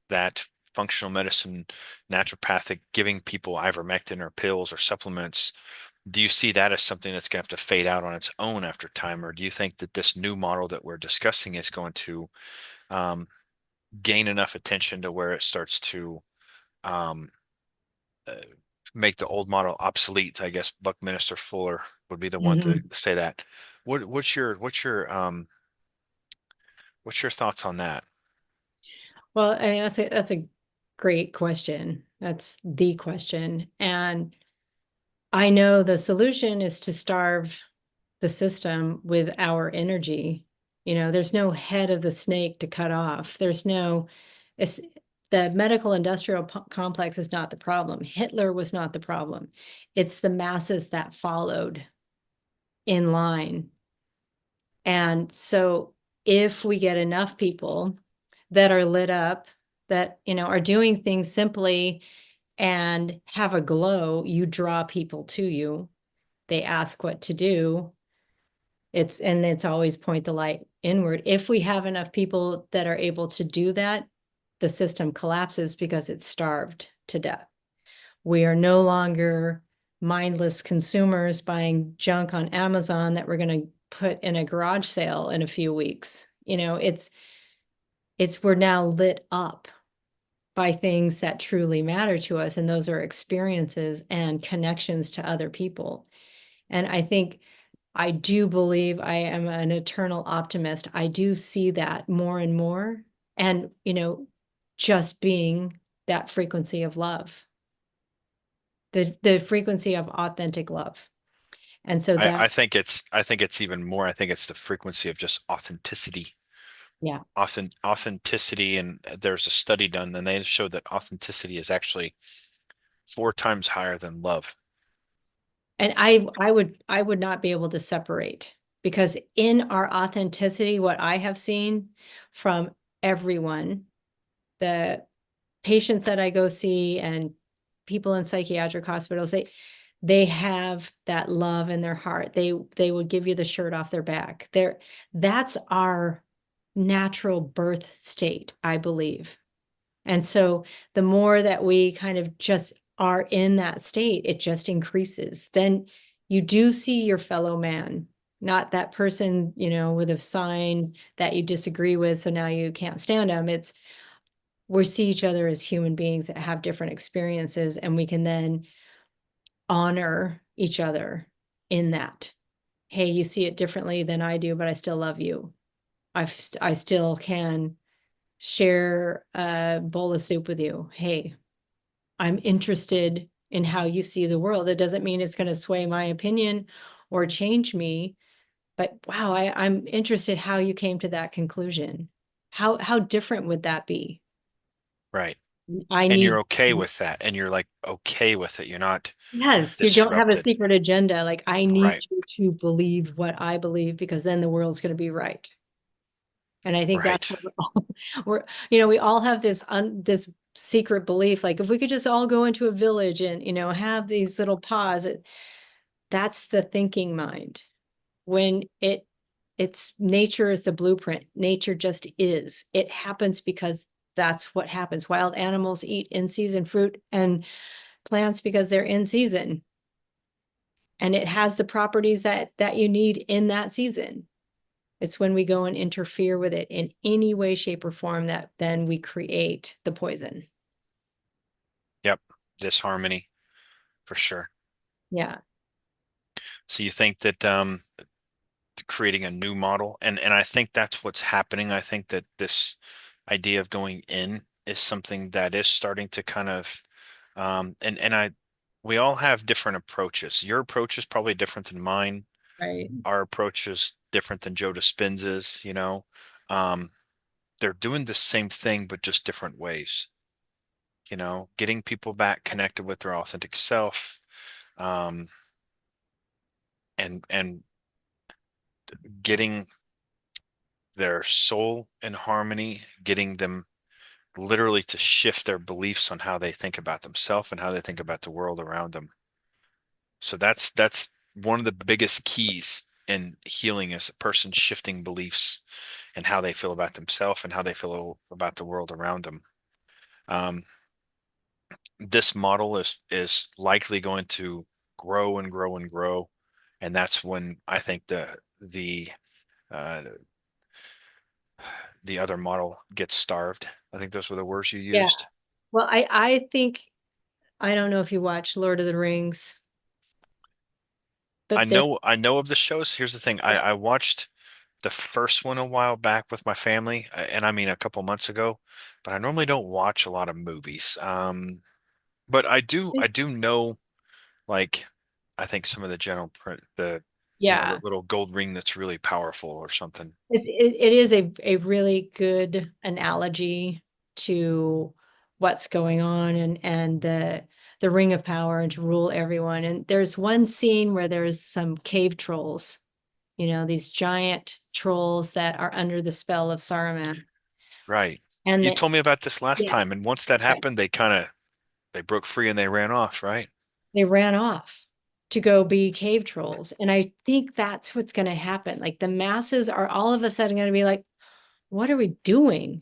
that functional medicine, naturopathic, giving people ivermectin or pills or supplements, do you see that as something that's going to have to fade out on its own after time, or do you think that this new model that we're discussing is going to um, gain enough attention to where it starts to um, uh, make the old model obsolete? I guess Buckminster Fuller would be the one to Hmm. say that. What's your thoughts on that? Well, I mean, that's a great question. That's the question. And I know the solution is to starve the system with our energy. There's no head of the snake to cut off. It's the medical industrial complex is not the problem. Hitler was not the problem. It's the masses that followed in line. And so if we get enough people that are lit up, that, are doing things simply and have a glow, you draw people to you. They ask what to do. It's always point the light inward. If we have enough people that are able to do that, the system collapses because it's starved to death. We are no longer mindless consumers buying junk on Amazon that we're going to put in a garage sale in a few weeks. We're now lit up by things that truly matter to us, and those are experiences and connections to other people. And I do believe I am an eternal optimist. I do see that more and more. And, just being that frequency of love, the frequency of authentic love. And so I, that, I think it's even more. I think it's the frequency of just authenticity. yeah. Authenticity, and there's a study done, and they showed that authenticity is actually 4 times higher than love. And I would not be able to separate, because in our authenticity, what I have seen from everyone, the patients that I go see and people in psychiatric hospitals, they have that love in their heart. They would give you the shirt off their back. That's our natural birth state, I believe. And so the more that we kind of just are in that state, it just increases. Then you do see your fellow man, not that person, with a sign that you disagree with, so now you can't stand them. We see each other as human beings that have different experiences, and we can then honor each other in that. Hey, you see it differently than I do, but I still love you. I still can share a bowl of soup with you. Hey, I'm interested in how you see the world. It doesn't mean it's going to sway my opinion or change me, but wow, I'm interested how you came to that conclusion. How different would that be? Right. I And you're need, okay with that, and you're like okay with it. You're not yes, you don't have a disrupted. secret agenda. Like, I need Right. you to believe what I believe, because then the world's going to be right. And I think that's Right. what we all have this secret belief. Like, if we could just all go into a village and, have these little pods, that's the thinking mind. When it's nature is the blueprint. Nature just is. It happens because that's what happens. Wild animals eat in season fruit and plants because they're in season. And it has the properties that you need in that season. It's when we go and interfere with it in any way, shape, or form that then we create the poison. Yep. Disharmony for sure. Yeah. So you think that creating a new model, and I think that's what's happening. I think that this idea of going in is something that is starting to kind of and I we all have different approaches. Your approach is probably different than mine. Right. Our approach is different than Joe Dispenza's, you know. Um, they're doing the same thing but just different ways, you know, getting people back connected with their authentic self, um, and getting their soul in harmony, getting them literally to shift their beliefs on how they think about themselves and how they think about the world around them. So that's one of the biggest keys in healing is a person shifting beliefs and how they feel about themselves and how they feel about the world around them. Um, this model is likely going to grow and grow and grow, and that's when I think uh, the other model gets starved. I think those were the words you Yeah. used. Well, I think, I don't know if you watch Lord of the Rings, but there, I know of the shows. Here's the thing. I watched the first one a while back with my family, and I mean a couple months ago, but I normally don't watch a lot of movies. But I do know like I think some of the general print, the you know, the yeah, little gold ring that's really powerful or something. it is a really good analogy to what's going on and the ring of power and to rule everyone. And there's one scene where there's some cave trolls, you know, these giant trolls that are under the spell of Saruman. Right. And You they, told me about this last yeah, time, and once that right. happened, they kind of they broke free and they ran off, right? They ran off to go be cave trolls. And I think that's what's going to happen. Like the masses are all of a sudden going to be like, what are we doing?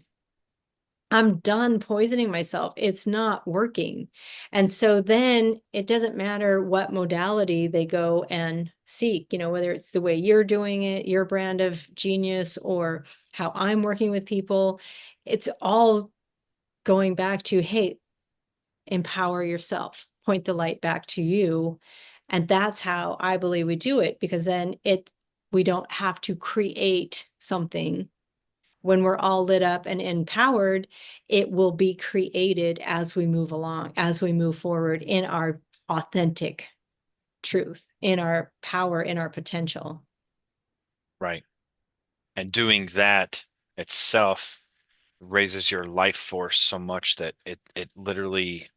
I'm done poisoning myself. It's not working. And so then it doesn't matter what modality they go and seek, you know, whether it's the way you're doing it, your brand of genius, or how I'm working with people. It's all going back to, hey, empower yourself, point the light back to you. And that's how I believe we do it, because then we don't have to create something. When we're all lit up and empowered, it will be created as we move along, as we move forward in our authentic truth, in our power, in our potential. Right. And doing that itself raises your life force so much that it literally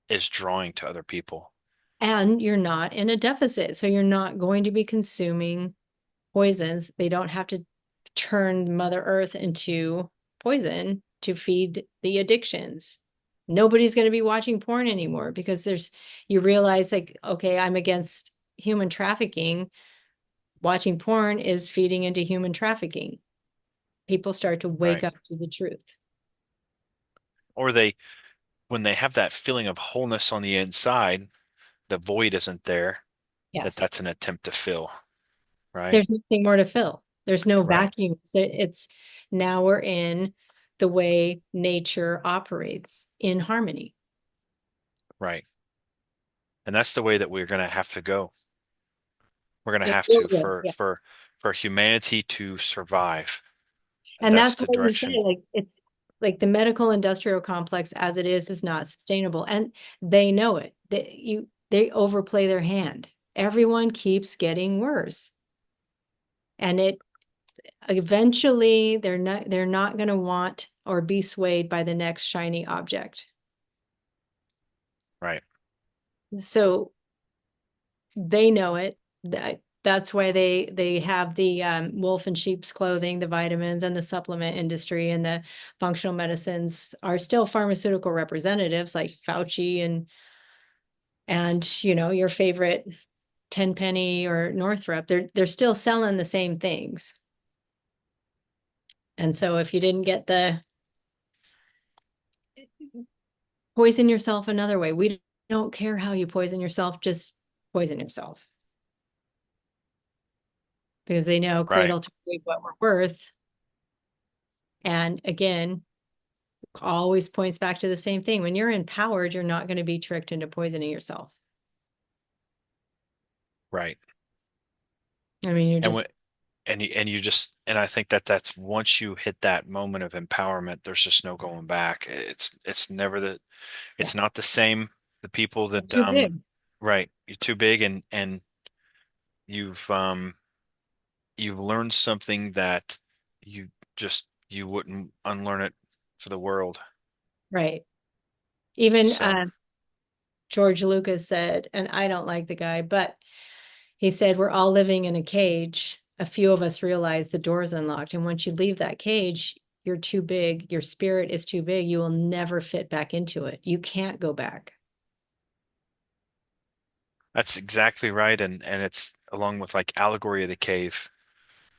is drawing to other people. And you're not in a deficit. So you're not going to be consuming poisons. They don't have to turn Mother Earth into poison to feed the addictions. Nobody's going to be watching porn anymore because you realize like, okay, I'm against human trafficking. Watching porn is feeding into human trafficking. People start to wake Right. up to the truth. Or they when they have that feeling of wholeness on the inside, the void isn't there, Yes. that's an attempt to fill, right? There's nothing more to fill. There's no Right. vacuum. It's now we're in the way nature operates in harmony. Right. And that's the way that we're going to have to go. We're going to It have will to go, yeah. for humanity to survive. And That's that's the why you say direction. like it's like the medical industrial complex as it is not sustainable. And they know it. They overplay their hand. Everyone keeps getting worse. And it eventually they're not going to want or be swayed by the next shiny object. Right. So they know it. That's why they have the wolf in sheep's clothing, the vitamins and the supplement industry, and the functional medicines are still pharmaceutical representatives like Fauci and you know your favorite Tenpenny or Northrop. They're still selling the same things. And so if you didn't get the poison yourself another way, we don't care how you poison yourself, just poison yourself. because they know Right. cradle to grave what we're worth. And again, always points back to the same thing. When you're empowered, you're not going to be tricked into poisoning yourself. Right. I mean, you're And just what and you just and I think that that's once you hit that moment of empowerment, there's just no going back. It's never the yeah, it's not the same. The people that too big. right, you're too big and you've you've learned something that you you wouldn't unlearn it for the world. Right. Even So George Lucas said, and I don't like the guy, but he said, we're all living in a cage. A few of us realize the door's unlocked. And once you leave that cage, you're too big. Your spirit is too big. You will never fit back into it. You can't go back. that's exactly right. And it's along with like Allegory of the Cave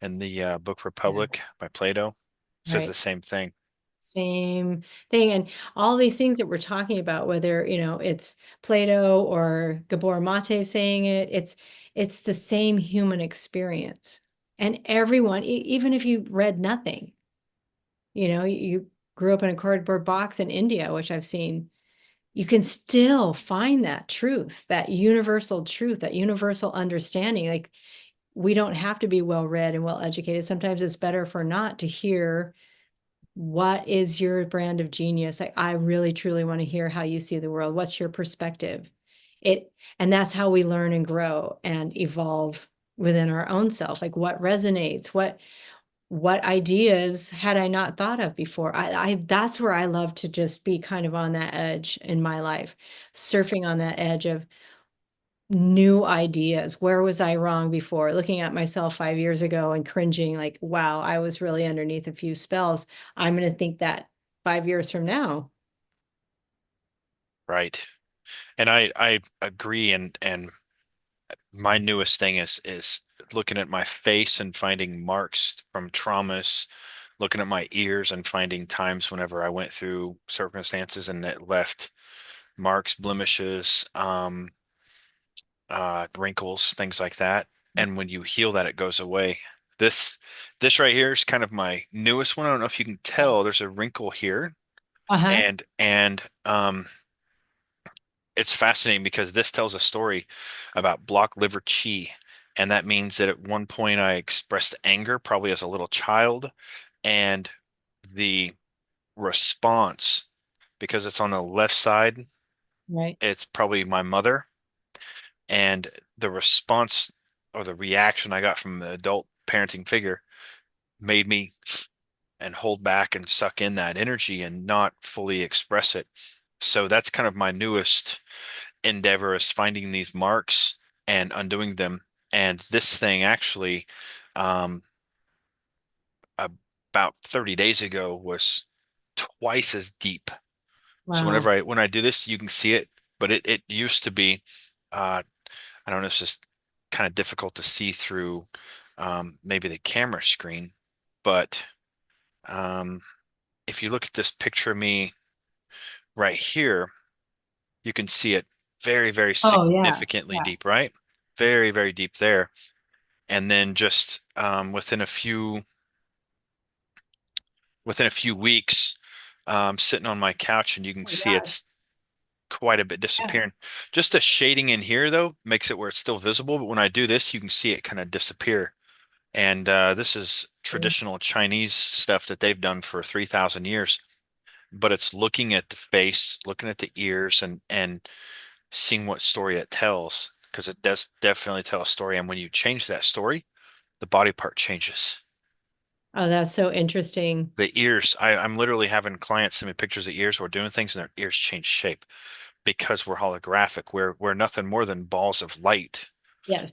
and the book Yeah. Republic by Plato says the Right. same thing. Same thing. And all these things that we're talking about, whether, it's Plato or Gabor Mate saying it, it's the same human experience. And everyone, even if you read nothing, you grew up in a cardboard box in India, which I've seen, you can still find that truth, that universal truth, that universal understanding. Like, we don't have to be well read and well educated. Sometimes it's better for not to hear what is your brand of genius. I really truly want to hear how you see the world. What's your perspective? And that's how we learn and grow and evolve within our own self. Like, what resonates, what ideas had I not thought of before? I that's where I love to just be kind of on that edge in my life, surfing on that edge of new ideas. Where was I wrong before? Looking at myself 5 years ago and cringing, like, wow, I was really underneath a few spells. I'm going to think that 5 years from now. Right. And I agree and my newest thing is looking at my face and finding marks from traumas, looking at my ears and finding times whenever I went through circumstances and that left marks, blemishes, wrinkles, things like that. And when you heal that, it goes away. This this right here is kind of my newest one. I don't know if you can tell, there's a wrinkle here. Uh-huh. And it's fascinating because this tells a story about blocked liver qi. And that means that at one point I expressed anger, probably as a little child, and the response, because it's on the left side, Right. it's probably my mother. And the response or the reaction I got from the adult parenting figure made me and hold back and suck in that energy and not fully express it. So that's kind of my newest endeavor is finding these marks and undoing them. And this thing actually, um, about 30 days ago was twice as deep. So Wow. when I do this, you can see it, but it used to be, uh, I don't know, it's just kind of difficult to see through maybe the camera screen. But um, if you look at this picture of me right here, you can see it very, very Oh, yeah. significantly Yeah. deep, right? Very, very deep there. And then just within a few weeks, sitting on my couch, and you can Oh, see yeah. it's quite a bit Yeah. disappearing. Just the shading in here, though, makes it where it's still visible. But when I do this, you can see it kind of disappear. And this is traditional Chinese stuff that they've done for 3,000 years. But it's looking at the face, looking at the ears, and seeing what story it tells, because it does definitely tell a story. And when you change that story, the body part changes. Oh, that's so interesting. The ears, I'm literally having clients send me pictures of ears. We're doing things and their ears change shape because we're holographic. We're nothing more than balls of light. Yeah.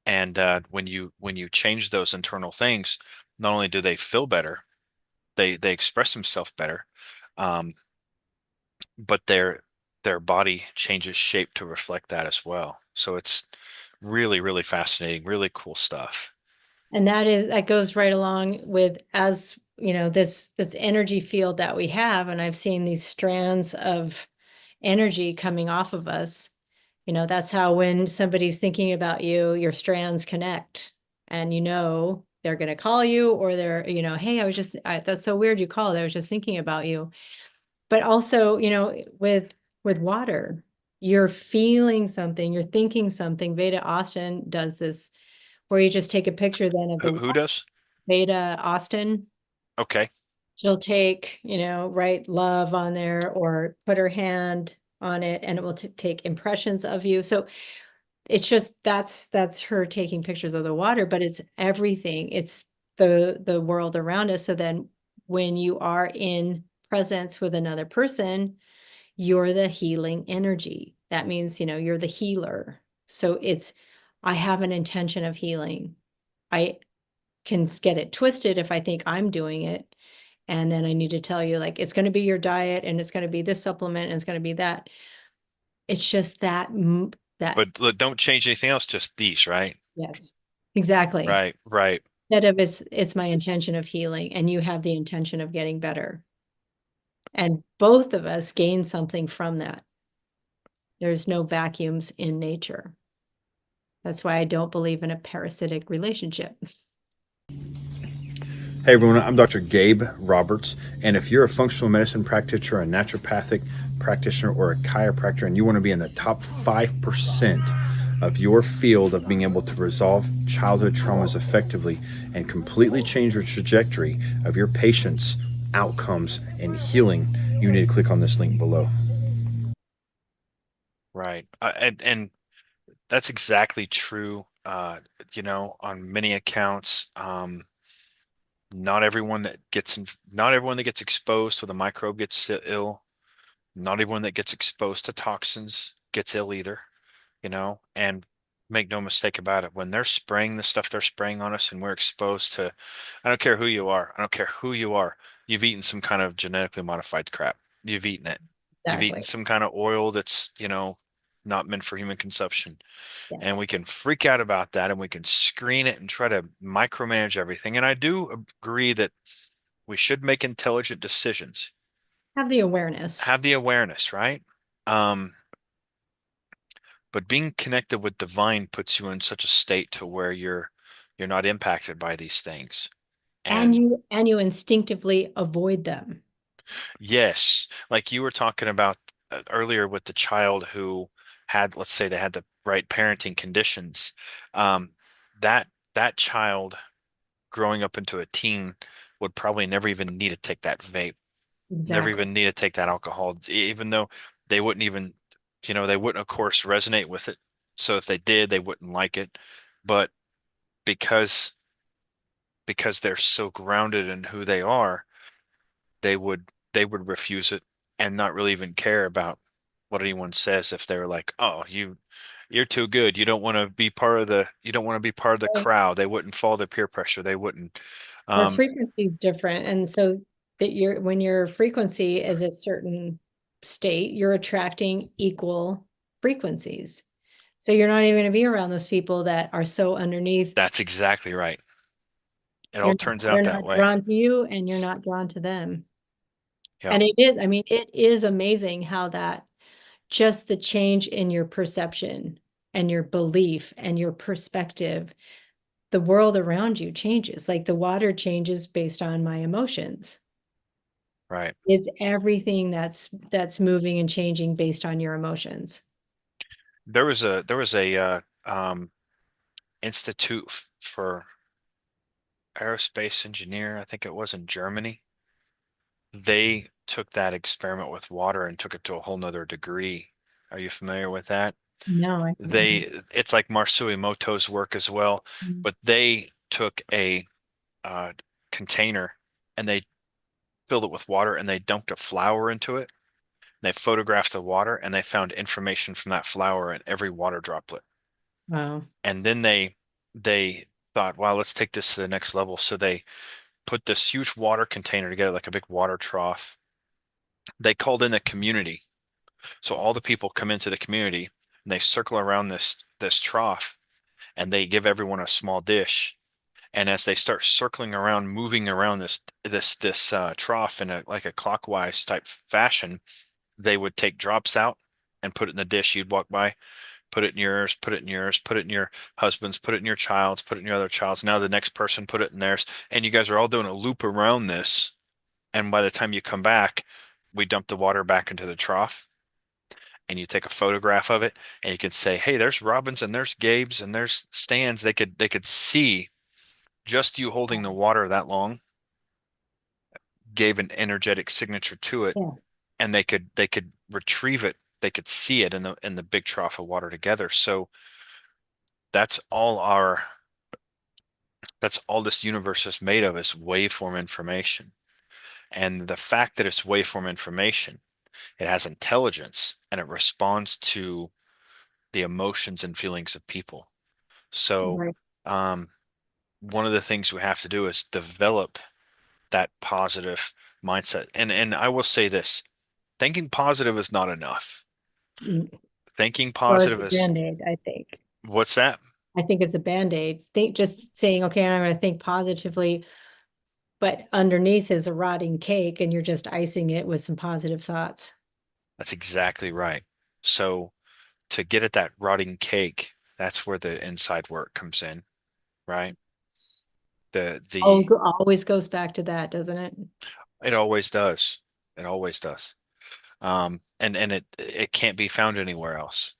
And when you change those internal things, not only do they feel better, they express themselves better, um, but their body changes shape to reflect that as well. So it's really, really fascinating, really cool stuff. And that goes right along with, as this energy field that we have. And I've seen these strands of energy coming off of us. That's how when somebody's thinking about you, your strands connect. and they're going to call you, or they're, hey, that's so weird you called. I was just thinking about you. But also, with water, you're feeling something, you're thinking something. Veda Austin does this where you just take a picture then of Who does? Veda Austin. Okay. She'll take, write love on there or put her hand on it, and it will take impressions of you. So it's just that's her taking pictures of the water, but it's everything. It's the world around us. So then when you are in presence with another person, you're the healing energy. That means, you're the healer. So I have an intention of healing. I can get it twisted if I think I'm doing it. And then I need to tell you, like, it's going to be your diet, and it's going to be this supplement, and it's going to be that. It's just that, But don't change anything else, just these, right? yes, exactly. Right, right. Instead of it's my intention of healing, and you have the intention of getting better. And both of us gain something from that. There's no vacuums in nature. That's why I don't believe in a parasitic relationship. Hey everyone, I'm Dr. Gabe Roberts, and if you're a functional medicine practitioner, a naturopathic practitioner, or a chiropractor, and you want to be in the top 5% of your field of being able to resolve childhood traumas effectively and completely change the trajectory of your patients' outcomes and healing, you need to click on this link below. Right. And that's exactly true. On many accounts, not everyone that gets exposed to the microbe gets ill. Not everyone that gets exposed to toxins gets ill either, and make no mistake about it. When they're spraying the stuff they're spraying on us and we're exposed to, I don't care who you are. I don't care who you are. You've eaten some kind of genetically modified crap. You've eaten it. You've eaten Exactly. some kind of oil that's, not meant for human consumption. Yeah. And we can freak out about that, and we can screen it and try to micromanage everything. And I do agree that we should make intelligent decisions, Have the awareness. have the awareness, right? Um, but being connected with divine puts you in such a state to where you're not impacted by these things. And And you instinctively avoid them. yes, like you were talking about earlier with the child who had, let's say they had the right parenting conditions, um, that child growing up into a teen would probably never even need to take that vape, never Exactly. even need to take that alcohol, even though they wouldn't even, they wouldn't, of course, resonate with it. So if they did, they wouldn't like it. But because they're so grounded in who they are, they would refuse it and not really even care about what anyone says if they're like, "Oh, you're too good. You don't want to be part of the Right. crowd." They wouldn't fall to peer pressure. They wouldn't. Our Um, frequency is different. And so that when your frequency is a certain state, you're attracting equal frequencies. So you're not even going to be around those people that are so underneath. that's exactly right. It all turns They're out that not way. drawn to you, and you're not drawn to them. Yeah. And it is amazing how that just the change in your perception and your belief and your perspective, the world around you changes. Like the water changes based on my emotions. Right. It's everything that's moving and changing based on your emotions. There was a institute for aerospace engineer, I think it was in Germany. They took that experiment with water and took it to a whole nother degree. Are you familiar with that? No, I haven't. It's like Marsui Moto's work as well, but they took a uh, container and they filled it with water and they dumped a flower into it. They photographed the water and they found information from that flower in every water droplet. Wow. And then they thought, wow, let's take this to the next level. So they put this huge water container together, like a big water trough. They called in the community. So all the people come into the community and they circle around this trough and they give everyone a small dish. And as they start circling around, moving around this trough in a clockwise type fashion, they would take drops out and put it in the dish. You'd walk by, put it in yours, put it in yours, put it in your husband's, put it in your child's, put it in your other child's. Now the next person put it in theirs. And you guys are all doing a loop around this. And by the time you come back, we dump the water back into the trough and you take a photograph of it and you can say, hey, there's Robin's and there's Gabe's and there's Stan's. They could see just you holding the water that long gave an energetic signature to it, Yeah. and they could retrieve it. They could see it in the big trough of water together. So that's all our that's all this universe is made of, is waveform information. And the fact that it's waveform information, it has intelligence and it responds to the emotions and feelings of people. So Right. um, one of the things we have to do is develop that positive mindset. And I will say this, thinking positive is not enough. Mm. Thinking Or it's positive a is, Band-Aid, I think. what's that? I think it's a Band-Aid. Think just saying, okay, I'm going to think positively, but underneath is a rotting cake and you're just icing it with some positive thoughts. That's exactly right. So to get at that rotting cake, that's where the inside work comes in, right? Oh, The always goes back to that, doesn't it? It always does. It always does. And it can't be found anywhere else.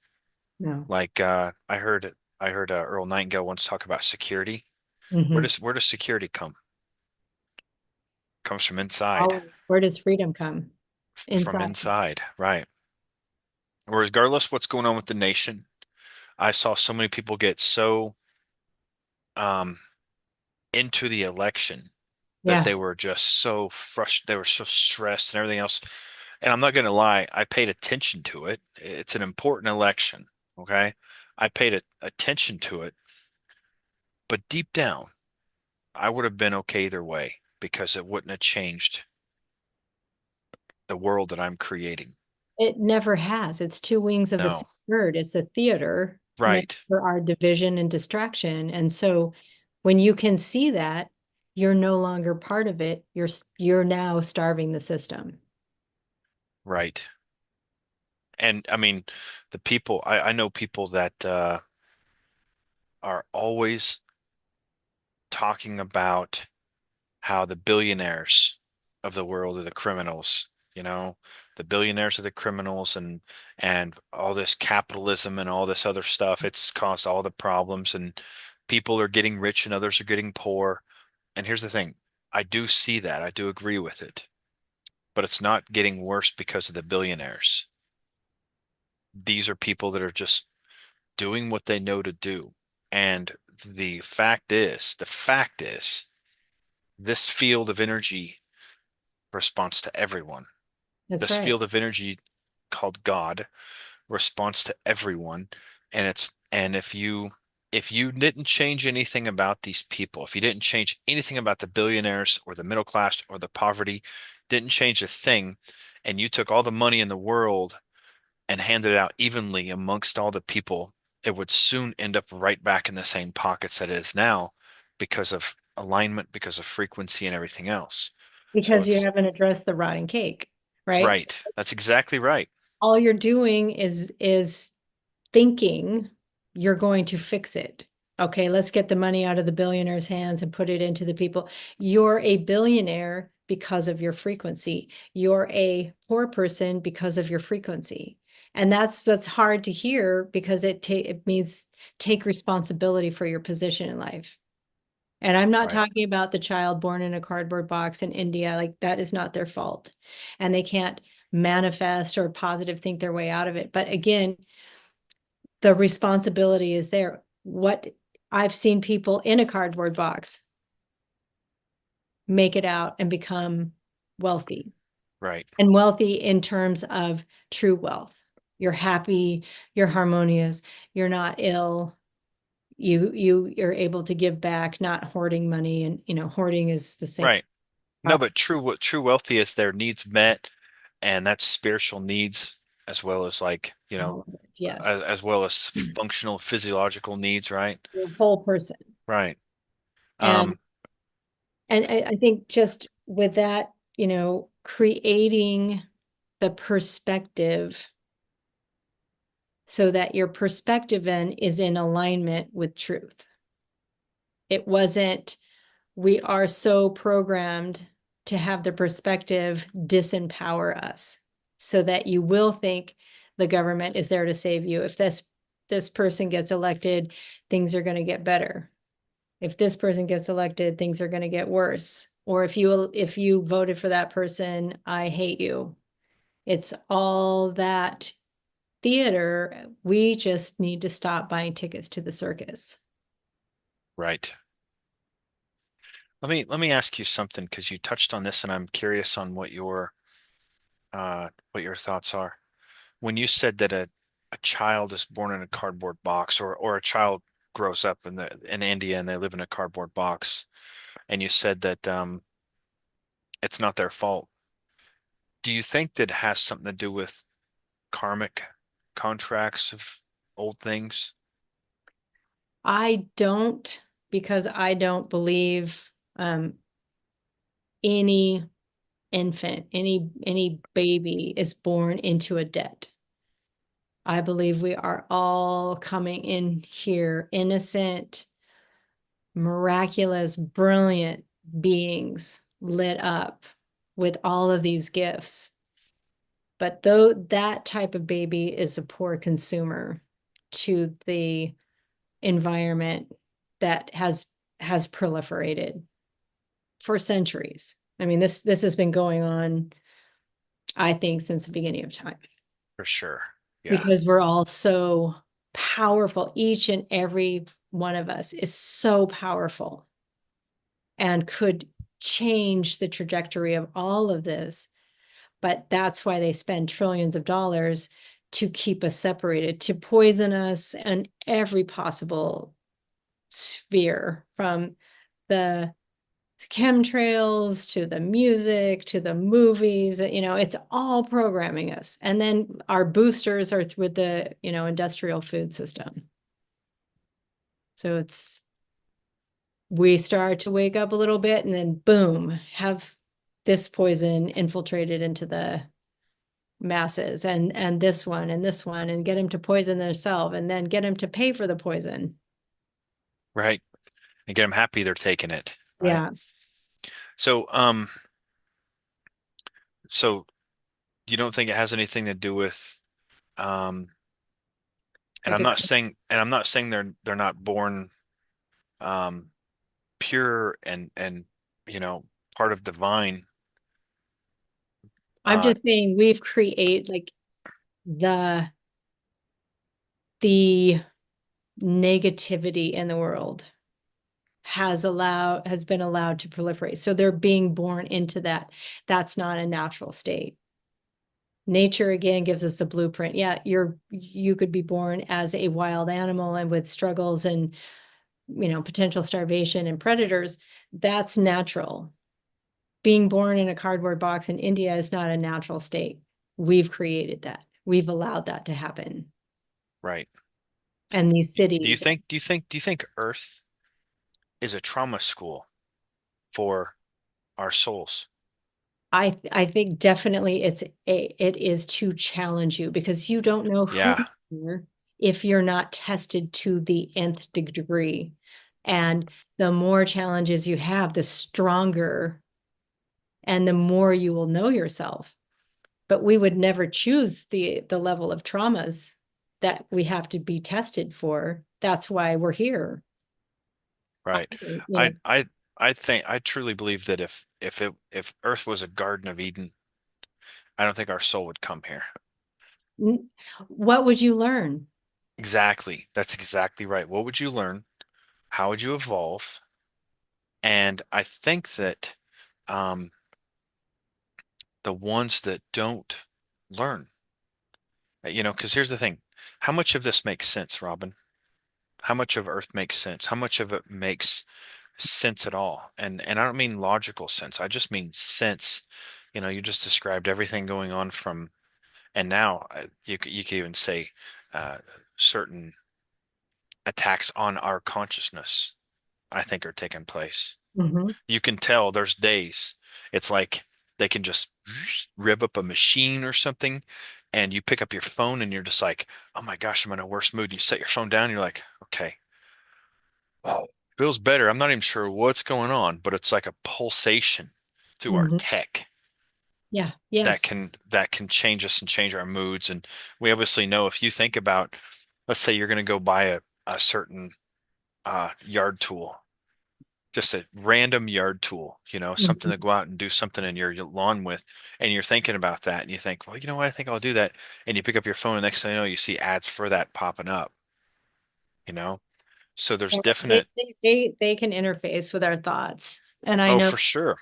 No. Like I heard Earl Nightingale once talk about security. Where Hmm. does security come? Comes from inside. Oh, where does freedom come? From Inside. inside, right? Regardless what's going on with the nation, I saw so many people get so um into the election that Yeah. they were just so frustrated, they were so stressed and everything else. And I'm not going to lie, I paid attention to it. It's an important election, okay? I paid attention to it, but deep down, I would have been okay either way because it wouldn't have changed the world that I'm creating. It never has. It's two wings of the same No, bird. It's a theater meant right, for our division and distraction. And so when you can see that, you're no longer part of it. You're now starving the system. right. And I mean, the people, I know people that are always talking about how the billionaires of the world are the criminals, you know, the billionaires are the criminals, and all this capitalism and all this other stuff, it's caused all the problems, and people are getting rich and others are getting poor. And here's the thing, I do see that. I do agree with it. But it's not getting worse because of the billionaires. These are people that are just doing what they know to do. And the fact is, this field of energy responds to everyone. That's This right. field of energy called God responds to everyone. And if you didn't change anything about these people, if you didn't change anything about the billionaires or the middle class or the poverty, didn't change a thing, and you took all the money in the world and handed it out evenly amongst all the people, it would soon end up right back in the same pockets that it is now because of alignment, because of frequency and everything else. So Because you it's haven't addressed the rotting cake, right? right. That's exactly right. All you're doing is thinking you're going to fix it. Okay, let's get the money out of the billionaire's hands and put it into the people. You're a billionaire because of your frequency. You're a poor person because of your frequency. And that's hard to hear because it means take responsibility for your position in life. And I'm not Right. talking about the child born in a cardboard box in India. Like that is not their fault. And they can't manifest or positive think their way out of it. But again, the responsibility is there. What I've seen people in a cardboard box make it out and become wealthy, Right. and wealthy in terms of true wealth. You're happy, you're harmonious, you're not ill. You're able to give back, not hoarding money. And hoarding is the same Right. No, problem. but true wealthy is their needs met, and that's spiritual needs as well as like, All of it. as, Yes. as well as functional physiological needs, right? You're a whole person. Right. And Um, I think just with that, creating the perspective so that your perspective then is in alignment with truth. It wasn't, we are so programmed to have the perspective disempower us so that you will think the government is there to save you. If this person gets elected, things are going to get better. If this person gets elected, things are going to get worse. Or if you voted for that person, I hate you. It's all that theater. We just need to stop buying tickets to the circus. Right. Let me ask you something, because you touched on this and I'm curious on what your thoughts are. When you said that a child is born in a cardboard box, or a child grows up in India and they live in a cardboard box, and you said that it's not their fault. Do you think that has something to do with karmic contracts of old things? I don't, because I don't believe any infant, any baby is born into a debt. I believe we are all coming in here innocent, miraculous, brilliant beings lit up with all of these gifts. But though that type of baby is a poor consumer to the environment that has proliferated for centuries. I mean, this has been going on, I think, since the beginning of time. For sure. Yeah. Because we're all so powerful. Each and every one of us is so powerful and could change the trajectory of all of this. But that's why they spend trillions of dollars to keep us separated, to poison us in every possible sphere, from the chemtrails to the music to the movies. It's all programming us. And then our boosters are with the industrial food system. So we start to wake up a little bit, and then boom, have this poison infiltrated into the masses, and this one and this one, and get them to poison themselves, and then get them to pay for the poison. Right. And get them happy they're taking it. Right. Yeah. So you don't think it has anything to do with and Like I'm not saying they're not born um pure and part of divine. I'm Uh just saying we've created like the negativity in the world has been allowed to proliferate. So they're being born into that. That's not a natural state. Nature again gives us a blueprint. Yeah, you could be born as a wild animal and with struggles and potential starvation and predators. That's natural. Being born in a cardboard box in India is not a natural state. We've created that. We've allowed that to happen. right. And these Do you cities, think do you think do you think Earth is a trauma school for our souls? I think definitely it is to challenge you, because you don't know who Yeah, you're if you're not tested to the nth degree. And the more challenges you have, the stronger and the more you will know yourself. But we would never choose the level of traumas that we have to be tested for. That's why we're here. right. You I know, I I truly believe that if Earth was a Garden of Eden, I don't think our soul would come here. what would you learn? Exactly. That's exactly right. What would you learn? How would you evolve? And I think that um, the ones that don't learn, because here's the thing. How much of this makes sense, Robin? How much of Earth makes sense? How much of it makes sense at all? And I don't mean logical sense. I just mean sense. You just described everything going on from, and now you could even say uh, certain attacks on our consciousness, I think, are taking place. Mhm. You can tell there's days. It's like they can just rip up a machine or something, and you pick up your phone and you're just like, oh my gosh, I'm in a worse mood. You set your phone down, and you're like, okay, oh, feels better. I'm not even sure what's going on, but it's like a pulsation through our Mhm. tech Yeah. that Yes. can change us and change our moods. And we obviously know, if you think about, let's say you're going to go buy a certain yard tool, just a random yard tool, something Mhm. to go out and do something in your lawn with, and you're thinking about that, and you think, well, you know what, I think I'll do that, and you pick up your phone, and next thing you know, you see ads for that popping up, you know. So there's Yeah, They, definite, they, they can interface with our thoughts. And I oh, know, for sure,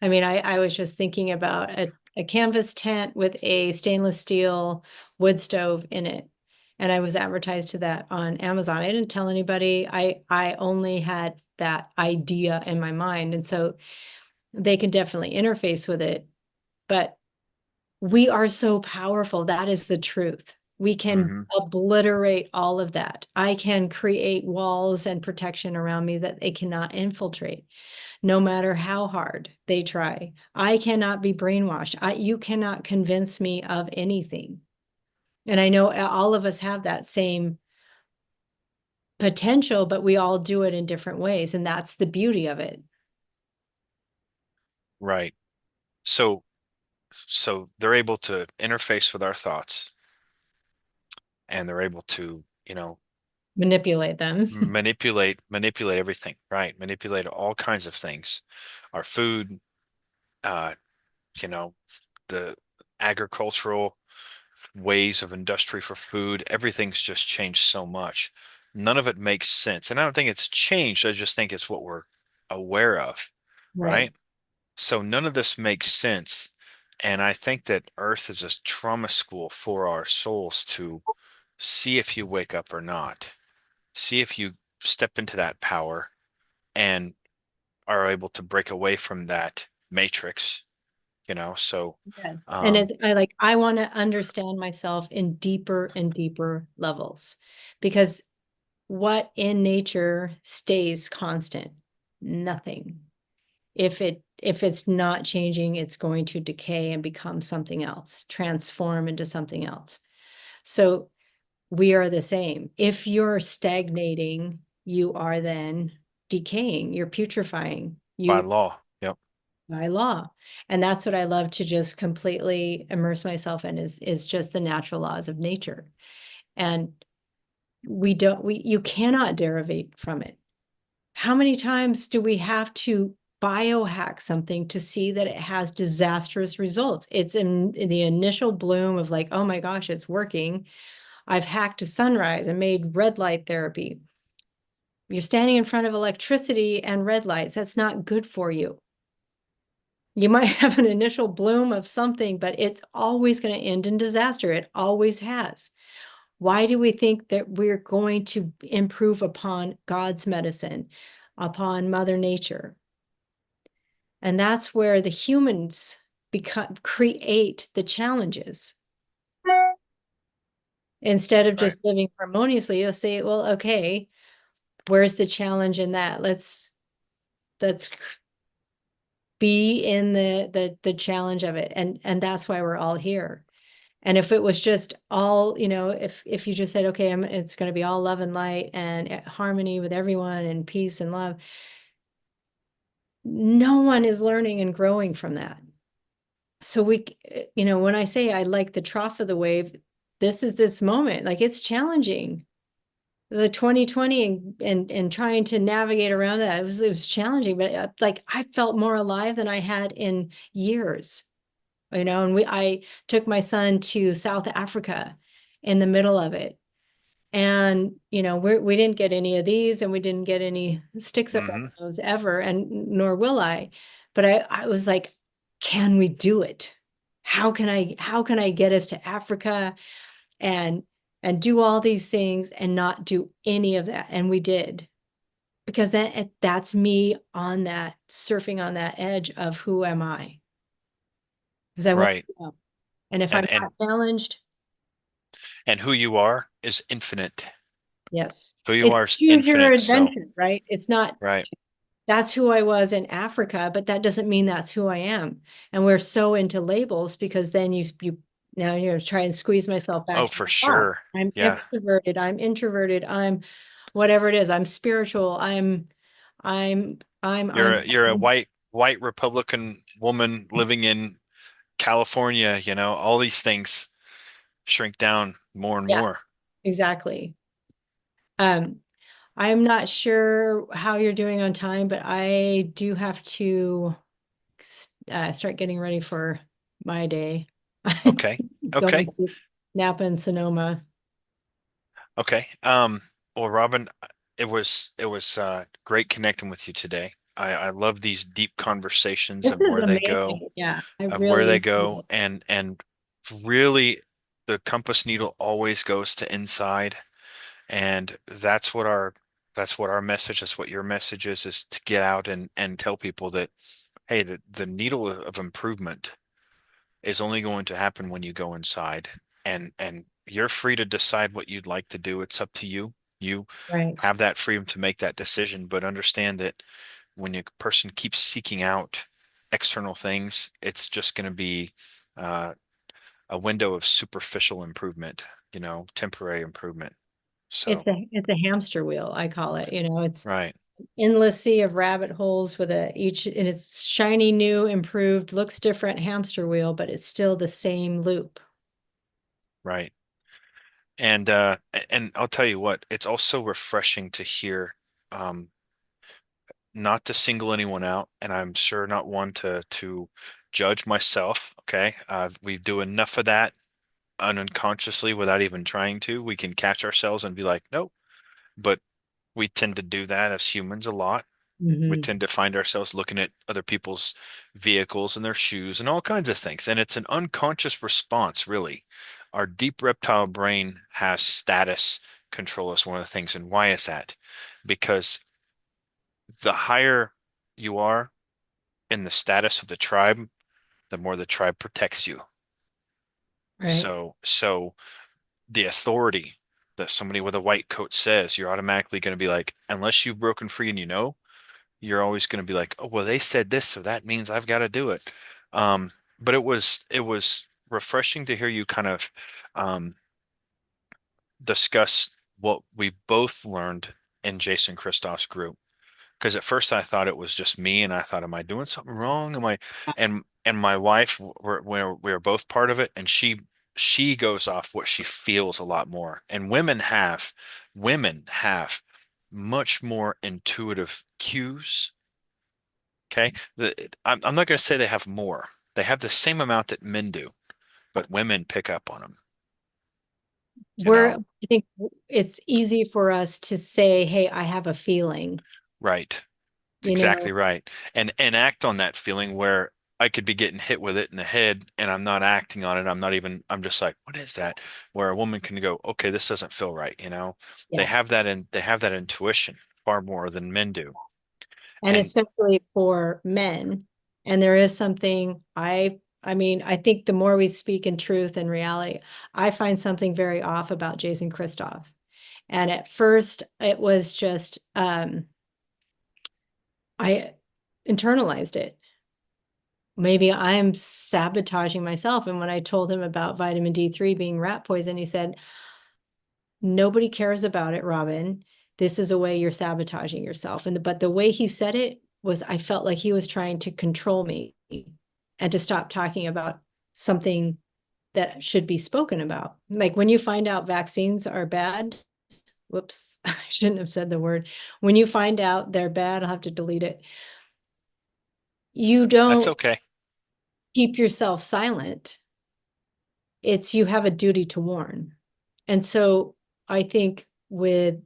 I mean, I was just thinking about a canvas tent with a stainless steel wood stove in it. And I was advertised to that on Amazon. I didn't tell anybody. I only had that idea in my mind. And so they can definitely interface with it. But we are so powerful. That is the truth. We can hmm obliterate all of that. I can create walls and protection around me that they cannot infiltrate, no matter how hard they try. I cannot be brainwashed. You cannot convince me of anything. And I know all of us have that same potential, but we all do it in different ways. And that's the beauty of it. right. So they're able to interface with our thoughts, and they're able to, Manipulate them. manipulate everything, right? Manipulate all kinds of things, our food, uh, you know, the agricultural ways of industry for food, everything's just changed so much. None of it makes sense. And I don't think it's changed. I just think it's what we're aware of, Right. right? So none of this makes sense. And I think that Earth is a trauma school for our souls to see if you wake up or not. See if you step into that power and are able to break away from that matrix, So, Yes. And um, I want to understand myself in deeper and deeper levels, because what in nature stays constant? Nothing. If it's not changing, it's going to decay and become something else, transform into something else. So we are the same. If you're stagnating, you are then decaying, you're putrefying. by You law, yep, by law. And that's what I love to just completely immerse myself in is just the natural laws of nature. And you cannot derivate from it. How many times do we have to biohack something to see that it has disastrous results? It's in the initial bloom of like, oh my gosh, it's working. I've hacked a sunrise and made red light therapy. You're standing in front of electricity and red lights. That's not good for you. You might have an initial bloom of something, but it's always going to end in disaster. It always has. Why do we think that we're going to improve upon God's medicine, upon Mother Nature? And that's where the humans create the challenges. Instead of right, just living harmoniously, you'll say, well, okay, where's the challenge in that? Let's be in the challenge of it. And that's why we're all here. And if it was just all, if you just said, okay, it's going to be all love and light and harmony with everyone and peace and love, no one is learning and growing from that. So when I say I like the trough of the wave, this is this moment. Like, it's challenging. The 2020 and trying to navigate around that, it was challenging, but like I felt more alive than I had in years. And I took my son to South Africa in the middle of it. And, we didn't get any of these, and we didn't get any sticks up our hmm nose ever, and nor will I. But I was like, can we do it? How can I get us to Africa and do all these things and not do any of that? And we did, because that's me on that, surfing on that edge of who am I? Because I want right. to know. And if I'm And not challenged, and who you are is infinite. yes, Who you are it's is choose your infinite. So, adventure, right? It's not, right, that's who I was in Africa, but that doesn't mean that's who I am. And we're so into labels, because then you now, try and squeeze myself back Oh, to for the box. sure. I'm Yeah. extroverted, I'm introverted, I'm whatever it is, I'm spiritual, I'm You're a white Republican woman living in California, all these things shrink down more and yeah, more. exactly. Um, I'm not sure how you're doing on time, but I do have to start getting ready for my day. Okay. Going Okay. to Napa and Sonoma. Okay. Well, Robin, it was great connecting with you today. I love these deep conversations This of is where they go, amazing. Yeah, I really enjoyed it. and really the compass needle always goes to inside, and that's what our message, that's what your message is to get out and tell people that, hey, the needle of improvement is only going to happen when you go inside, and you're free to decide what you'd like to do. It's up to you. You Right. have that freedom to make that decision, but understand that when a person keeps seeking out external things, it's just going to be uh, a window of superficial improvement, temporary improvement. So, It's a hamster wheel, I call it. It's right, endless sea of rabbit holes with each and it's shiny, new, improved, looks different hamster wheel, but it's still the same loop. right. And I'll tell you what, it's also refreshing to hear, um, not to single anyone out, and I'm sure not one to judge myself. Okay, we do enough of that unconsciously without even trying to. We can catch ourselves and be like, nope. But we tend to do that as humans a lot. We Mhm. tend to find ourselves looking at other people's vehicles and their shoes and all kinds of things. And it's an unconscious response, really. Our deep reptile brain has status control as one of the things. And why is that? Because the higher you are in the status of the tribe, the more the tribe protects you. Right. So the authority that somebody with a white coat says, you're automatically going to be like, unless you've broken free and you're always going to be like, oh, well, they said this, so that means I've got to do it. But it was refreshing to hear you kind of um, discuss what we both learned in Jason Christoph's group. Because at first I thought it was just me, and I thought, am I doing something wrong? Am I? And my wife, we're both part of it, and she goes off what she feels a lot more. And women have much more intuitive cues. Okay, I'm not going to say they have more. They have the same amount that men do, but women pick up on them. You know, I think it's easy for us to say, hey, I have a feeling, right? It's you know, exactly right. And act on that feeling where I could be getting hit with it in the head and I'm not acting on it. I'm just like, what is that? Where a woman can go, okay, this doesn't feel right. They yeah. have that and they have that intuition far more than men do. And And especially for men. And there is something I mean, I think the more we speak in truth and reality, I find something very off about Jason Christoph. And at first it was just I internalized it. Maybe I'm sabotaging myself. And when I told him about vitamin D3 being rat poison, he said, nobody cares about it, Robin. This is a way you're sabotaging yourself. But the way he said it was, I felt like he was trying to control me and to stop talking about something that should be spoken about. Like when you find out vaccines are bad, whoops, I shouldn't have said the word. When you find out they're bad, I'll have to delete it. You that's don't okay. keep yourself silent. It's you have a duty to warn. And so I think with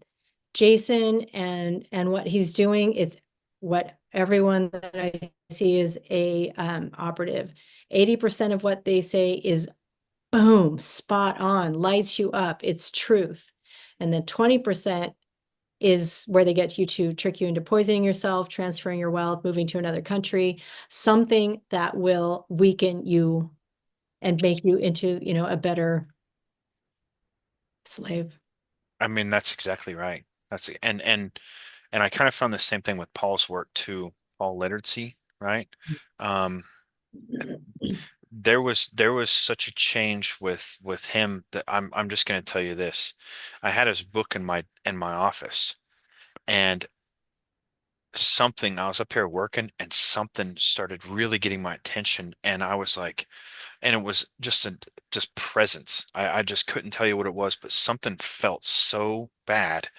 Jason and what he's doing, it's what everyone that I see is a operative. 80% of what they say is boom, spot on, lights you up. It's truth. And then 20% is where they get you to trick you into poisoning yourself, transferring your wealth, moving to another country, something that will weaken you and make you into, a better slave. I mean, that's exactly right. And I kind of found the same thing with Paul's work too, Paul Literacy, right? Um, there was such a change with him that I'm just going to tell you this. I had his book in my office, and something I was up here working, and something started really getting my attention, and I was like, and it was just presence. I just couldn't tell you what it was, but something felt so bad.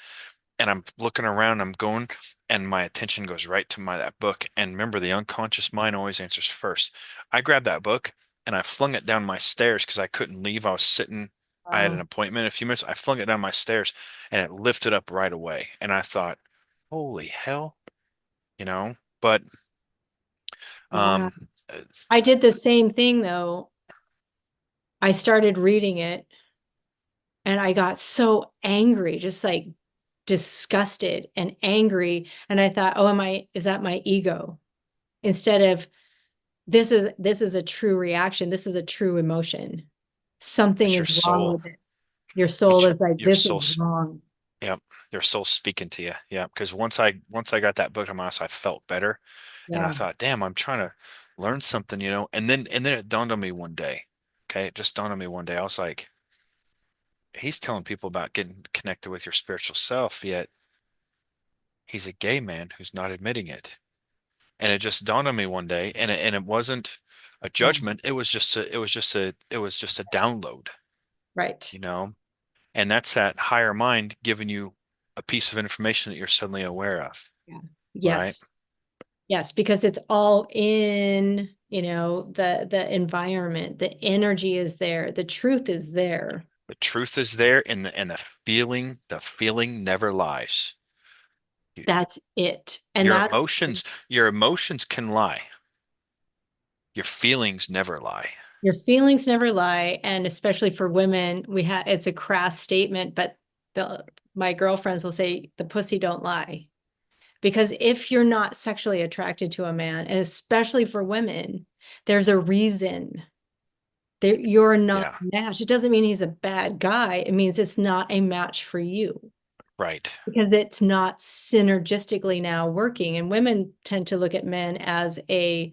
And I'm looking around, I'm going, and my attention goes right to that book. And remember, the unconscious mind always answers first. I grabbed that book and I flung it down my stairs because I couldn't leave. I was sitting, I had an Wow. appointment in a few minutes. I flung it down my stairs and it lifted up right away. And I thought, holy hell, you know? But Yeah. um uh, I did the same thing though. I started reading it and I got so angry, just like disgusted and angry. And I thought, oh, is that my ego? Instead of this is a true reaction. This is a true emotion. Something it's your is wrong soul. with this. Your soul It's is like, your this is soul. wrong. Yep. Your soul's speaking to you. Yeah. Because once I got that book in my house, I felt better. And I Yeah. thought, damn, I'm trying to learn something. And then it dawned on me one day. Okay, it just dawned on me one day. I was like, he's telling people about getting connected with your spiritual self, yet he's a gay man who's not admitting it. And it just dawned on me one day, and it wasn't a Yeah. judgment. It was just a download, Right. you know? And that's that higher mind giving you a piece of information that you're suddenly aware of, Yeah. right? Yes. Yes, because it's all in, the environment, the energy is there, the truth is there. The truth is there, and the feeling never lies. Y- That's it. And Your that's emotions, your emotions can lie. Your feelings never lie. your feelings never lie. And especially for women, it's a crass statement, but my girlfriends will say the pussy don't lie. Because if you're not sexually attracted to a man, and especially for women, there's a reason that you're not Yeah, matched. It doesn't mean he's a bad guy. It means it's not a match for you right. because it's not synergistically now working. And women tend to look at men as a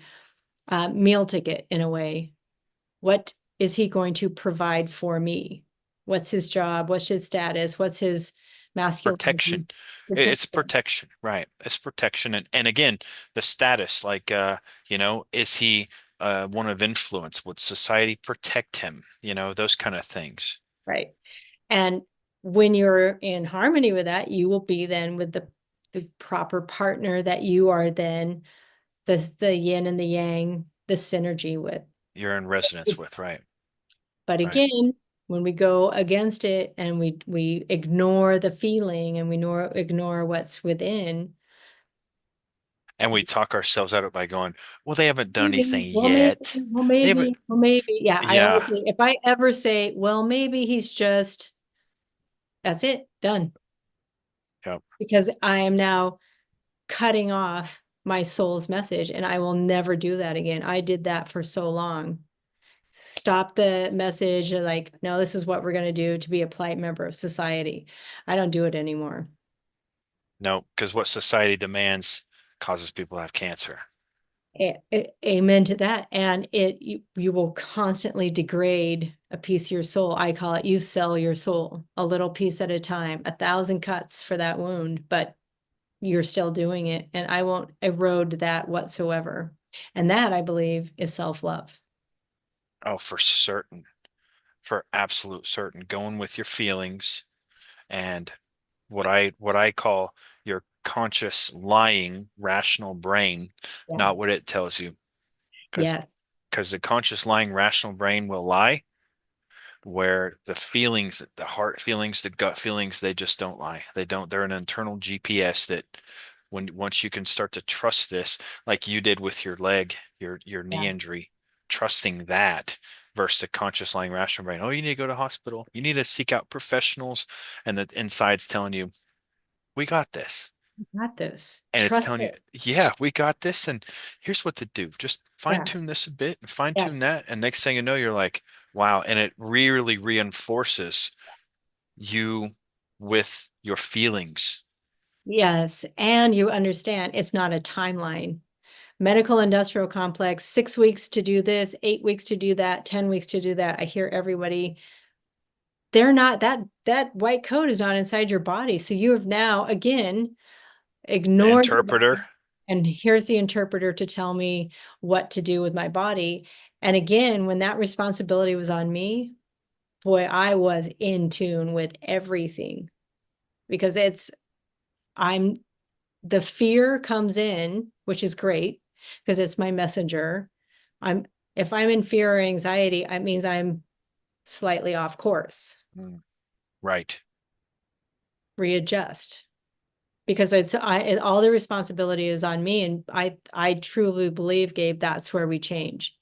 meal ticket in a way. What is he going to provide for me? What's his job? What's his status? What's his Protection. masculinity? It's Protection. protection, right? It's protection, and again, the status, like is he one of influence? Would society protect him? Those kind of things. Right. And when you're in harmony with that, you will be then with the proper partner that you are then the yin and the yang, the synergy with. You're in resonance with, right? But Right. again, when we go against it and we ignore the feeling and we ignore what's within, And we talk ourselves out of it by going, well, they haven't done maybe, anything well, maybe, yet. well, They haven't, maybe, well, maybe. Yeah, I yeah, always say, if I ever say, well, maybe he's just, that's it, done. yeah. Because I am now cutting off my soul's message and I will never do that again. I did that for so long. Stop the message like, no, this is what we're going to do to be a polite member of society. I don't do it anymore. No, because what society demands causes people to have cancer. Amen to that. And you will constantly degrade a piece of your soul. I call it, you sell your soul a little piece at a time, 1,000 cuts for that wound, but you're still doing it. And I won't erode that whatsoever. And that I believe is self-love. Oh, for certain, for absolute certain, going with your feelings and what I call your conscious lying rational brain, Yeah. not what it tells you. Because Yes. because the conscious lying rational brain will lie, where the feelings, the heart feelings, the gut feelings, they just don't lie. They don't, they're an internal GPS that once you can start to trust this, like you did with your leg, your knee Yeah. injury, trusting that versus the conscious lying rational brain. Oh, you need to go to hospital. You need to seek out professionals. And the inside's telling you, we got this. Got this. And it's Trust telling you, it. yeah, we got this. And here's what to do. Just fine Yeah. tune this a bit and fine tune Yes. that. And next thing you know, you're like, wow. And it really reinforces you with your feelings. Yes. And you understand it's not a timeline. medical industrial complex, 6 weeks to do this, 8 weeks to do that, 10 weeks to do that. I hear everybody, they're not, that white coat is not inside your body. So you have now, again, ignored your Interpreter. body, and here's the interpreter to tell me what to do with my body. And again, when that responsibility was on me, boy, I was in tune with everything, because the fear comes in, which is great because it's my messenger. If I'm in fear or anxiety, it means I'm slightly off course. Right. Readjust, because all the responsibility is on me. And I truly believe, Gabe, that's where we change.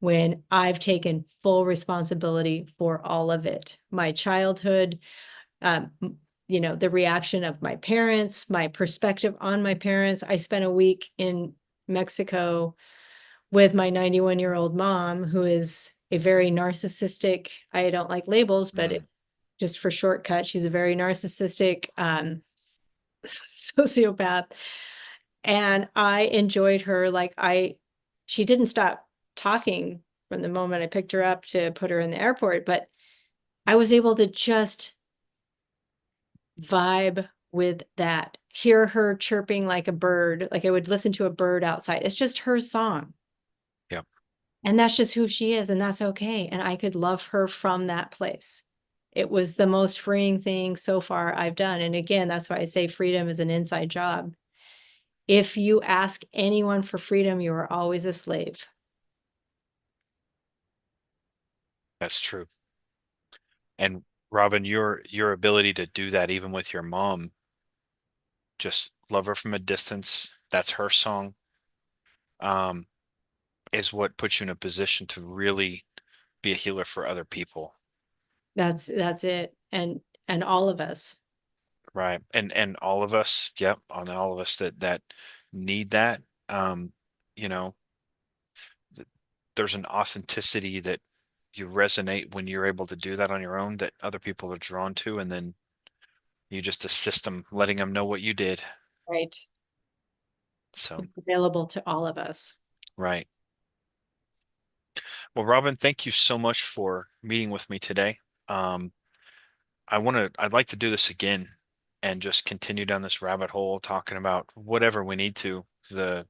When I've taken full responsibility for all of it, my childhood, the reaction of my parents, my perspective on my parents. I spent a week in Mexico with my 91-year-old mom, who is a very narcissistic, I don't like labels, but just for shortcut, she's a very narcissistic sociopath. And I enjoyed her. She didn't stop talking from the moment I picked her up to put her in the airport, but I was able to just vibe with that, hear her chirping like a bird, like I would listen to a bird outside. It's just her song. Yep. And that's just who she is, and that's okay. And I could love her from that place. It was the most freeing thing so far I've done. And again, that's why I say freedom is an inside job. If you ask anyone for freedom, you are always a slave. That's true. And Robin, your ability to do that even with your mom, just love her from a distance, that's her song, um, is what puts you in a position to really be a healer for other people. That's it. And all of us. Right. And all of us, yep, on all of us that need that, um, you know, th- there's an authenticity that you resonate when you're able to do that on your own that other people are drawn to, and then you just assist them, letting them know what you did. Right. So, It's available to all of us. right. Well, Robin, thank you so much for meeting with me today. Um, I'd like to do this again and just continue down this rabbit hole talking about whatever we need to, the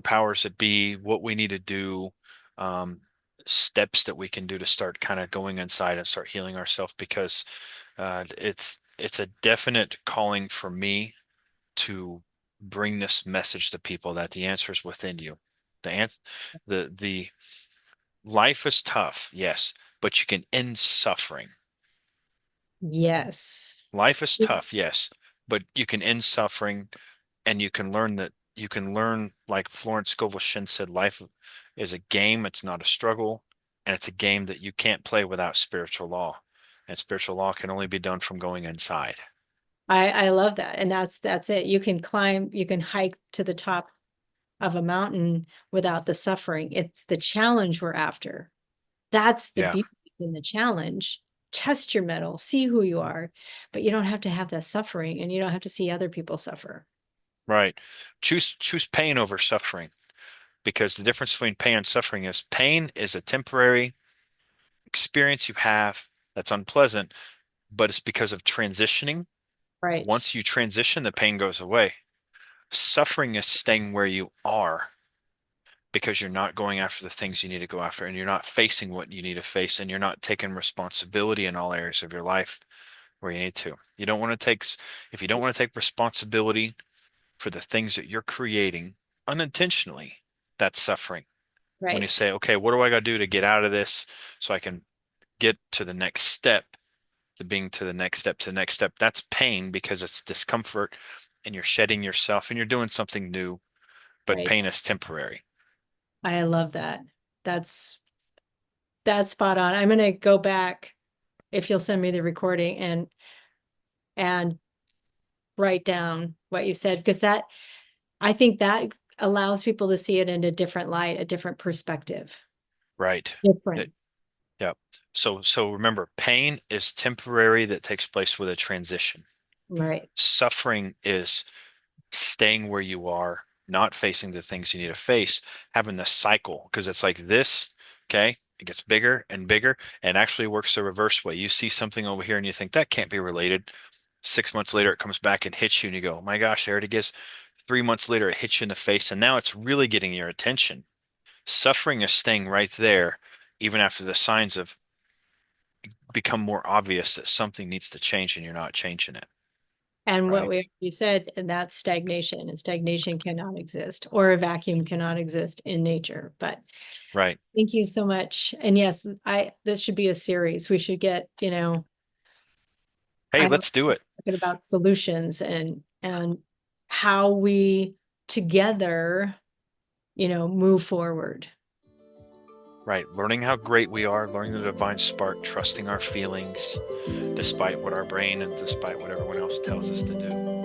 powers that be, what we need to do, um, steps that we can do to start kind of going inside and start healing ourselves, because it's a definite calling for me to bring this message to people that the answer is within you. The life is tough, yes, but you can end suffering. Yes. Life is tough, yes, but you can end suffering, and you can learn, like Florence Scovel Shinn said, life is a game, it's not a struggle, and it's a game that you can't play without spiritual law. And spiritual law can only be done from going inside. I love that. And that's it. You can hike to the top of a mountain without the suffering. It's the challenge we're after. That's the Yeah, beauty in the challenge. Test your mettle, see who you are, but you don't have to have that suffering, and you don't have to see other people suffer. right. Choose pain over suffering, because the difference between pain and suffering is pain is a temporary experience you have that's unpleasant, but it's because of transitioning. Right, Once you transition, the pain goes away. Suffering is staying where you are because you're not going after the things you need to go after, and you're not facing what you need to face, and you're not taking responsibility in all areas of your life where you need to. You don't want to take, if you don't want to take responsibility for the things that you're creating unintentionally, that's suffering. When you right, say, okay, what do I got to do to get out of this so I can get to the next step, to being to the next step, to the next step, that's pain because it's discomfort and you're shedding yourself and you're doing something new, but right. pain is temporary. I love that. That's that's spot on. I'm gonna go back, if you'll send me the recording, and write down what you said, because I think that allows people to see it in a different light, a different perspective. Right. It, Difference. yeah. So remember, pain is temporary that takes place with a transition. Right. Suffering is staying where you are not facing the things you need to face, having the cycle, because it's like this, okay? It gets bigger and bigger and actually works the reverse way. You see something over here and you think that can't be related. 6 months later, it comes back and hits you and you go, oh my gosh, there it is. 3 months later, it hits you in the face and now it's really getting your attention. Suffering is staying right there, even after the signs have become more obvious that something needs to change and you're not changing it. And what Right. we said, and that's stagnation, and stagnation cannot exist, or a vacuum cannot exist in nature. But Right. thank you so much. And yes, this should be a series. We should get, Hey, I let's do it. talking about solutions and how we together, move forward. Right. Learning how great we are, learning the divine spark, trusting our feelings, despite what our brain and despite what everyone else tells us to do.